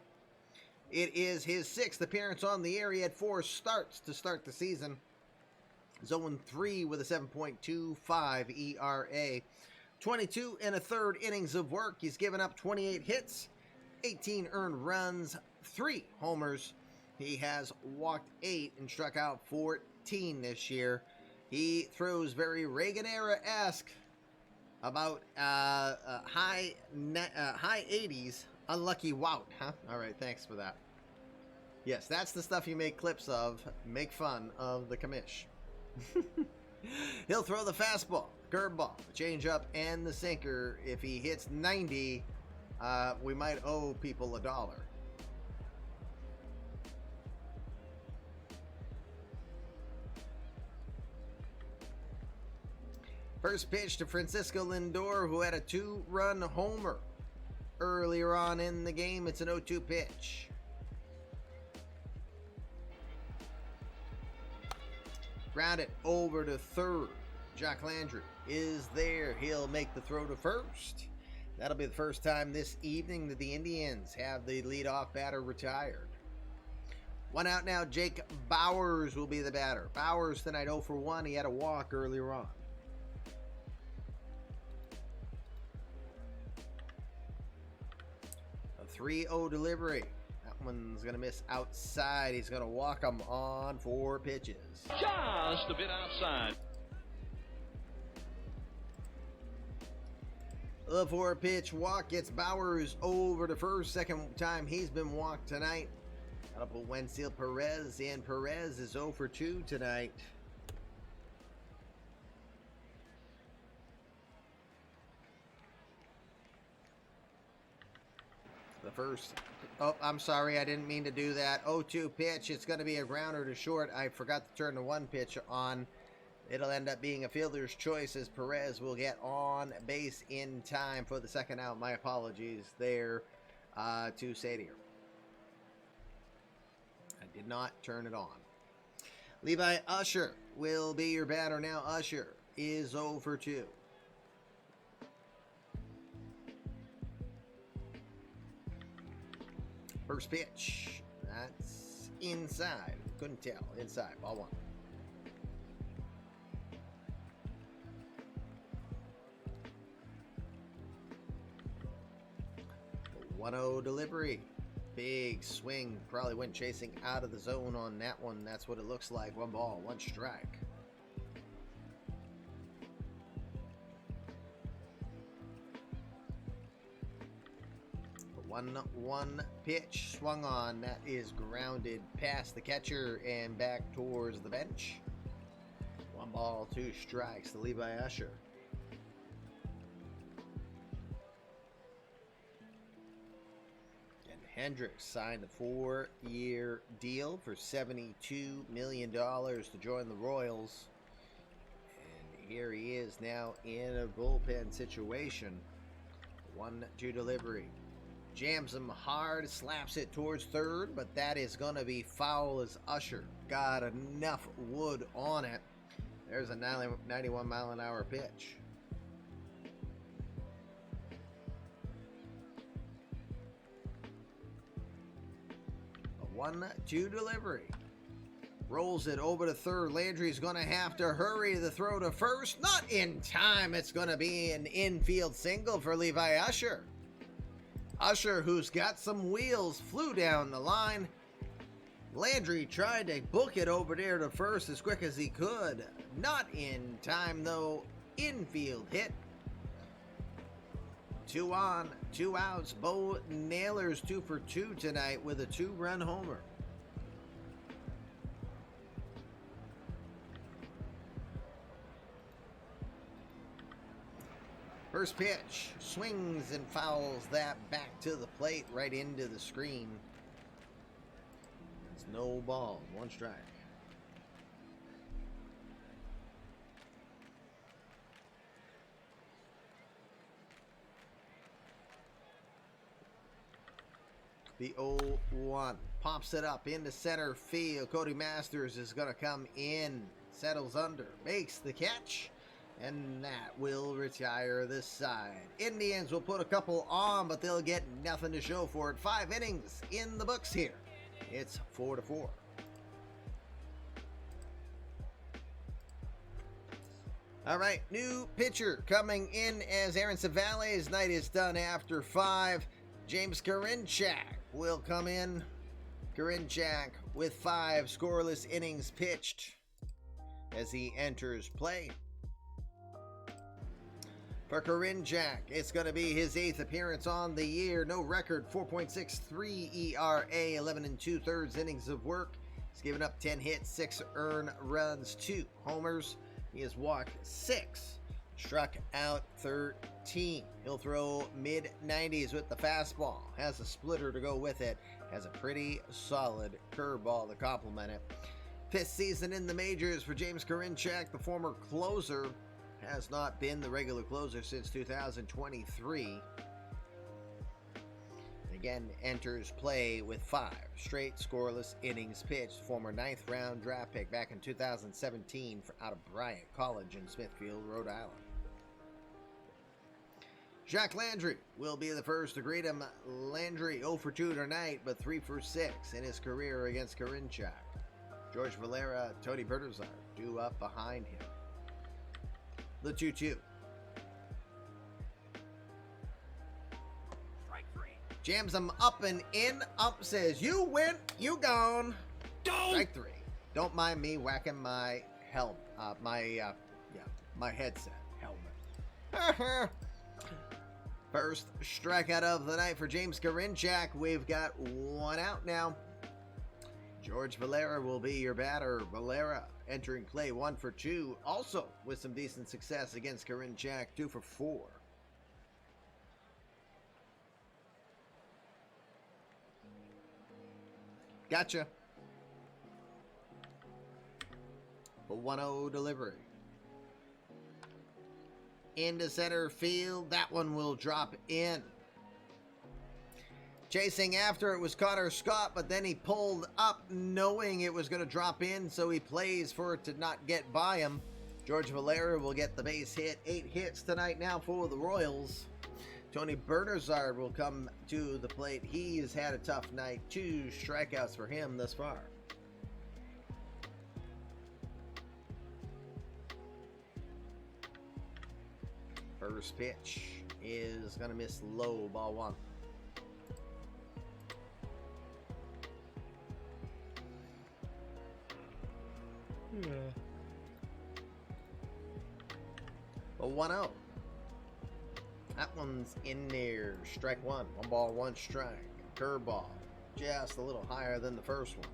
It is his 6th appearance on the air. He had 4 starts to start the season. 0-3 with a 7.25 ERA. 22 and a third innings of work. He's given up 28 hits, 18 earned runs, 3 homers. He has walked 8 and struck out 14 this year. He throws very Reagan-era-esque, about high 80s. Unlucky wout, huh? All right, thanks for that. Yes, that's the stuff you make clips of. Make fun of the commish. He'll throw the fastball, curveball, the changeup, and the sinker. If he hits 90, we might owe people $1. First pitch to Francisco Lindor, who had a 2-run homer earlier on in the game. It's an 0-2 pitch. Grounded over to third. Jock Landry is there. He'll make the throw to first. That'll be the first time this evening that the Indians have the leadoff batter retired. 1 out now. Jake Bauers will be the batter. Bauers tonight 0 for 1. He had a walk earlier on. A 3-0 delivery. That one's going to miss outside. He's going to walk him on 4 pitches. Just a bit outside. The 4-pitch walk gets Bauers over to first. Second time he's been walked tonight. That'll put Wenceel Perez in. Perez is 0 for 2 tonight. The first. Oh, I'm sorry. I didn't mean to do that. 0-2 pitch. It's going to be a grounder to short. I forgot to turn the 1 pitch on. It'll end up being a fielder's choice as Perez will get on base in time for the second out. My apologies there to Sadier. I did not turn it on. Levi Usher will be your batter now. Usher is 0 for 2. First pitch. That's inside. Couldn't tell. Inside. Ball 1. 1-0 delivery. Big swing. Probably went chasing out of the zone on that one. That's what it looks like. 1 ball, 1 strike. The 1-1 pitch swung on. That is grounded past the catcher and back towards the bench. 1 ball, 2 strikes to Levi Usher. Hendricks signed a 4-year deal for $72 million to join the Royals. And here he is now in a bullpen situation. 1-2 delivery. Jams him hard, slaps it towards third, but that is going to be foul as Usher got enough wood on it. There's a 91 mile an hour pitch. 1-2 delivery. Rolls it over to third. Landry's going to have to hurry the throw to first. Not in time. It's going to be an infield single for Levi Usher. Usher, who's got some wheels, flew down the line. Landry tried to book it over there to first as quick as he could. Not in time, though. Infield hit. 2 on, 2 outs. Bo Naylor's 2 for 2 tonight with a 2-run homer. First pitch, swings and fouls that back to the plate, right into the screen. It's no ball, 1 strike. The 0-1 pops it up into center field. Cody Masters is going to come in, settles under, makes the catch, and that will retire this side. Indians will put a couple on, but they'll get nothing to show for it. 5 innings in the books here. It's 4-4. All right, new pitcher coming in as Aaron Cevalle's night is done after 5. James Corinczak will come in. Corinczak with 5 scoreless innings pitched as he enters play. For Corinczak, it's going to be his 8th appearance on the year. No record, 4.63 ERA, 11 2/3 innings of work. He's given up 10 hits, 6 earned runs, 2 homers. He has walked 6. Struck out 13. He'll throw mid-90s with the fastball. Has a splitter to go with it. Has a pretty solid curveball to complement it. 5th season in the majors for James Corinczak, the former closer. Has not been the regular closer since 2023. Again, enters play with 5 straight scoreless innings pitched. Former 9th round draft pick back in 2017 out of Bryant College in Smithfield, Rhode Island. Jacques Landry will be the first to greet him. Landry 0 for 2 tonight, but 3 for 6 in his career against Corinczak. George Valera, Tony Bertuzar due up behind him. The 2-2. Strike 3. Jams him up and in. Up says, you win, you gone. Strike 3. Don't mind me whacking my my headset helmet. First strikeout of the night for James Corinczak. We've got 1 out now. George Valera will be your batter. Valera entering play 1 for 2. Also with some decent success against Corinczak, 2 for 4. Gotcha. A 1-0 delivery. Into center field. That one will drop in. Chasing after it was Connor Scott, but then he pulled up knowing it was going to drop in, so he plays for it to not get by him. George Valera will get the base hit. 8 hits tonight now for the Royals. Tony Bernazard will come to the plate. He's had a tough night. 2 strikeouts for him thus far. First pitch is going to miss low, ball 1. A 1-0. That one's in there. Strike 1. 1 ball, 1 strike. Curveball. Just a little higher than the first one.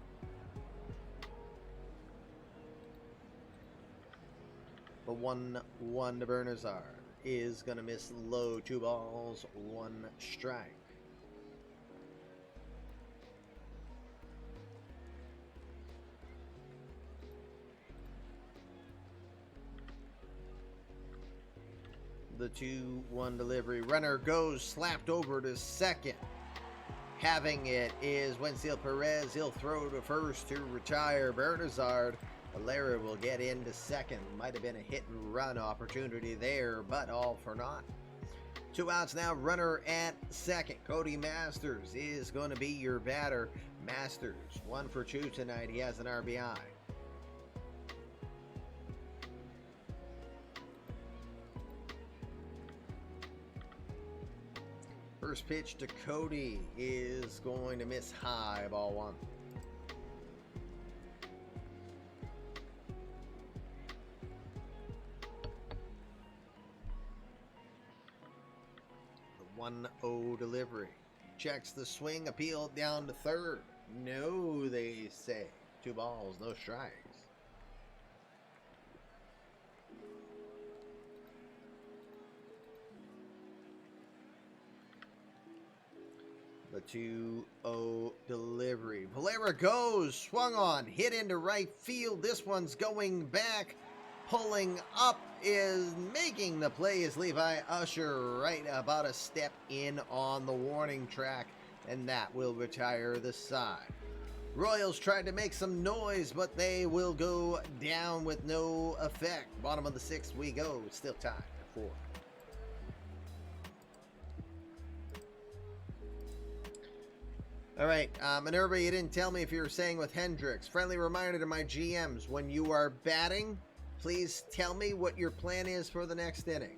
The 1-1 to Bernazard is going to miss low. 2 balls, 1 strike. The 2-1 delivery. Runner goes, slapped over to second. Having it is Wenzel Perez. He'll throw to first to retire Bernazard. Valera will get into second. Might have been a hit and run opportunity there, but all for naught. 2 outs now. Runner at second. Cody Masters is going to be your batter. Masters 1 for 2 tonight. He has an RBI. First pitch to Cody is going to miss high, ball 1. The 1-0 delivery. Checks the swing, appealed down to third. No, they say. 2 balls, no strikes. The 2-0 delivery. Valera goes, swung on, hit into right field. This one's going back. Pulling up is making the play is Levi Usher, right about a step in on the warning track, and that will retire the side. Royals tried to make some noise, but they will go down with no effect. Bottom of the 6th we go. It's still tied at 4. All right, Minerva, you didn't tell me if you were saying with Hendricks. Friendly reminder to my GMs, when you are batting, please tell me what your plan is for the next inning.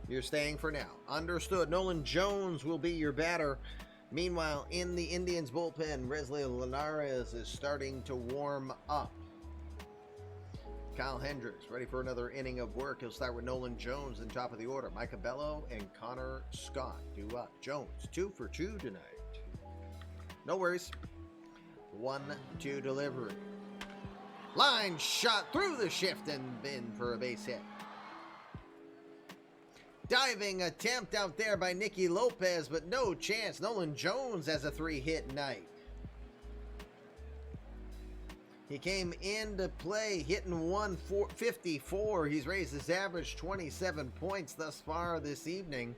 You're staying for now. Understood. Nolan Jones will be your batter. Meanwhile, in the Indians bullpen, Wesley Linares is starting to warm up. Kyle Hendricks ready for another inning of work. He'll start with Nolan Jones in top of the order. Micah Bello and Connor Scott due up. Jones 2 for 2 tonight. No worries. 1-2 delivery. Line shot through the shift and in for a base hit. Diving attempt out there by Nikki Lopez, but no chance. Nolan Jones has a 3-hit night. He came into play hitting 154. He's raised his average 27 points thus far this evening.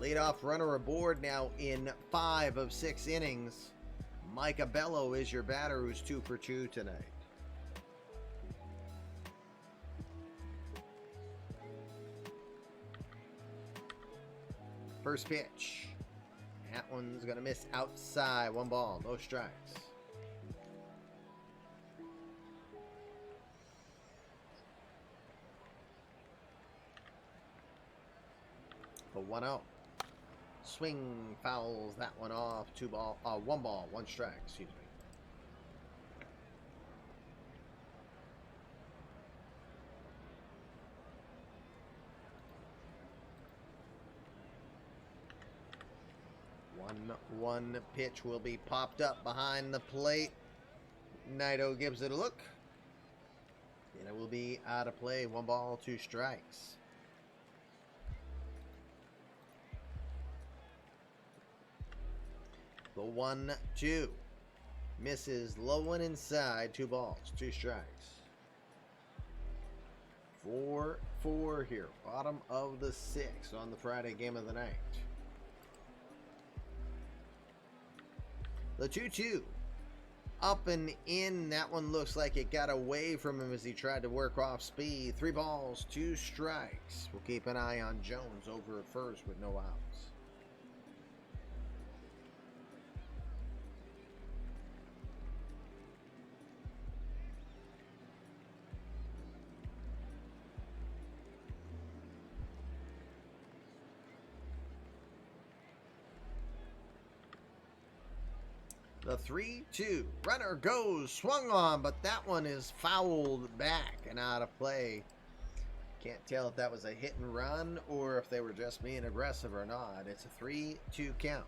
Leadoff runner aboard now in 5 of 6 innings. Micah Bello is your batter, who's 2 for 2 tonight. First pitch. That one's going to miss outside. 1 ball, no strikes. The 1-0. Swing fouls that one off. 1 ball, 1 strike, excuse me. One pitch will be popped up behind the plate. Naito gives it a look. And it will be out of play. 1 ball, 2 strikes. The The 1-2. Misses low and inside. 2 balls, 2 strikes. 4-4 here. Bottom of the 6th on the Friday game of the night. The 2-2. Up and in. That one looks like it got away from him as he tried to work off speed. 3 balls, 2 strikes. We'll keep an eye on Jones over at first with no outs. The 3-2. Runner goes, swung on, but that one is fouled back and out of play. Can't tell if that was a hit and run or if they were just being aggressive or not. It's a 3-2 count.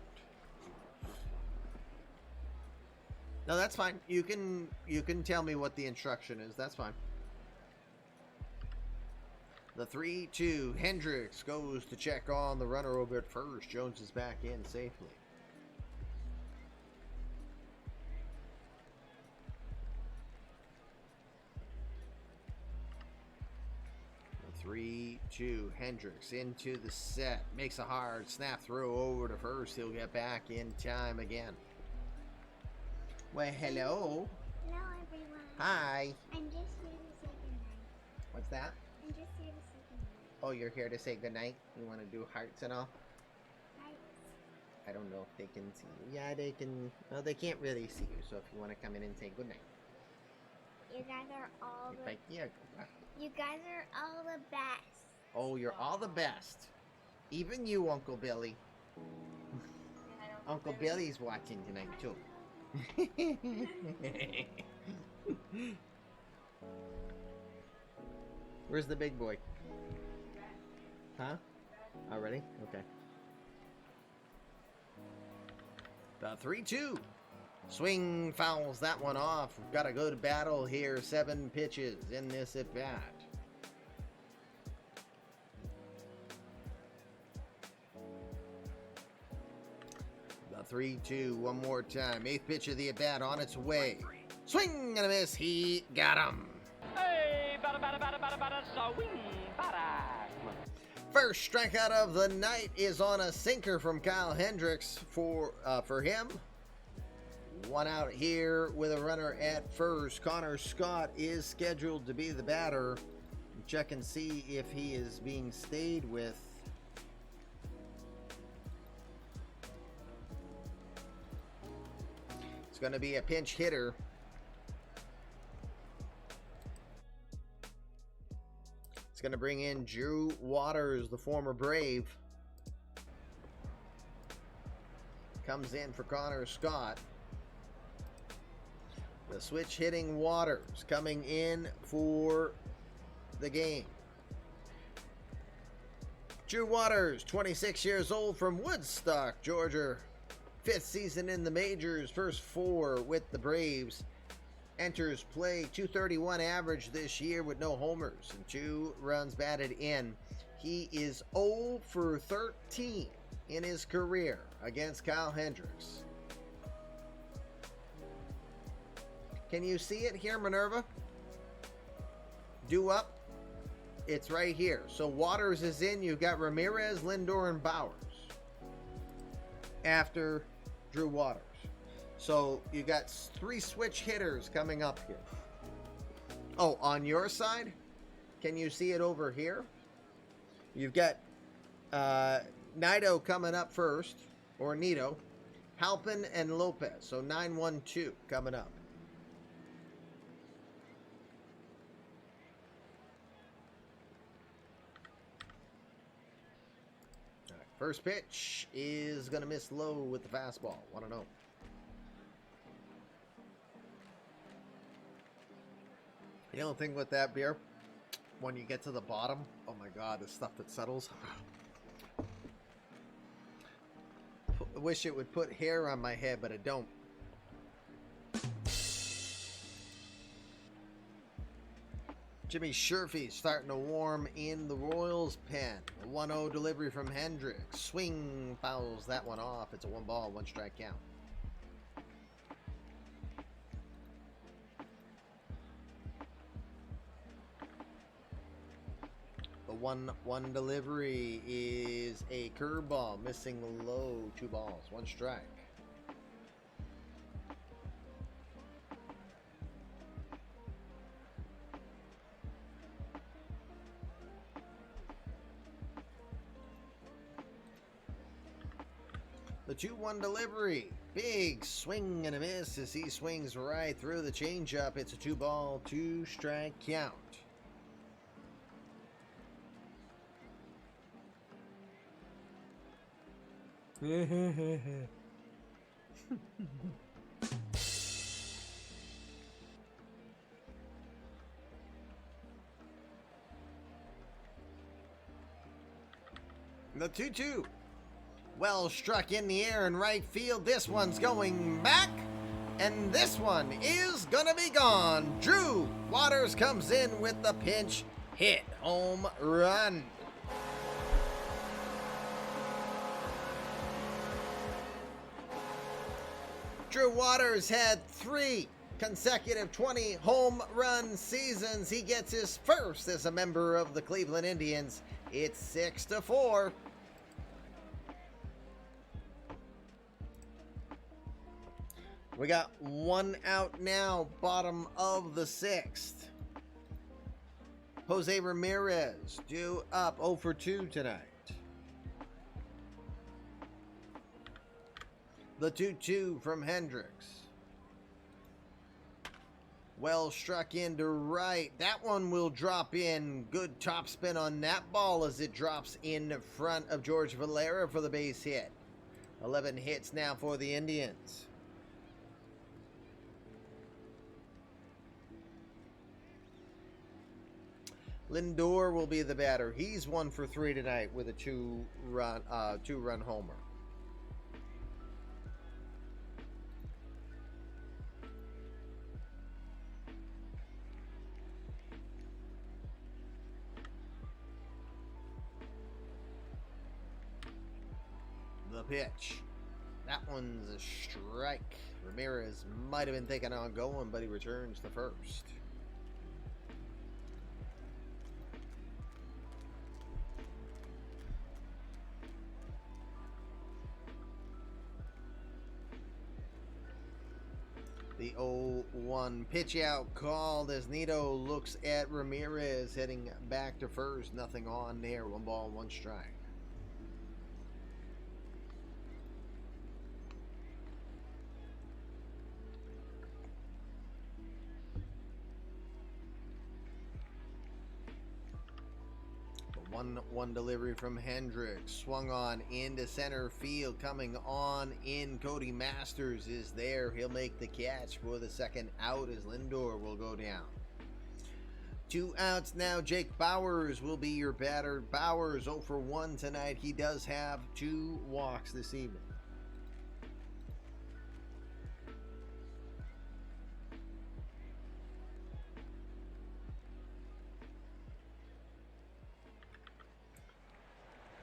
No, that's fine. You can tell me what the instruction is. That's fine. The 3-2. Hendricks goes to check on the runner over at first. Jones is back in safely. The 3-2. Hendricks into the set. Makes a hard snap throw over to first. He'll get back in time again. Well, hello. Hello, everyone. Hi. I'm just here to say goodnight. What's that? I'm just here to say goodnight. Oh, you're here to say goodnight? You want to do hearts and all? Right? I don't know if they can see you. Yeah, they can. Well, they can't really see you, so if you want to come in and say goodnight. You guys are all If the... I, yeah. You guys are all the best. Oh, you're all the best. Even you, Uncle Billy. Uncle Billy's watching tonight, too. Where's the big boy? Huh? Already? Okay. The 3-2. Swing fouls that one off. We've got a good battle here. 7 pitches in this at bat. The 3-2 one more time. 8th pitch of the at bat on its way. Swing and a miss. He got him. Hey, bada, bada, bada, bada, bada, swing, bada. First strikeout of the night is on a sinker from Kyle Hendricks for him. 1 out here with a runner at first. Connor Scott is scheduled to be the batter. Check and see if he is being stayed with. It's going to be a pinch hitter. It's going to bring in Drew Waters, the former Brave. Comes in for Connor Scott. The switch hitting Waters coming in for the game. Drew Waters, 26 years old from Woodstock, Georgia. 5th season in the majors, first 4 with the Braves. Enters play, .231 average this year with no homers and 2 runs batted in. He is 0 for 13 in his career against Kyle Hendricks. Can you see it here, Minerva? Due up. It's right here. So Waters is in. You've got Ramirez, Lindor, and Bowers after Drew Waters. So you got 3 switch hitters coming up here. Oh, on your side, can you see it over here? You've got Nido coming up first, or Nito, Halpin and Lopez. So 9-1-2 coming up. All right, first pitch is going to miss low with the fastball. 1-0. You know the thing with that beer, when you get to the bottom, oh my god, the stuff that settles. I wish it would put hair on my head, but it don't. Jimmy Sherfy starting to warm in the Royals pen. A 1-0 delivery from Hendricks. Swing fouls that one off. It's a 1 ball, 1 strike count. The 1-1 delivery is a curveball, missing low. 2 balls, 1 strike. The 2-1 delivery. Big swing and a miss as he swings right through the changeup. It's a 2-ball, 2-strike count. The 2-2. Well struck in the air in right field. This one's going back, and this one is gonna be gone. Drew Waters comes in with the pinch hit home run. Drew Waters had 3 consecutive 20 home run seasons. He gets his first as a member of the Cleveland Indians. It's 6-4. We got 1 out now, bottom of the 6th. Jose Ramirez due up 0 for 2 tonight. The 2-2 from Hendricks. Well struck into right. That one will drop in. Good topspin on that ball as it drops in front of George Valera for the base hit. 11 hits now for the Indians. Lindor will be the batter. He's 1 for 3 tonight with a two-run homer. The pitch. That one's a strike. Ramirez might have been thinking on going, but he returns the first. The 0-1 pitch out called as Nito looks at Ramirez heading back to first. Nothing on there. 1 ball, 1 strike. The 1-1 delivery from Hendricks. Swung on into center field. Coming on in. Cody Masters is there. He'll make the catch for the second out as Lindor will go down. 2 outs now. Jake Bauers will be your batter. Bauers 0 for 1 tonight. He does have 2 walks this evening.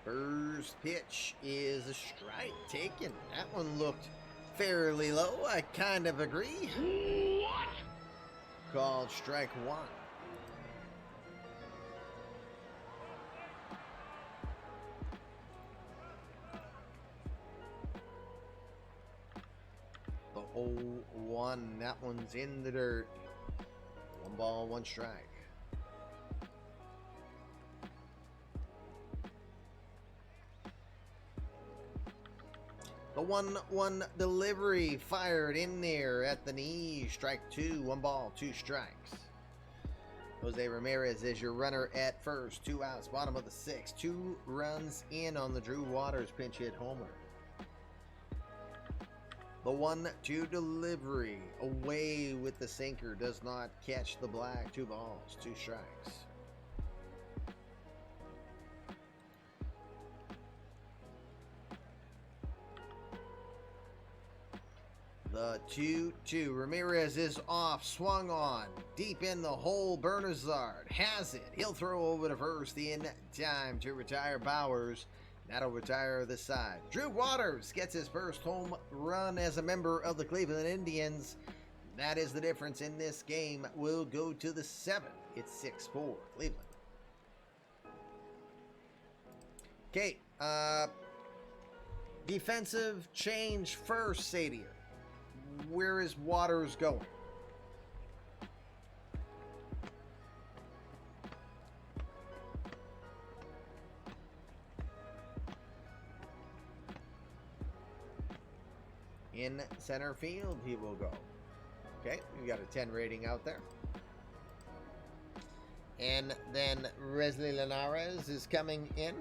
First pitch is a strike taken. That one looked fairly low. I kind of agree. What? Called strike 1. The 0-1. That one's in the dirt. 1 ball, 1 strike. The 1-1 delivery fired in there at the knee. Strike 2. 1 ball, 2 strikes. Jose Ramirez is your runner at first. 2 outs, bottom of the 6th. 2 runs in on the Drew Waters pinch hit homer. The 1-2 delivery away with the sinker. Does not catch the black. 2 balls, 2 strikes. The 2-2. Ramirez is off. Swung on. Deep in the hole. Bernazard has it. He'll throw over to first in time to retire Bauers. That'll retire the side. Drew Waters gets his first home run as a member of the Cleveland Indians. That is the difference in this game. We'll go to the 7th. It's 6-4 Cleveland. Okay, defensive change first, Sadia. Where is Waters going? In center field, he will go. Okay, we got a 10 rating out there. And then Wesley Linares is coming in.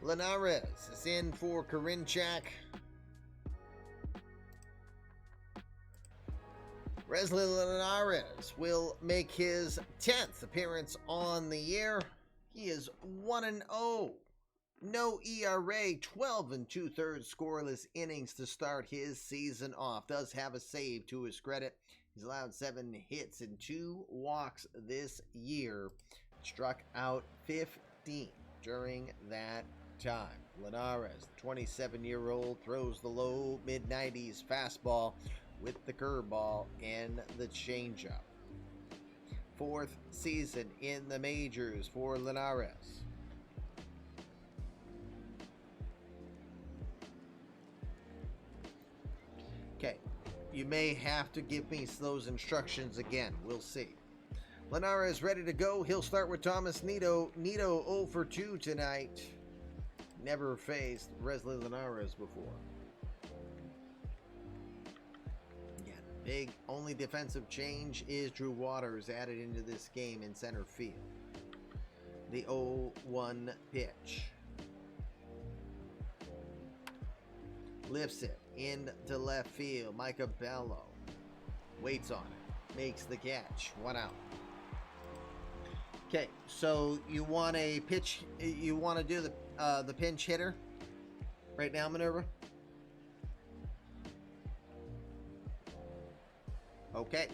Linares is in for Corinczak. Wesley Linares will make his 10th appearance on the year. He is 1-0. No ERA, 12 2/3 scoreless innings to start his season off. Does have a save to his credit. He's allowed 7 hits and 2 walks this year. Struck out 15 during that time. Linares, 27-year-old, throws the low mid-90s fastball with the curveball and the changeup. 4th season in the majors for Linares. Okay, you may have to give me those instructions again. We'll see. Linares ready to go. He'll start with Thomas Nito. Nito 0 for 2 tonight. Never faced Wesley Linares before. Again, big only defensive change is Drew Waters added into this game in center field. The 0-1 pitch. Lifts it into left field. Micah Bello waits on it. Makes the catch. 1 out. Okay, so you want a pitch. You want to do the pinch hitter right now, Minerva? Okay.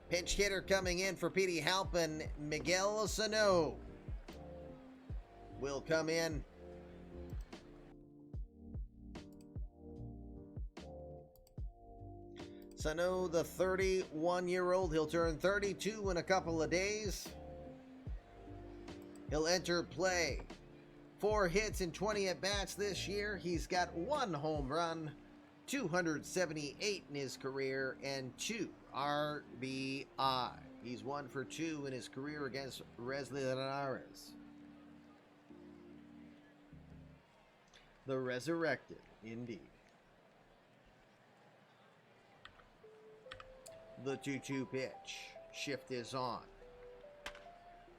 Pinch hitter coming in for Petey Halpin. Miguel Sano will come in. Sano, the 31-year-old, he'll turn 32 in a couple of days. He'll enter play. 4 hits and 20 at-bats this year. He's got 1 home run, 278 in his career, and 2 RBI. He's 1 for 2 in his career against Wesley Linares. The resurrected, indeed. The 2-2 pitch. Shift is on.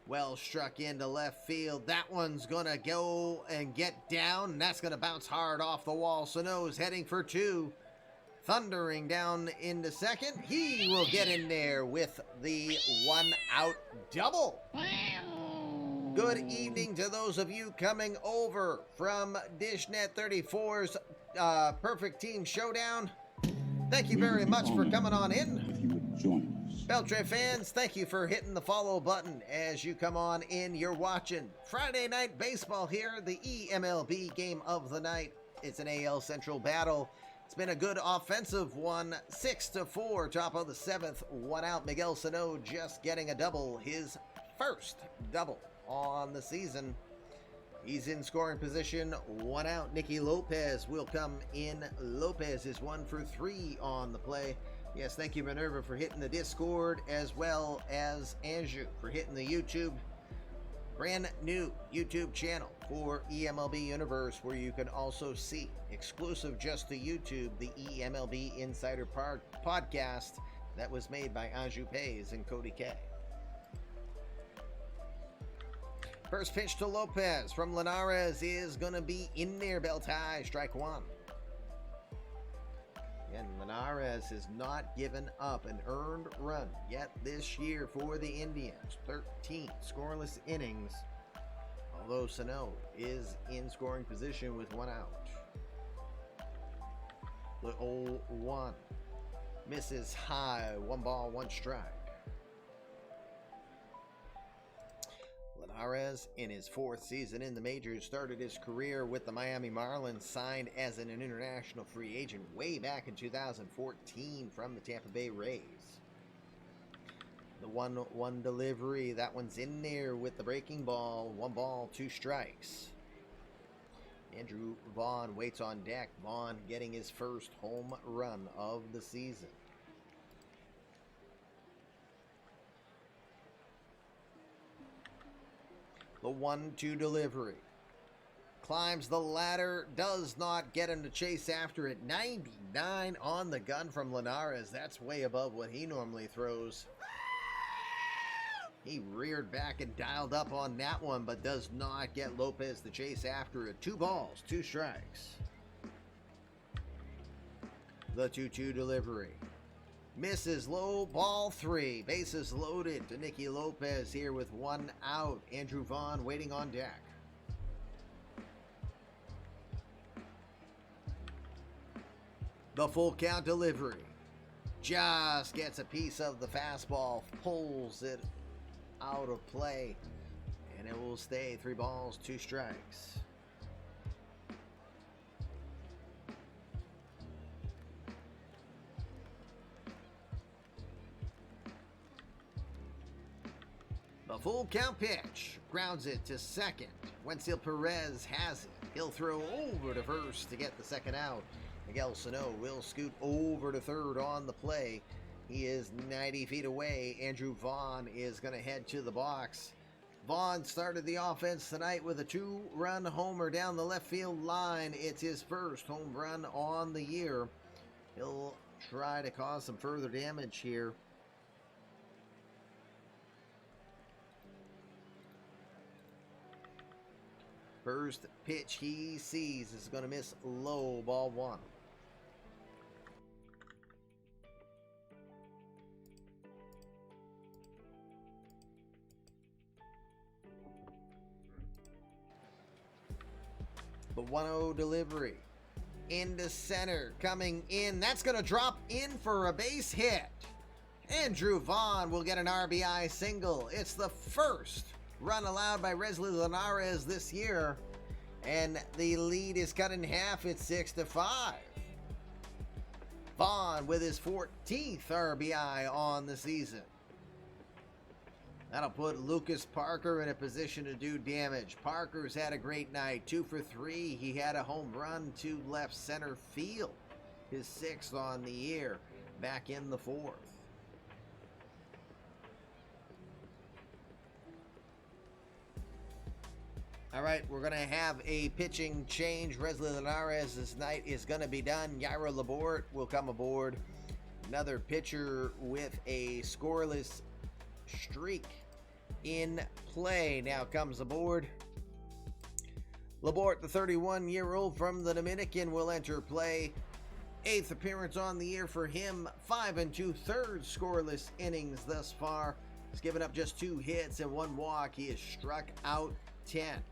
Well struck into left field. That one's going to go and get down, and that's going to bounce hard off the wall. Sano's heading for 2. Thundering down into second. He will get in there with the 1-out double. Good evening to those of you coming over from DishNet 34's Perfect Team Showdown. Thank you very much for coming on in. If you would join us. Beltray fans, thank you for hitting the follow button as you come on in. You're watching Friday Night Baseball here, the eMLB game of the night. It's an AL Central battle. It's been a good offensive one, 6-4, top of the 7th, 1 out. Miguel Sano just getting a double, his first double on the season. He's in scoring position, 1 out. Nikki Lopez will come in. Lopez is 1 for 3 on the play. Yes, thank you, Minerva, for hitting the Discord, as well as Anju for hitting the YouTube. Brand new YouTube channel for eMLB Universe, where you can also see, exclusive just to YouTube, the eMLB Insider podcast that was made by Anju Pays and Cody K. First pitch to Lopez from Linares is going to be in there, belt high, strike 1. And Linares has not given up an earned run yet this year for the Indians. 13 scoreless innings, although Sano is in scoring position with 1 out. The 0-1 misses high, 1 ball, 1 strike. Linares, in his 4th season in the majors, started his career with the Miami Marlins, signed as an international free agent way back in 2014 from the Tampa Bay Rays. 1-1 delivery. That one's in there with the breaking ball. 1 ball, 2 strikes. Andrew Vaughn waits on deck. Vaughn getting his first home run of the season. The 1-2 delivery. Climbs the ladder, does not get him to chase after it. 99 on the gun from Linares. That's way above what he normally throws. He reared back and dialed up on that one, but does not get Lopez to chase after it. 2 balls, 2 strikes. The 2-2 delivery. Misses low, ball 3. Bases loaded to Nikki Lopez here with 1 out. Andrew Vaughn waiting on deck. The full count delivery. Just gets a piece of the fastball, pulls it out of play, and it will stay 3 balls, 2 strikes. The full count pitch grounds it to second. Wenzel Perez has it. He'll throw over to first to get the second out. Miguel Sano will scoot over to third on the play. He is 90 feet away. Andrew Vaughn is going to head to the box. Vaughn started the offense tonight with a 2-run homer down the left field line. It's his first home run on the year. He'll try to cause some further damage here. First pitch he sees is going to miss low, ball 1. The 1-0 delivery. Into center, coming in. That's going to drop in for a base hit. Andrew Vaughn will get an RBI single. It's the first run allowed by Wesley Linares this year, and the lead is cut in half. It's 6-5. Vaughn with his 14th RBI on the season. That'll put Lucas Parker in a position to do damage. Parker's had a great night, 2 for 3. He had a home run to left center field, his 6th on the year, back in the 4th. All right, we're going to have a pitching change. Wesley Linares this night is going to be done. Yairo Laborde will come aboard. Another pitcher with a scoreless streak in play now comes aboard. Laborde, the 31-year-old from the Dominican, will enter play. 8th appearance on the year for him. 5 2/3 scoreless innings thus far. He's given up just 2 hits and 1 walk. He has struck out 10.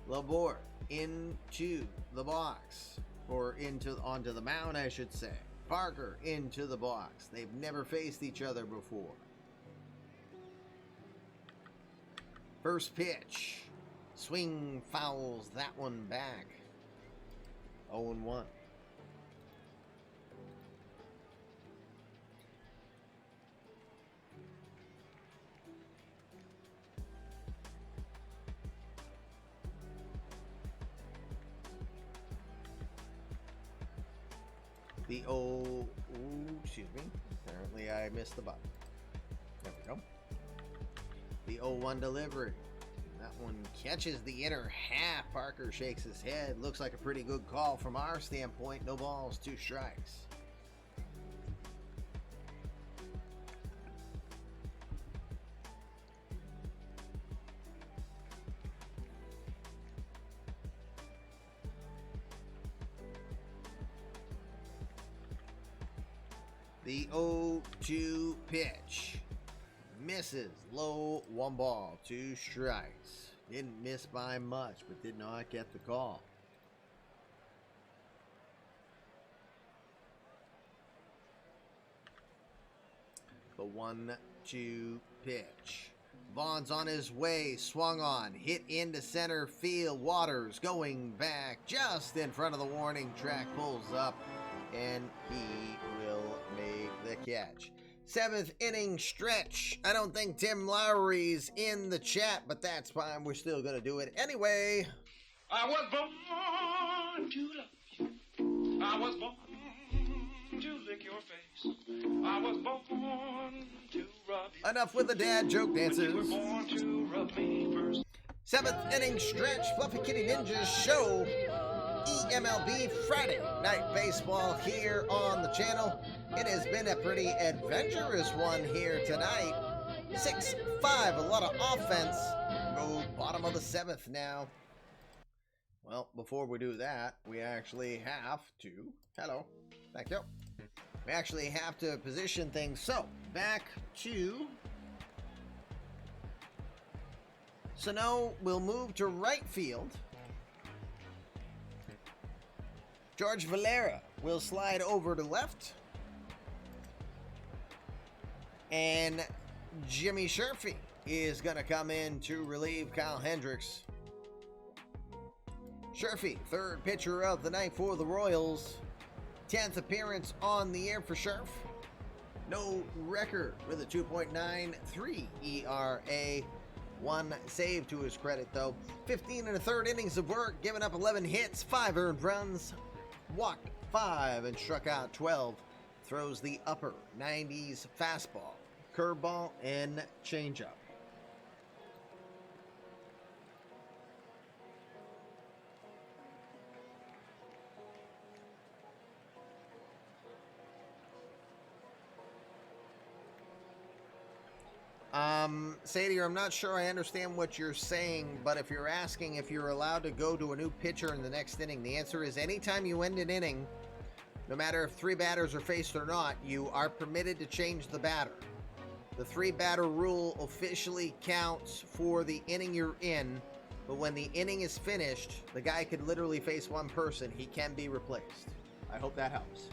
Laborde into the box, or onto the mound, I should say. Parker into the box. They've never faced each other before. First pitch. Swing fouls that one back. 0-1. Excuse me. Apparently I missed the button. There we go. The 0-1 delivery. That one catches the inner half. Parker shakes his head. Looks like a pretty good call from our standpoint. No balls, 2 strikes. The 0-2 pitch. Misses low, 1 ball, 2 strikes. Didn't miss by much, but did not get the call. The 1-2 pitch. Vaughn's on his way, swung on, hit into center field. Waters going back just in front of the warning track, pulls up. and he will make the catch. 7th inning stretch. I don't think Tim Lowry's in the chat, but that's fine. We're still going to do it anyway. I was born to love you. I was born to lick your face. I was born to rub you. Enough with the dad joke dances. You were born to rub me first. 7th inning stretch. Fluffy Kitty Ninjas show. eMLB Friday Night Baseball here on the channel. It has been a pretty adventurous one here tonight. 6-5, a lot of offense. Go bottom of the 7th now. Well, before we do that, we actually have to... Hello. Thank you. We actually have to position things. So, back to... Sano will move to right field. George Valera will slide over to left. And Jimmy Sherfy is going to come in to relieve Kyle Hendricks. Sherfy, 3rd pitcher of the night for the Royals. 10th appearance on the year for Sherf. No record with a 2.93 ERA. 1 save to his credit, though. 15 1/3 innings of work, giving up 11 hits, 5 earned runs. Walked 5 and struck out 12. Throws the upper 90s fastball, curveball, and changeup. Sadie, I'm not sure I understand what you're saying, but if you're asking if you're allowed to go to a new pitcher in the next inning, the answer is anytime you end an inning, no matter if 3 batters are faced or not, you are permitted to change the batter. The 3-batter rule officially counts for the inning you're in, but when the inning is finished, the guy could literally face 1 person. He can be replaced. I hope that helps.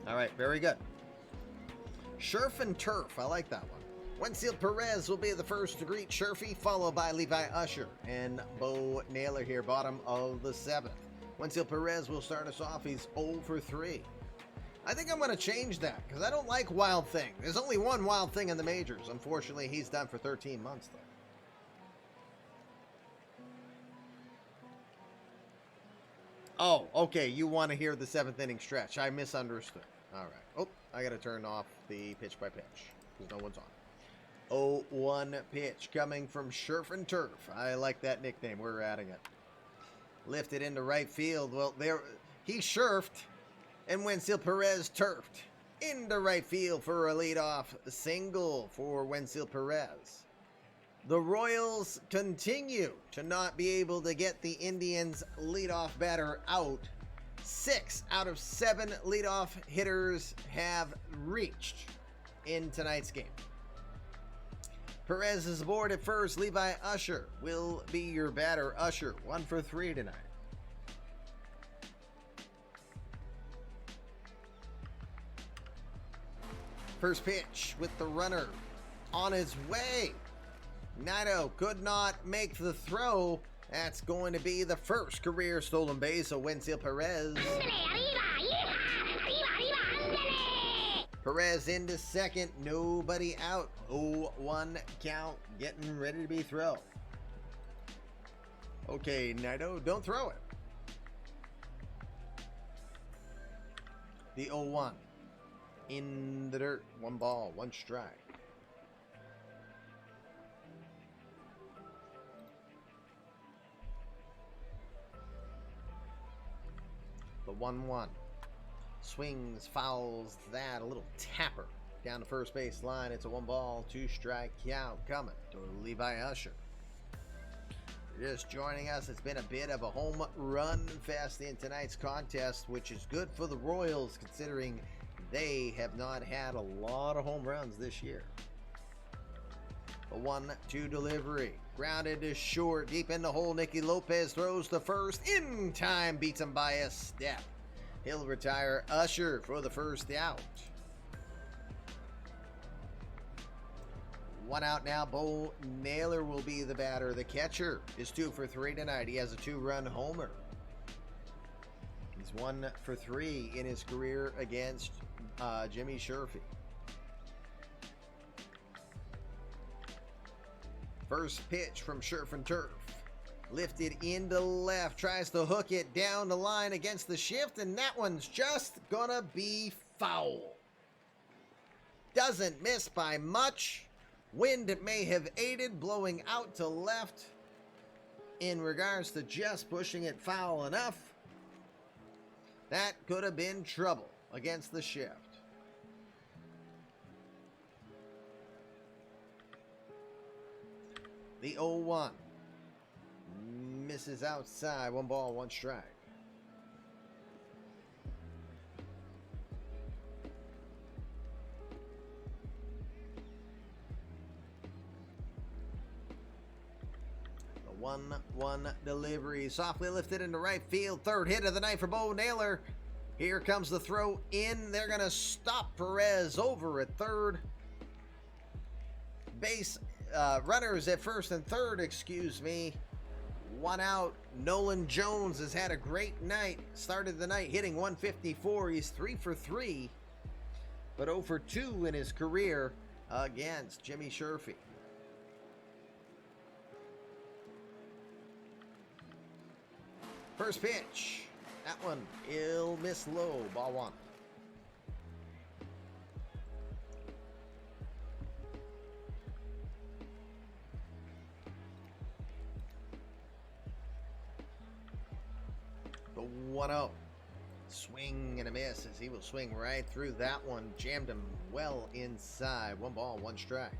All right, very good. Sherf and Turf, I like that one. Wenzel Perez will be the first to greet Sherfy, followed by Levi Usher and Bo Naylor here, bottom of the 7th. Wenzel Perez will start us off. He's 0 for 3. I think I'm going to change that because I don't like Wild Thing. There's only one Wild Thing in the majors. Unfortunately, he's done for 13 months, though. Oh, okay. You want to hear the 7th inning stretch. I misunderstood. All right. Oh, I got to turn off the pitch by pitch because no one's on. 0-1 pitch coming from Sherf and Turf. I like that nickname. We're adding it. Lifted into right field. Well, there he sherfed, and Wenzel Perez turfed into right field for a leadoff single for Wenzel Perez. The Royals continue to not be able to get the Indians' leadoff batter out. 6 out of 7 leadoff hitters have reached in tonight's game. Perez is aboard at first. Levi Usher will be your batter. Usher, 1 for 3 tonight. First pitch with the runner on his way. Naito could not make the throw. That's going to be the first career stolen base of Wenzel Perez. Perez into second, nobody out. 0-1 count, getting ready to be thrown. Okay, Naito, don't throw it. The 0-1 in the dirt. 1 ball, 1 strike. The 1-1. Swings, fouls that. A little tapper down the first base line. It's a 1 ball, 2 strike count coming to Levi Usher. Just joining us, it's been a bit of a home run fest in tonight's contest, which is good for the Royals considering they have not had a lot of home runs this year. A 1-2 delivery. Grounded to short, deep in the hole. Nikki Lopez throws the first. In time, beats him by a step. He'll retire Usher for the first out. 1 out now. Bo Naylor will be the batter. The catcher is 2 for 3 tonight. He has a 2-run homer. He's 1 for 3 in his career against Jimmy Sherfy. First pitch from Sherf and Turf. Lifted into left. Tries to hook it down the line against the shift, and that one's just gonna be foul. Doesn't miss by much. Wind may have aided, blowing out to left in regards to just pushing it foul enough. That could have been trouble against the shift. The 0-1 misses outside. 1 ball, 1 strike. The 1-1 delivery. Softly lifted into right field. Third hit of the night for Bo Naylor. Here comes the throw in. They're going to stop Perez over at third. Base runners at first and third, excuse me. 1 out. Nolan Jones has had a great night. Started the night hitting 154. He's 3 for 3, but 0 for 2 in his career against Jimmy Sherfy. First pitch. That one, he'll miss low. Ball 1. The 1-0. Swing and a miss as he will swing right through that one. Jammed him well inside. 1 ball, 1 strike.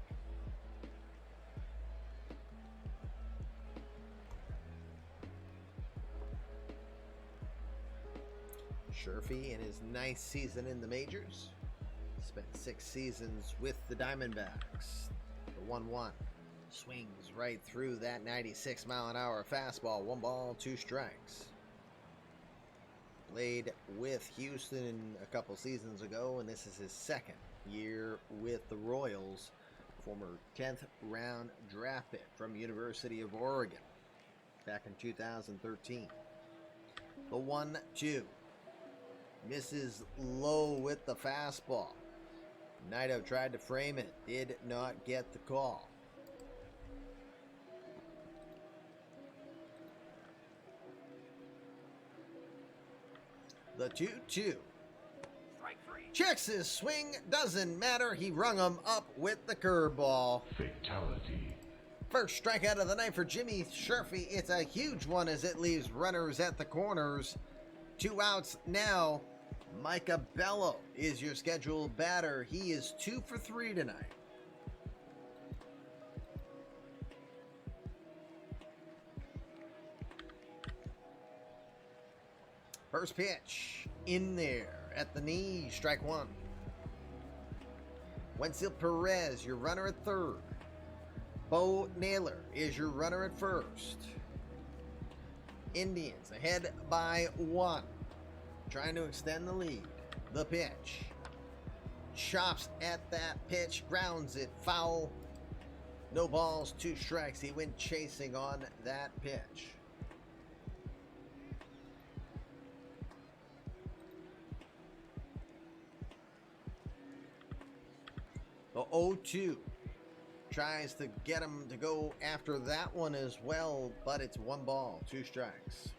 Sherfy in his 9th season in the majors. Spent 6 seasons with the Diamondbacks. The 1-1 swings right through that 96-mile-an-hour fastball. 1 ball, 2 strikes. Played with Houston a couple seasons ago, and this is his 2nd year with the Royals. Former 10th round draft pick from University of Oregon back in 2013. The 1-2. Misses low with the fastball. Naito tried to frame it. Did not get the call. The 2-2. Checks his swing. Doesn't matter. He rung him up with the curveball. Fatality. First strikeout of the night for Jimmy Sherfy. It's a huge one as it leaves runners at the corners. 2 outs now. Micah Bello is your scheduled batter. He is 2 for 3 tonight. First pitch in there at the knee. Strike 1. Wenceel Perez, your runner at third. Bo Naylor is your runner at first. Indians ahead by 1. Trying to extend the lead. The pitch. Chops at that pitch. Grounds it foul. No balls, 2 strikes. He went chasing on that pitch. The 0-2. Tries to get him to go after that one as well, but it's 1 ball, 2 strikes.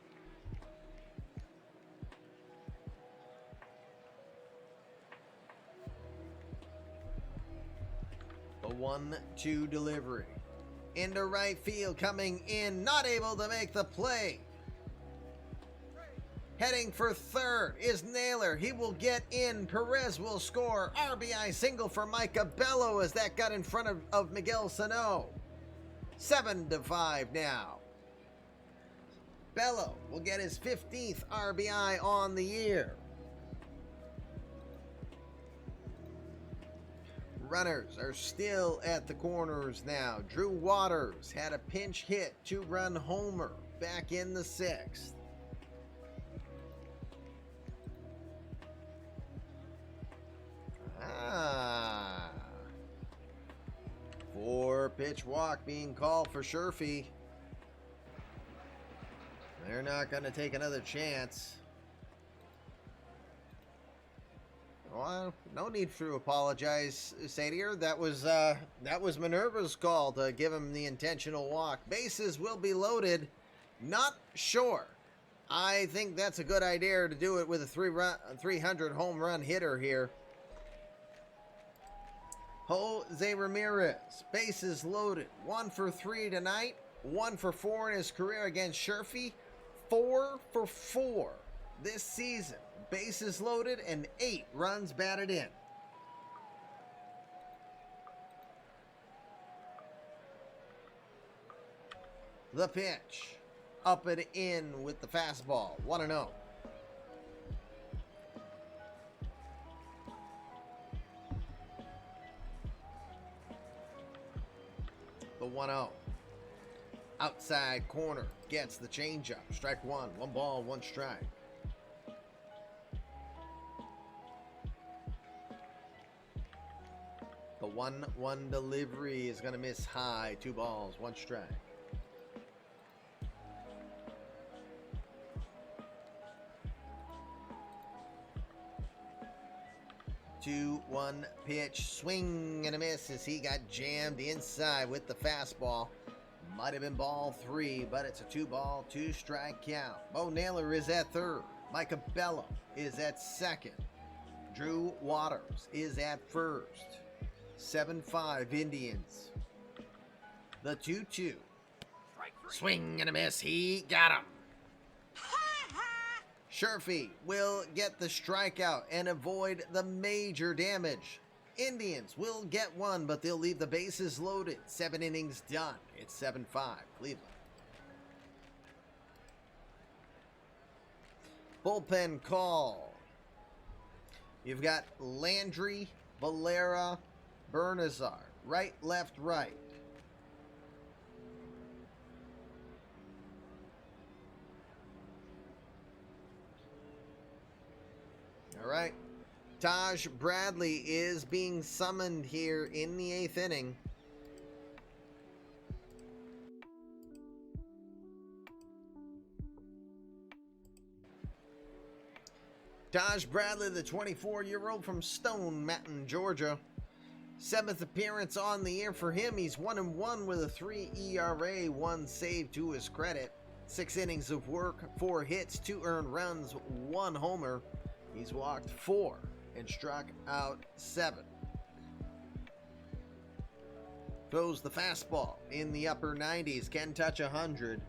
The 1-2 delivery. Into right field, coming in, not able to make the play. Heading for third is Naylor. He will get in. Perez will score. RBI single for Micah Bello as that got in front of Miguel Sano. 7-5 now. Bello will get his 15th RBI on the year. Runners are still at the corners now. Drew Waters had a pinch hit, 2-run homer back in the 6th. Ah. 4-pitch walk being called for Sherfy. They're not going to take another chance. Well, no need to apologize, Sadier. That was Minerva's call to give him the intentional walk. Bases will be loaded. Not sure. I think that's a good idea to do it with a 300 home run hitter here. Jose Ramirez, bases loaded. 1 for 3 tonight. 1 for 4 in his career against Sherfy. 4 for 4 this season. Bases loaded and 8 runs batted in. The pitch. Up and in with the fastball. 1-0. The 1-0. Outside corner. Gets the changeup. Strike 1. 1 ball, 1 strike. The 1-1 delivery is going to miss high. 2 balls, 1 strike. Two, 1 pitch, swing and a miss as he got jammed inside with the fastball. Might have been ball 3, but it's a 2 ball, 2 strike count. Bo Naylor is at third. Micah Bello is at second. Drew Waters is at first. 7-5 Indians. The 2-2. Swing and a miss. He got him. Sherfy will get the strikeout and avoid the major damage. Indians will get 1, but they'll leave the bases loaded. 7 innings done. It's 7-5 Cleveland. Bullpen call. You've got Landry, Valera, Bernazar. Right, left, right. All right. Taj Bradley is being summoned here in the 8th inning. Taj Bradley, the 24-year-old from Stone Mountain, Georgia. 7th appearance on the year for him. He's 1-1 with a 3 ERA, 1 save to his credit. 6 innings of work, 4 hits, 2 earned runs, 1 homer. He's walked 4 and struck out 7. Throws the fastball in the upper 90s, can touch 100.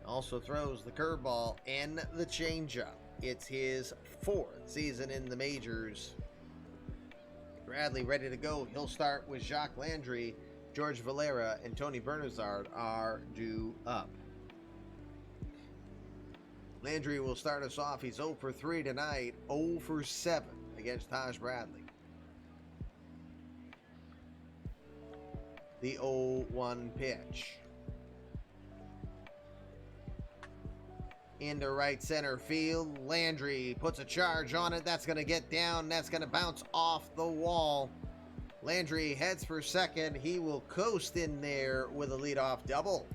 Also throws the curveball and the changeup. It's his 4th season in the majors. Bradley ready to go. He'll start with Jacques Landry. George Valera and Tony Bernazard are due up. Landry will start us off. He's 0 for 3 tonight, 0 for 7 against Taj Bradley. The 0-1 pitch. Into right center field. Landry puts a charge on it. That's going to get down. That's going to bounce off the wall. Landry heads for second. He will coast in there with a leadoff double.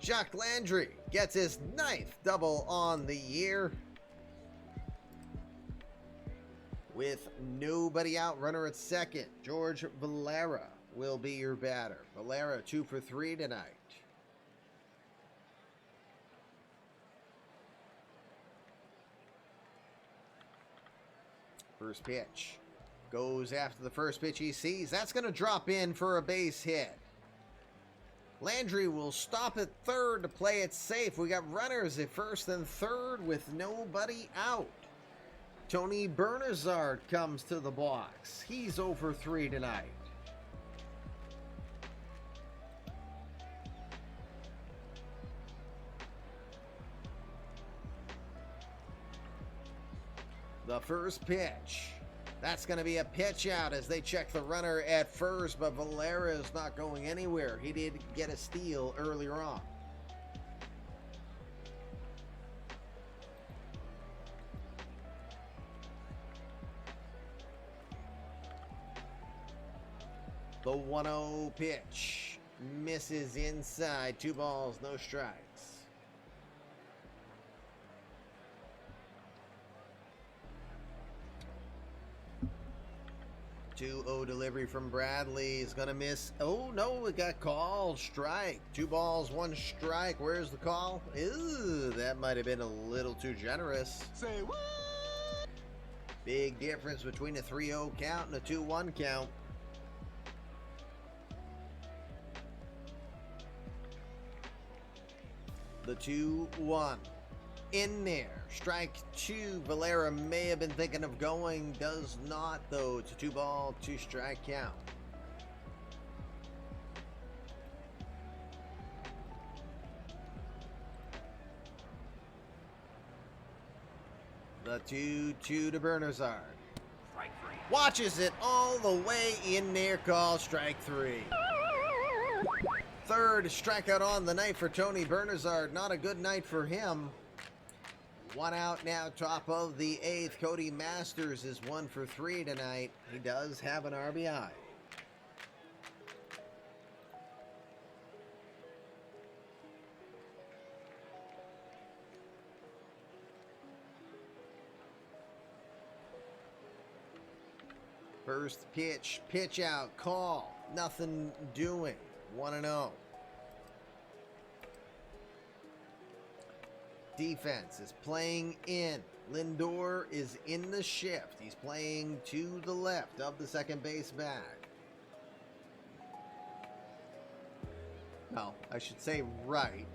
Jacques Landry gets his 9th double on the year. With nobody out, runner at second. George Valera will be your batter. Valera 2 for 3 tonight. First pitch. Goes after the first pitch he sees. That's going to drop in for a base hit. Landry will stop at third to play it safe. We got runners at first and third with nobody out. Tony Bernazard comes to the box. He's 0 for 3 tonight. The first pitch. That's going to be a pitch out as they check the runner at first, but Valera is not going anywhere. He did get a steal earlier on. The 1-0 pitch misses inside. 2 balls, no strikes. 2-0 delivery from Bradley is going to miss. Oh, no, it got called. Strike. 2 balls, 1 strike. Where's the call? Ew, that might have been a little too generous. Say what? Big difference between a 3-0 count and a 2-1 count. The 2-1. In there. Strike 2. Valera may have been thinking of going. Does not, though. It's a 2-ball, 2-strike count. The 2-2 to Bernazard. Watches it all the way in there. Call strike 3. Third strikeout on the night for Tony Bernazard. Not a good night for him. 1 out now, top of the 8th. Cody Masters is 1 for 3 tonight. He does have an RBI. First pitch, pitch out, call. Nothing doing. 1-0. Defense is playing in. Lindor is in the shift. He's playing to the left of the second base bag. No, I should say right.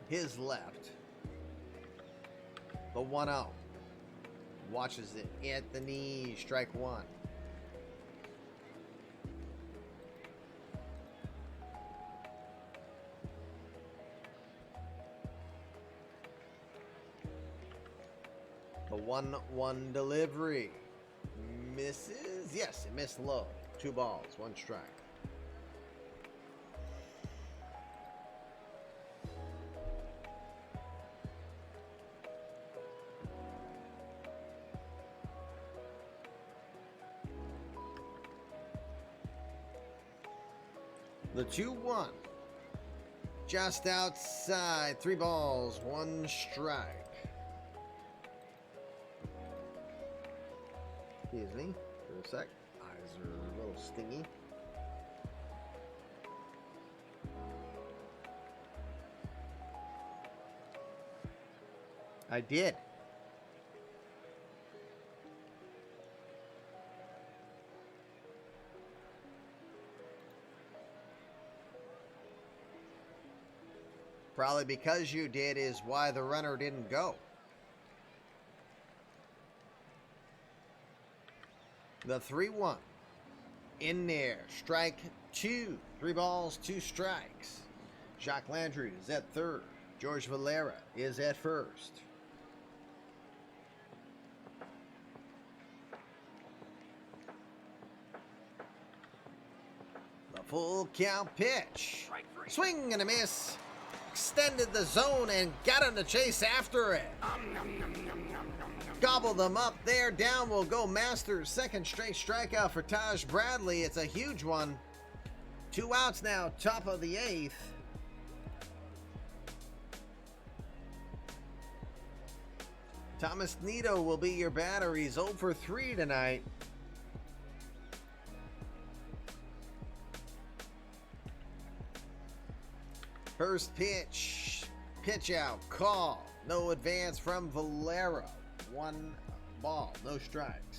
His left. The 1-0. Watches it at the knee. Strike 1. The 1-1 delivery. Misses. Yes, it missed low. 2 balls, 1 strike. The 2-1. Just outside. 3 balls, 1 strike. Excuse me for a sec. Eyes are a little stingy. I did. Probably because you did is why the runner didn't go. The 3-1. In there. Strike 2. 3 balls, 2 strikes. Jacques Landry is at third. George Valera is at first. The full count pitch. Swing and a miss. Extended the zone and got him to chase after it. Gobble them up there. Down will go Masters. Second straight strikeout for Taj Bradley. It's a huge one. 2 outs now, top of the 8th. Thomas Nido will be your batter. He's 0 for 3 tonight. First pitch. Pitch out. Call. No advance from Valera. 1 ball. No strikes.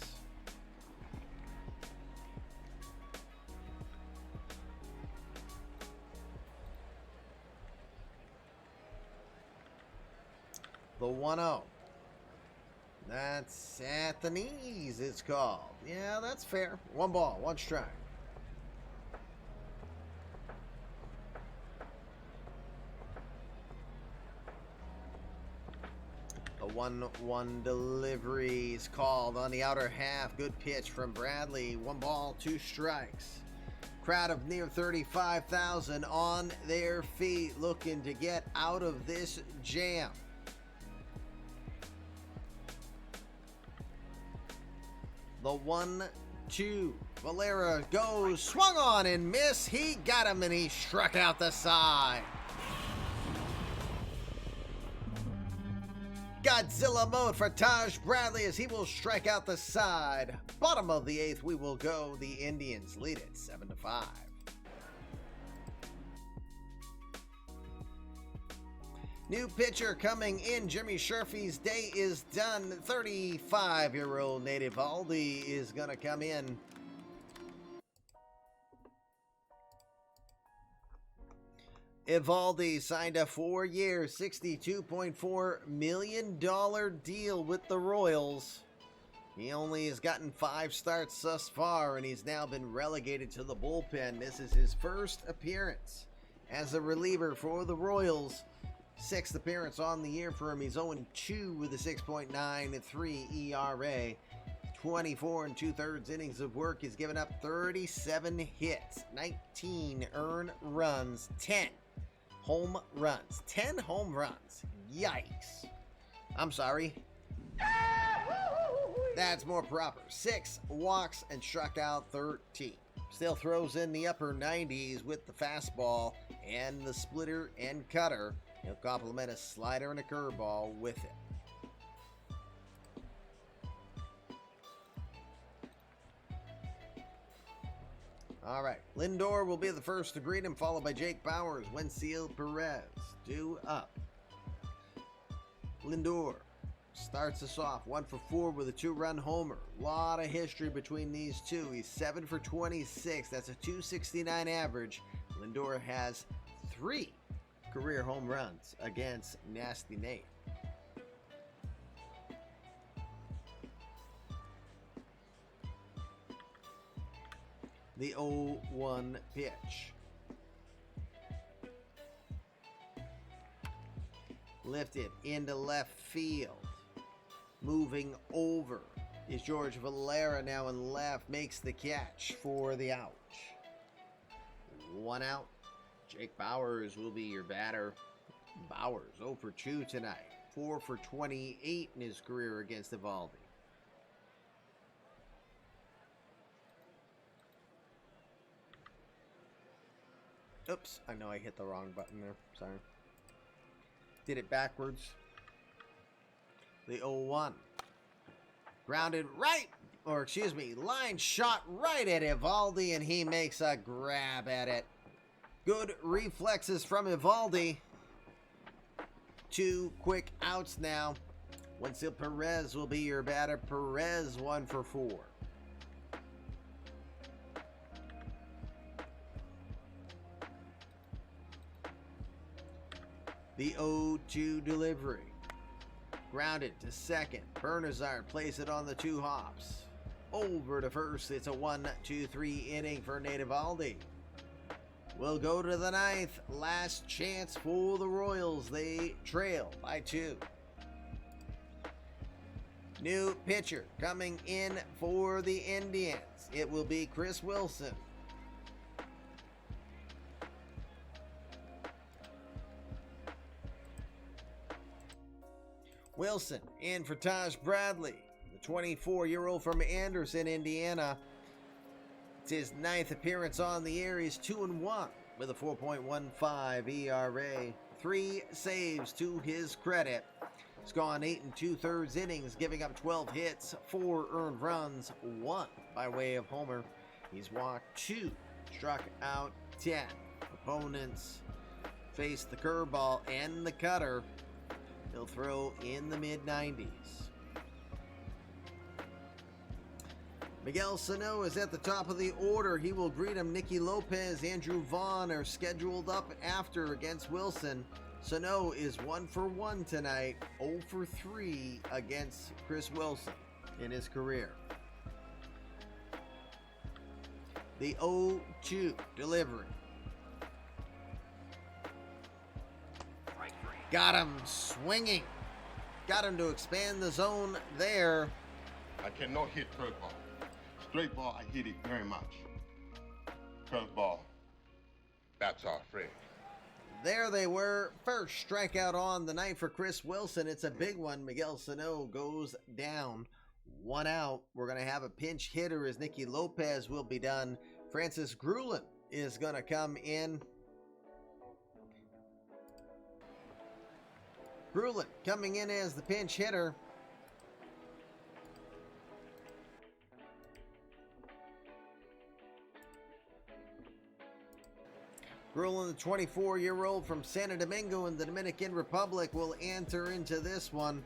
The 1-0. That's at the knees, it's called. Yeah, that's fair. 1 ball, 1 strike. The 1-1 delivery is called on the outer half. Good pitch from Bradley. 1 ball, 2 strikes. Crowd of near 35,000 on their feet looking to get out of this jam. The 1-2. Valera goes, swung on and missed. He got him and he struck out the side. Godzilla mode for Taj Bradley as he will strike out the side. Bottom of the 8th, we will go. The Indians lead it 7-5. New pitcher coming in. Jimmy Sherfy's day is done. 35-year-old native Ivaldi is going to come in. Ivaldi signed a 4-year, $62.4 million deal with the Royals. He only has gotten 5 starts thus far, and he's now been relegated to the bullpen. This is his first appearance as a reliever for the Royals. 6th appearance on the year for him. He's 0-2 with a 6.93 ERA. 24 2/3 innings of work. He's given up 37 hits, 19 earned runs, 10 home runs. 10 home runs. Yikes. I'm sorry. That's more proper. 6 walks and struck out 13. Still throws in the upper 90s with the fastball and the splitter and cutter. He'll complement a slider and a curveball with it. All right, Lindor will be the first to greet him, followed by Jake Bauers. Wenceel Perez due up. Lindor starts us off 1 for 4 with a 2-run homer. Lot of history between these two. He's 7 for 26. That's a .269 average. Lindor has 3 career home runs against Nasty Nate. The 0-1 pitch. Lifted into left field. Moving over is George Valera, now in left, makes the catch for the out. 1 out. Jake Bauers will be your batter. Bauers 0 for 2 tonight. 4 for 28 in his career against Ivaldi. Oops, I know I hit the wrong button there. Sorry. Did it backwards. The 0-1. Grounded right, or excuse me, line shot right at Ivaldi, and he makes a grab at it. Good reflexes from Ivaldi. 2 quick outs now. Wenceel Perez will be your batter. Perez 1 for 4. The 0-2 delivery. Grounded to second. Bernazard plays it on the 2 hops. Over to first. It's a 1-2-3 inning for Native Ivaldi. We'll go to the 9th. Last chance for the Royals. They trail by 2. New pitcher coming in for the Indians. It will be Chris Wilson. Wilson in for Taj Bradley, the 24-year-old from Anderson, Indiana. It's his 9th appearance on the year. He's 2-1 with a 4.15 ERA. 3 saves to his credit. He's gone 8 2/3 innings, giving up 12 hits, 4 earned runs, 1 by way of homer. He's walked 2, struck out 10. Opponents face the curveball and the cutter. He'll throw in the mid-90s. Miguel Sano is at the top of the order. He will greet him. Nikki Lopez, Andrew Vaughn are scheduled up after against Wilson. Sano is 1 for 1 tonight, 0 for 3 against Chris Wilson in his career. The 0-2 delivery. Got him swinging. Got him to expand the zone there. I cannot hit curveball. Straight ball, I hit it very much. Curveball, that's our friend. There they were. First strikeout on the night for Chris Wilson. It's a big one. Miguel Sano goes down. 1 out. We're going to have a pinch hitter as Nikki Lopez will be done. Francis Grulin is going to come in. Brewlin coming in as the pinch hitter. Brewlin, the 24-year-old from Santo Domingo in the Dominican Republic, will enter into this one.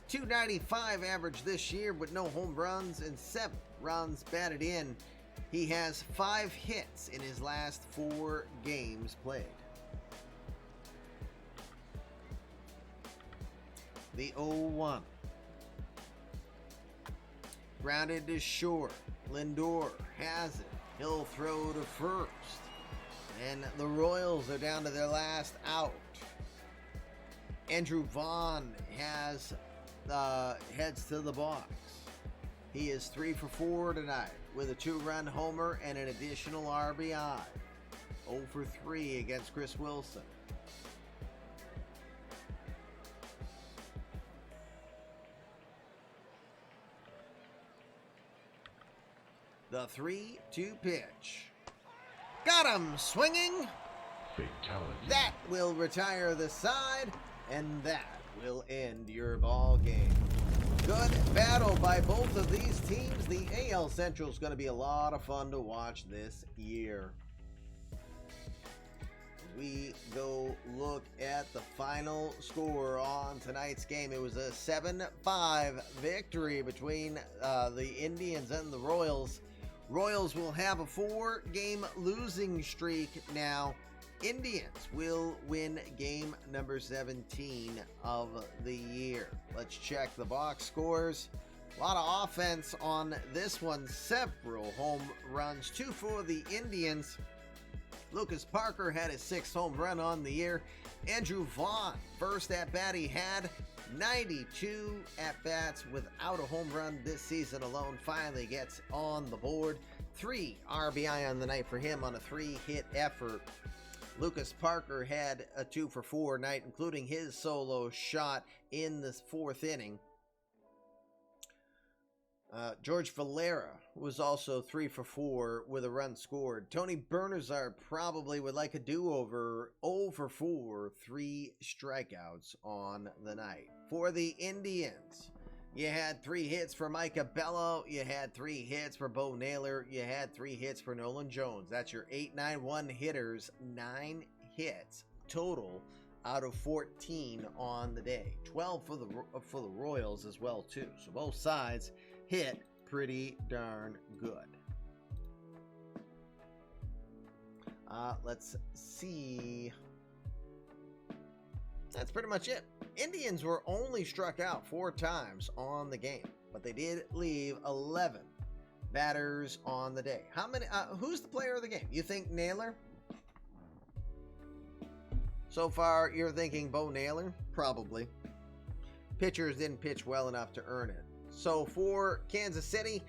.295 average this year with no home runs and 7 runs batted in. He has 5 hits in his last 4 games played. The 0-1. Grounded to short. Lindor has it. He'll throw to first. And the Royals are down to their last out. Andrew Vaughn has heads to the box. He is 3 for 4 tonight with a 2-run homer and an additional RBI. 0 for 3 against Chris Wilson. The 3-2 pitch. Got him swinging. Fatality. That will retire the side, and that will end your ball game. Good battle by both of these teams. The AL Central is going to be a lot of fun to watch this year. We go look at the final score on tonight's game. It was a 7-5 victory between the Indians and the Royals. Royals will have a 4-game losing streak now. Indians will win game number 17 of the year. Let's check the box scores. A lot of offense on this one. Several home runs. 2 for the Indians. Lucas Parker had his 6th home run on the year. Andrew Vaughn, first at bat he had. 92 at-bats without a home run this season alone. Finally gets on the board. 3 RBI on the night for him on a 3-hit effort. Lucas Parker had a 2 for 4 night, including his solo shot in the 4th inning. George Valera was also 3 for 4 with a run scored. Tony Bernazard probably would like a do-over. 0 for 4, 3 strikeouts on the night. For the Indians, you had 3 hits for Micah Bello. You had 3 hits for Bo Naylor. You had 3 hits for Nolan Jones. That's your 8-9-1 hitters. 9 hits total out of 14 on the day. 12 for the Royals as well too. So both sides hit pretty darn good. Let's see. That's pretty much it. Indians were only struck out 4 times on the game, but they did leave 11 batters on the day. How many? Who's the player of the game? You think Naylor? So far, you're thinking Bo Naylor? Probably. Pitchers didn't pitch well enough to earn it. So for Kansas City,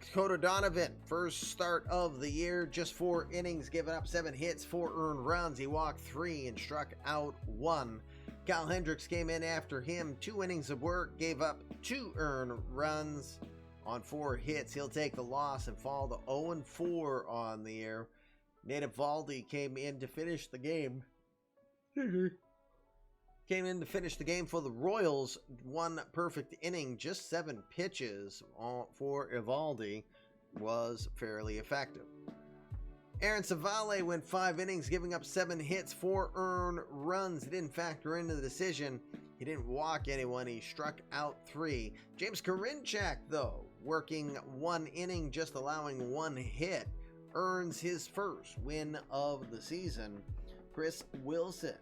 Dakota Donovan, first start of the year, just 4 innings, given up 7 hits, 4 earned runs. He walked 3 and struck out 1. Kyle Hendricks came in after him, 2 innings of work, gave up 2 earned runs on 4 hits. He'll take the loss and fall to 0-4 on the year. Ivaldi came in to finish the game. Came in to finish the game for the Royals. 1 perfect inning, just 7 pitches for Ivaldi was fairly effective. Aaron Cevalle went 5 innings, giving up 7 hits, 4 earned runs. He didn't factor into the decision. He didn't walk anyone. He struck out 3. James Corinczak, though, working 1 inning, just allowing 1 hit, earns his first win of the season. Chris Wilson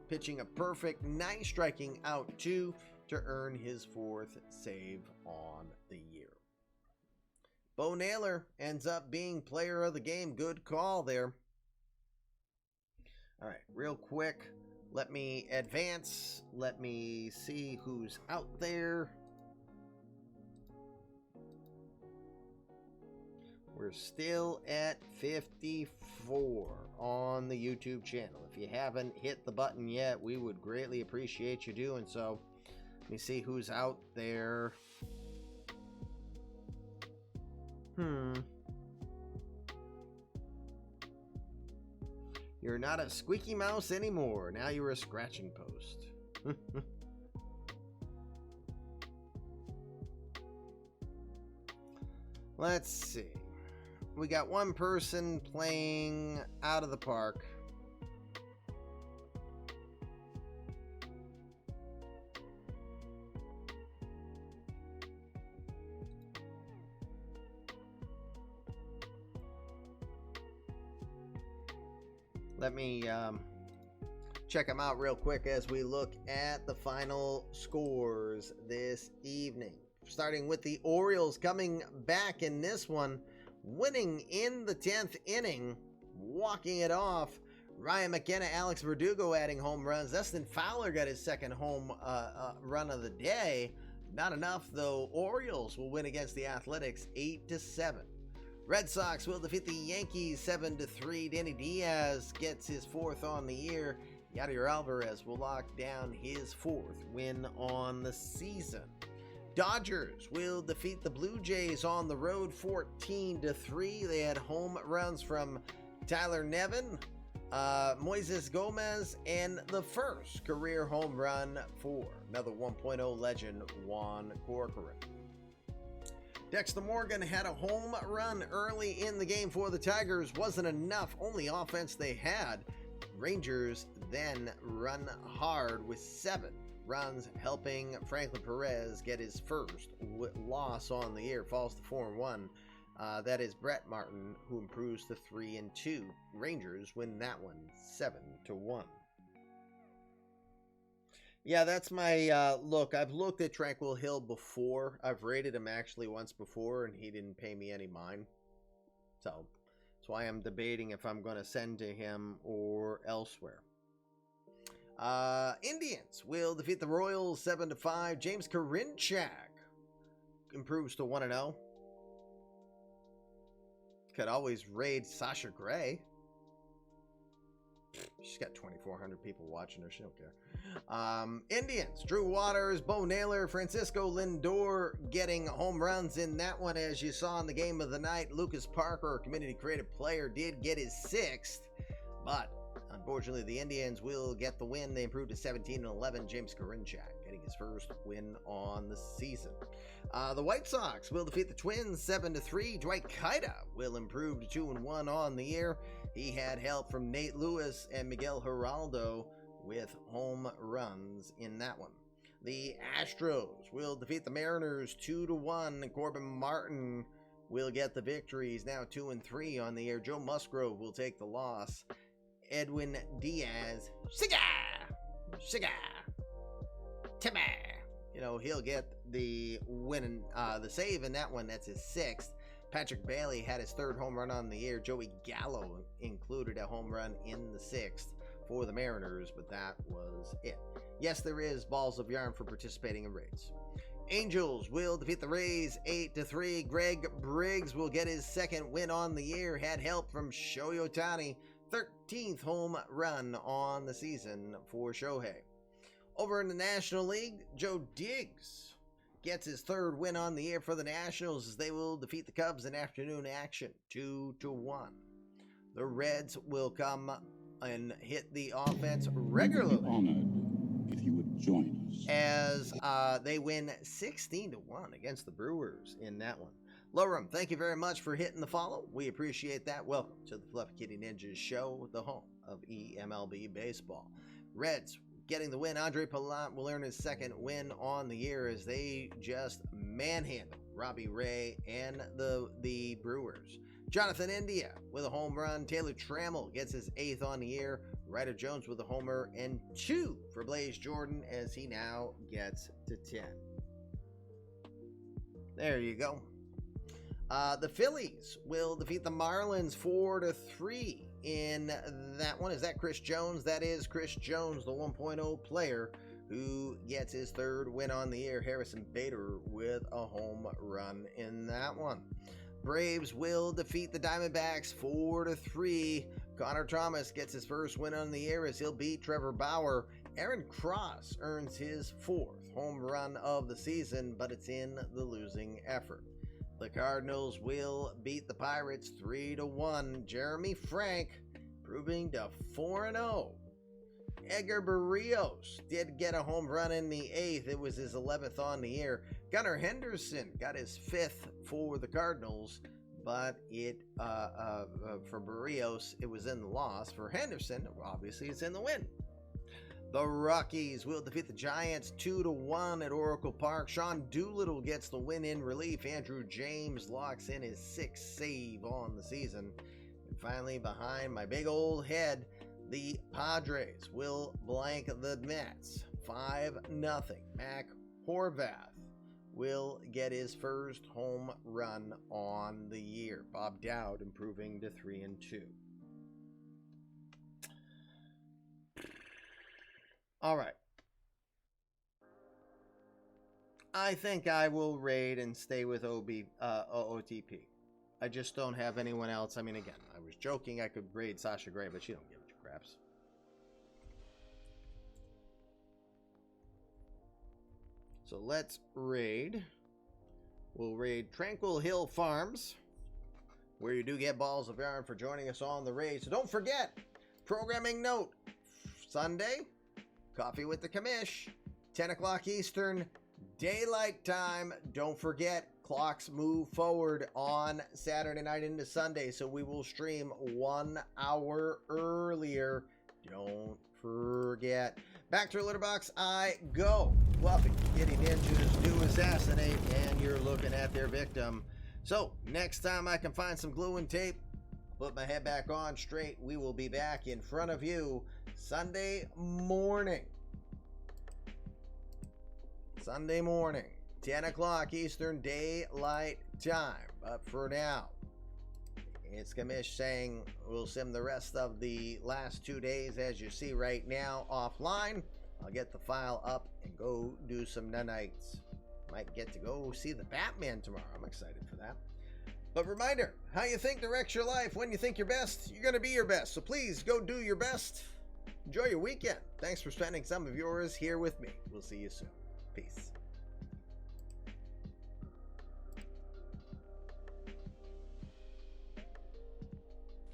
pitching a perfect 9, striking out 2 to earn his 4th save on the year. Bo Naylor ends up being player of the game. Good call there. All right, real quick, let me advance. Let me see who's out there. We're still at 54 on the YouTube channel. If you haven't hit the button yet, we would greatly appreciate you doing so. Let me see who's out there. You're not a squeaky mouse anymore. Now you're a scratching post. Let's see. We got one person playing out of the park. Let me check them out real quick as we look at the final scores this evening. Starting with the Orioles coming back in this one, winning in the 10th inning, walking it off. Ryan McKenna, Alex Verdugo adding home runs. Dustin Fowler got his second home run of the day. Not enough, though. Orioles will win against the Athletics 8-7. Red Sox will defeat the Yankees 7-3. Danny Diaz gets his fourth on the year. Yadier Alvarez will lock down his fourth win on the season. Dodgers will defeat the Blue Jays on the road 14-3. They had home runs from Tyler Nevin, Moises Gomez, and the first career home run for another 1.0 legend, Juan Corcoran. Dexter Morgan had a home run early in the game for the Tigers. Wasn't enough, only offense they had. Rangers then run hard with 7 runs, helping Franklin Perez get his first loss on the year. Falls to 4-1. That is Brett Martin, who improves to 3-2. Rangers win that one 7-1. Yeah, that's my look. I've looked at Tranquil Hill before. I've rated him actually once before, and he didn't pay me any mind. So that's why I'm debating if I'm going to send to him or elsewhere. Indians will defeat the Royals 7-5. James Corinczak improves to 1-0. Could always raid Sasha Gray. She's got 2,400 people watching her. She don't care. Indians, Drew Waters, Bo Naylor, Francisco Lindor getting home runs in that one. As you saw in the game of the night, Lucas Parker, community creative player, did get his 6th, but unfortunately the Indians will get the win. They improved to 17-11. James Corinczak getting his first win on the season. The White Sox will defeat the Twins 7-3. Dwight Kida will improve to 2-1 on the year. He had help from Nate Lewis and Miguel Geraldo with home runs in that one. The Astros will defeat the Mariners 2-1. Corbin Martin will get the victory. He's now 2-3 on the year. Joe Musgrove will take the loss. Edwin Diaz, Timmy. You know, he'll get the win, the save in that one. That's his 6th. Patrick Bailey had his 3rd home run on the year. Joey Gallo included a home run in the 6th for the Mariners, but that was it. Yes, there is balls of yarn for participating in raids. Angels will defeat the Rays 8-3. Greg Briggs will get his 2nd win on the year. Had help from Shohei Ohtani. 13th home run on the season for Shohei. Over in the National League, Joe Diggs gets his 3rd win on the year for the Nationals as they will defeat the Cubs in afternoon action 2-1. The Reds will come and hit the offense regularly. We'd be honored if you would join us as they win 16-1 against the Brewers in that one. Loram, thank you very much for hitting the follow. We appreciate that. Welcome to the Fluffy Kitty Ninjas show, the home of eMLB baseball. Reds getting the win. Andre Palat will earn his 2nd win on the year as they just manhandle Robbie Ray and the Brewers. Jonathan India with a home run. Taylor Trammell gets his 8th on the year. Ryder Jones with a homer and 2 for Blaze Jordan as he now gets to 10. There you go. The Phillies will defeat the Marlins 4-3 in that one. Is that Chris Jones? That is Chris Jones, the 1.0 player who gets his 3rd win on the year. Harrison Bader with a home run in that one. Braves will defeat the Diamondbacks 4-3. Connor Thomas gets his 1st win on the year as he'll beat Trevor Bauer. Aaron Cross earns his 4th home run of the season, but it's in the losing effort. The Cardinals will beat the Pirates 3-1. Jeremy Frank proving to 4-0 Edgar Barrios did get a home run in the 8th. It was his 11th on the year. Gunnar Henderson got his 5th for the Cardinals, but for Barrios, it was in the loss. For Henderson, obviously, it's in the win. The Rockies will defeat the Giants 2-1 at Oracle Park. Sean Doolittle gets the win in relief. Andrew James locks in his 6th save on the season. And finally, behind my big old head, the Padres will blank the Mets 5-0. Mac Horvath will get his first home run on the year. Bob Dowd improving to 3-2. All right. I think I will raid and stay with OOTP. I just don't have anyone else. I mean, again, I was joking I could raid Sasha Grey, but she don't give a craps. So let's raid. We'll raid Tranquil Hill Farms, where you do get balls of yarn for joining us on the raid. So don't forget, programming note, Sunday, Coffee with the Commish, 10 o'clock Eastern, daylight time. Don't forget, clocks move forward on Saturday night into Sunday, so we will stream 1 hour earlier. Don't forget. Back to our litter box I go. Fluffy, Kitty Ninjas do assassinate, and you're looking at their victim. So, next time I can find some glue and tape, put my head back on straight, we will be back in front of you Sunday morning. Sunday morning, 10 o'clock Eastern Daylight Time. But for now, it's Commish saying we'll sim the rest of the last 2 days, as you see right now, offline. I'll get the file up and go do some nanites. Might get to go see the Batman tomorrow. I'm excited for that. But reminder, how you think directs your life. When you think your best, you're going to be your best. So please go do your best. Enjoy your weekend. Thanks for spending some of yours here with me. We'll see you soon. Peace.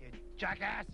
You jackass!